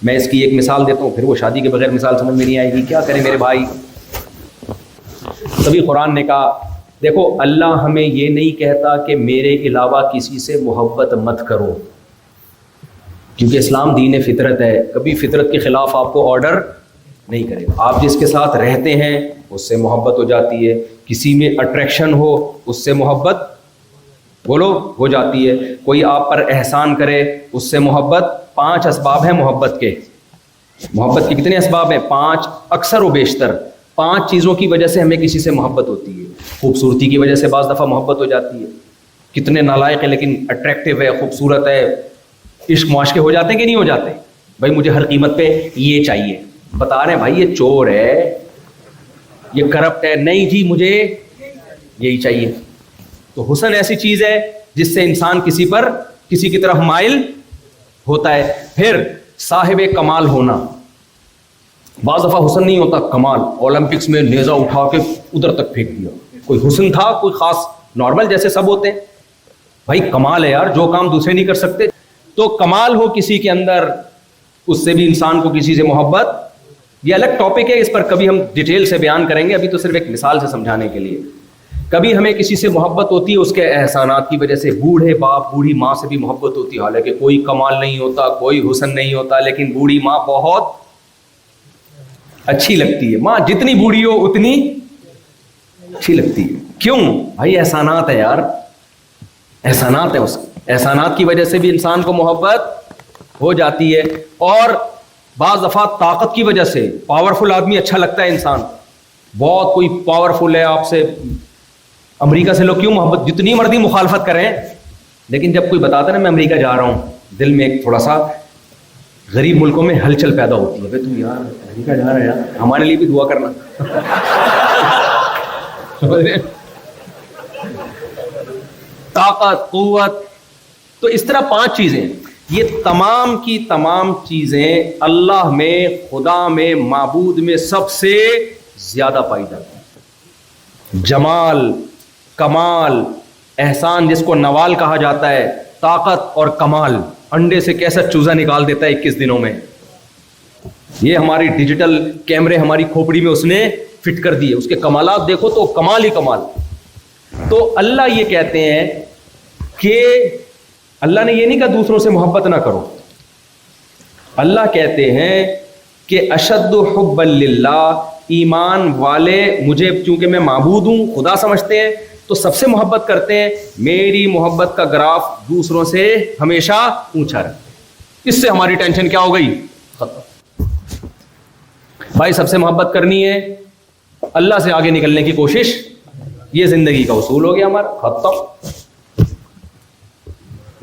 میں اس کی ایک مثال دیتا ہوں, پھر وہ شادی کے بغیر مثال سمجھ میں نہیں آئے گی. کیا کریں میرے بھائی؟ تبھی قرآن نے کہا دیکھو اللہ ہمیں یہ نہیں کہتا کہ میرے علاوہ کسی سے محبت مت کرو, کیونکہ اسلام دین فطرت ہے. کبھی فطرت کے خلاف آپ کو آرڈر نہیں کرے گا. آپ جس کے ساتھ رہتے ہیں اس سے محبت ہو جاتی ہے, کسی میں اٹریکشن ہو اس سے محبت بولو ہو جاتی ہے, کوئی آپ پر احسان کرے اس سے محبت. 5 اسباب ہیں محبت کے. محبت کے کتنے اسباب ہیں؟ 5. اکثر و بیشتر 5 چیزوں کی وجہ سے ہمیں کسی سے محبت ہوتی ہے. خوبصورتی کی وجہ سے بعض دفعہ محبت ہو جاتی ہے. کتنے نالائق ہے لیکن اٹریکٹیو ہے, خوبصورت ہے, عشق معاشقے ہو جاتے ہیں کہ نہیں ہو جاتے؟ بھائی مجھے ہر قیمت پہ یہ چاہیے. بتا رہے ہیں بھائی یہ چور ہے, یہ کرپٹ ہے, نہیں جی مجھے یہی چاہیے. تو حسن ایسی چیز ہے جس سے انسان کسی پر کسی کی طرف مائل ہوتا ہے. پھر صاحب کمال ہونا. بعض دفعہ حسن نہیں ہوتا, کمال. اولمپکس میں نیزہ اٹھا کے ادھر تک پھینک دیا, کوئی حسن تھا کوئی خاص؟ نارمل جیسے سب ہوتے ہیں. بھائی کمال ہے یار, جو کام دوسرے نہیں کر سکتے. تو کمال ہو کسی کے اندر, اس سے بھی انسان کو کسی سے محبت. یہ الگ ٹاپک ہے, اس پر کبھی ہم ڈیٹیل سے بیان کریں گے, ابھی تو صرف ایک مثال سے سمجھانے کے لیے. کبھی ہمیں کسی سے محبت ہوتی ہے اس کے احسانات کی وجہ سے. بوڑھے باپ بوڑھی ماں سے بھی محبت ہوتی ہے, حالانکہ کوئی کمال نہیں ہوتا, کوئی حسن نہیں ہوتا, لیکن بوڑھی ماں بہت اچھی لگتی ہے. ماں جتنی بوڑھی ہو اتنی اچھی لگتی ہے. کیوں بھائی؟ احسانات ہے یار, احسانات ہے. اس احسانات کی وجہ سے بھی انسان کو محبت ہو جاتی ہے. اور بعض دفعہ طاقت کی وجہ سے پاورفل آدمی اچھا لگتا ہے انسان. بہت کوئی پاورفل ہے, آپ سے امریکہ سے لوگ کیوں محبت, جتنی مرضی مخالفت کریں, لیکن جب کوئی بتاتا ہے نا میں امریکہ جا رہا ہوں, دل میں ایک تھوڑا سا غریب ملکوں میں ہلچل پیدا ہوتی ہے. بھائی تم یار امریکہ جا رہا ہے یار, ہمارے لیے بھی دعا کرنا. طاقت, قوت. تو اس طرح 5 چیزیں, یہ تمام کی تمام چیزیں اللہ میں, خدا میں, معبود میں سب سے زیادہ پائی جاتی ہیں. جمال, کمال, احسان جس کو نوال کہا جاتا ہے, طاقت اور کمال. انڈے سے کیسا چوزا نکال دیتا ہے 21 دنوں میں. یہ ہماری ڈیجیٹل کیمرے ہماری کھوپڑی میں اس نے فٹ کر دیے. اس کے کمالات دیکھو تو کمال ہی کمال. تو اللہ یہ کہتے ہیں کہ اللہ نے یہ نہیں کہا دوسروں سے محبت نہ کرو. اللہ کہتے ہیں کہ اشد حبا للہ, ایمان والے مجھے چونکہ میں معبود ہوں, خدا سمجھتے ہیں, تو سب سے محبت کرتے ہیں. میری محبت کا گراف دوسروں سے ہمیشہ اونچا رہے. اس سے ہماری ٹینشن کیا ہو گئی؟ ختم. بھائی سب سے محبت کرنی ہے, اللہ سے آگے نکلنے کی کوشش, یہ زندگی کا اصول ہو گیا ہمارا. ختم.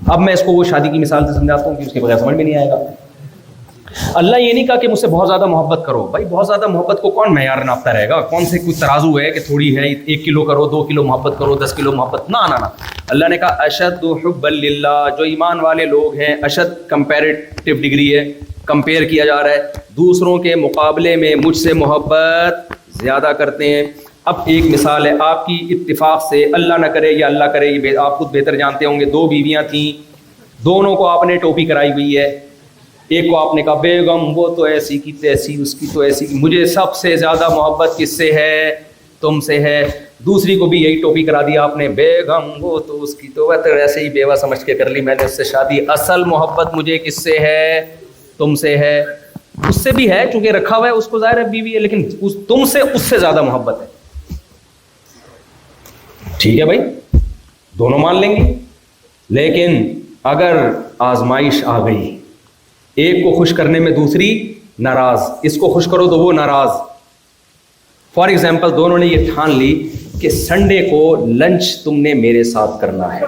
اب میں اس کو وہ شادی کی مثال سے سمجھاتا ہوں کہ اس کے بغیر سمجھ میں نہیں آئے گا. اللہ یہ نہیں کہا کہ مجھ سے بہت زیادہ محبت کرو. بھائی بہت زیادہ محبت کو کون معیار ناپتا رہے گا؟ کون سے کوئی ترازو ہے کہ تھوڑی ہے 1 کلو کرو, 2 کلو محبت کرو, 10 کلو محبت؟ نہ. اللہ نے کہا اشد حبا للہ, جو ایمان والے لوگ ہیں. اشد کمپیریٹیو ڈگری ہے, کمپیئر کیا جا رہا ہے, دوسروں کے مقابلے میں مجھ سے محبت زیادہ کرتے ہیں. اب ایک مثال ہے, آپ کی اتفاق سے, اللہ نہ کرے یا اللہ کرے, یہ آپ خود بہتر جانتے ہوں گے, 2 بیویاں تھیں, دونوں کو آپ نے ٹوپی کرائی ہوئی ہے. ایک کو آپ نے کہا بیگم وہ تو ایسی کی تیسی, اس کی تو ایسی کی, مجھے سب سے زیادہ محبت کس سے ہے؟ تم سے ہے. دوسری کو بھی یہی ٹوپی کرا دیا آپ نے, بیگم وہ تو اس کی تو ایسے ہی بیوہ سمجھ کے کر لی میں نے اس سے شادی, اصل محبت مجھے کس سے ہے؟ تم سے ہے. اس سے بھی ہے چونکہ رکھا ہوا ہے, اس کو ظاہر ہے بیوی ہے, لیکن تم سے اس سے زیادہ محبت ہے. ٹھیک ہے بھائی, دونوں مان لیں گے, لیکن اگر آزمائش آ گئی، ایک کو خوش کرنے میں دوسری ناراض، اس کو خوش کرو تو وہ ناراض. فار ایگزامپل دونوں نے یہ ٹھان لی کہ سنڈے کو لنچ تم نے میرے ساتھ کرنا ہے،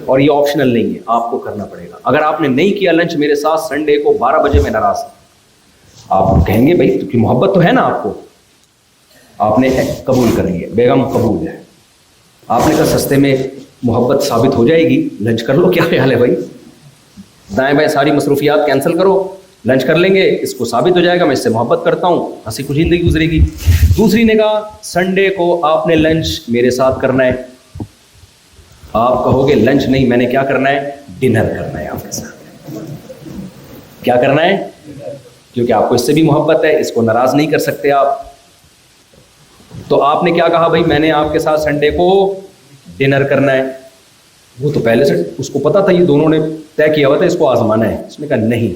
اور یہ آپشنل نہیں ہے، آپ کو کرنا پڑے گا. اگر آپ نے نہیں کیا لنچ میرے ساتھ سنڈے کو 12 بجے میں ناراض. آپ کہیں گے بھائی کیونکہ محبت تو ہے نا آپ کو، آپ نے قبول کر لیا، بیگم قبول ہے. آپ نے کہا سستے میں محبت ثابت ہو جائے گی، لنچ کر لو. کیا خیال ہے بھائی؟ دائیں بائیں ساری مصروفیات کینسل کرو، لنچ کر لیں گے، اس کو ثابت ہو جائے گا میں اس سے محبت کرتا ہوں، ہنسی خوشی زندگی گزرے گی. دوسری نے کہا سنڈے کو آپ نے لنچ میرے ساتھ کرنا ہے. آپ کہو گے لنچ نہیں، میں نے کیا کرنا ہے؟ ڈنر کرنا ہے آپ کے ساتھ. کیا کرنا ہے؟ کیونکہ آپ کو اس سے بھی محبت ہے، اس کو ناراض نہیں کر سکتے آپ. تو آپ نے کیا کہا بھائی میں نے آپ کے ساتھ سنڈے کو ڈنر کرنا ہے. وہ تو پہلے سے اس کو پتا تھا، یہ دونوں نے طے کیا ہوا تھا اس کو آزمانا ہے. اس نے کہا نہیں،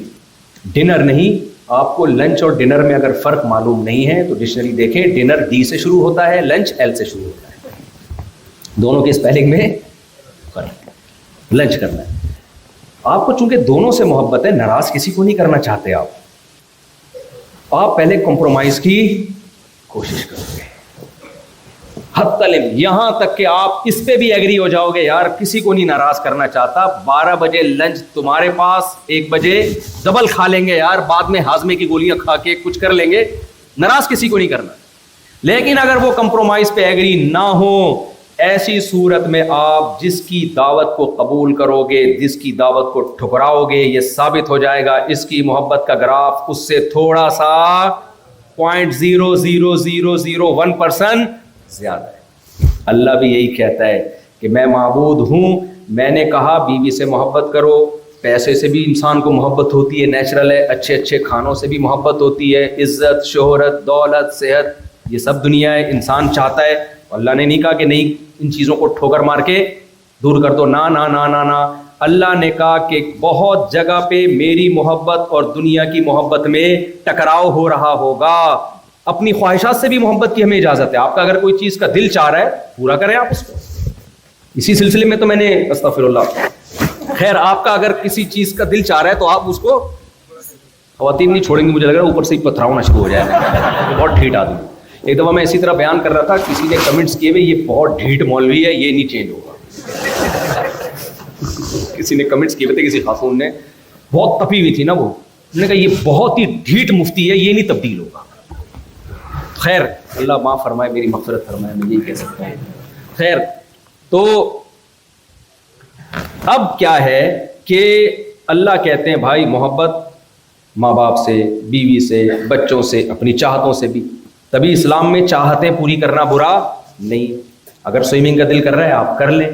ڈنر نہیں. آپ کو لنچ اور ڈنر میں اگر فرق معلوم نہیں ہے تو ڈکشنری دیکھیں، ڈنر ڈی سے شروع ہوتا ہے، لنچ ایل سے شروع ہوتا ہے. دونوں کے اسپیلنگ میں فرق. لنچ کرنا ہے. آپ کو چونکہ دونوں سے محبت ہے، ناراض کسی کو نہیں کرنا چاہتے آپ پہلے کمپرومائز کی کوشش کرو گے. حتی یہاں تک کہ آپ اس پہ بھی ایگری ہو جاؤ گے یار کسی کو نہیں ناراض کرنا چاہتا، 12 بجے لنچ تمہارے پاس، 1 بجے ڈبل کھا لیں گے یار، بعد میں ہاضمے کی گولیاں کھا کے کچھ کر لیں گے، ناراض کسی کو نہیں کرنا. لیکن اگر وہ کمپرومائز پہ ایگری نہ ہو، ایسی صورت میں آپ جس کی دعوت کو قبول کرو گے، جس کی دعوت کو ٹھکراؤ گے، یہ ثابت ہو جائے گا اس کی محبت کا گراف اس سے تھوڑا سا 0.00001% زیادہ ہے. اللہ بھی یہی کہتا ہے کہ میں معبود ہوں، میں نے کہا بیوی سے محبت کرو. پیسے سے بھی انسان کو محبت ہوتی ہے، نیچرل ہے. اچھے اچھے کھانوں سے بھی محبت ہوتی ہے، عزت، شہرت، دولت، صحت، یہ سب دنیا ہے، انسان چاہتا ہے. اللہ نے نہیں کہا کہ نہیں ان چیزوں کو ٹھوکر مار کے دور کر دو، نہ نہ نہ نہ نہ. اللہ نے کہا کہ بہت جگہ پہ میری محبت اور دنیا کی محبت میں ٹکراؤ ہو رہا ہوگا. اپنی خواہشات سے بھی محبت کی ہمیں اجازت ہے. آپ کا اگر کوئی چیز کا دل چاہ رہا ہے پورا کریں آپ اس کو. اسی سلسلے میں تو میں نے استغفر اللہ، خیر آپ کا اگر کسی چیز کا دل چاہ رہا ہے تو آپ اس کو، خواتین نہیں چھوڑیں گی مجھے لگ رہا ہے، اوپر سے ہی پتھرا ہونا شروع ہو جائے گا. بہت ڈھیٹ آدمی. ایک دفعہ میں اسی طرح بیان کر رہا تھا، کسی نے کمنٹس کیے ہوئے یہ بہت ڈھیٹ مولوی ہے، یہ نہیں چینج ہوگا. کسی نے کمنٹس کیے ہوئے تھے، کسی خاتون نے بہت تپی ہوئی تھی نا، وہ انہوں نے کہا یہ بہت ہی ڈھیٹ مفتی ہے، یہ نہیں تبدیل ہوگا. خیر اللہ معاف فرمائے، میری مغفرت فرمائے، میں یہی کہہ سکتا ہوں. خیر تو اب کیا ہے کہ اللہ کہتے ہیں بھائی محبت ماں باپ سے، بیوی سے، بچوں سے، اپنی چاہتوں سے بھی. تبھی اسلام میں چاہتیں پوری کرنا برا نہیں. اگر سوئمنگ کا دل کر رہا ہے آپ کر لیں،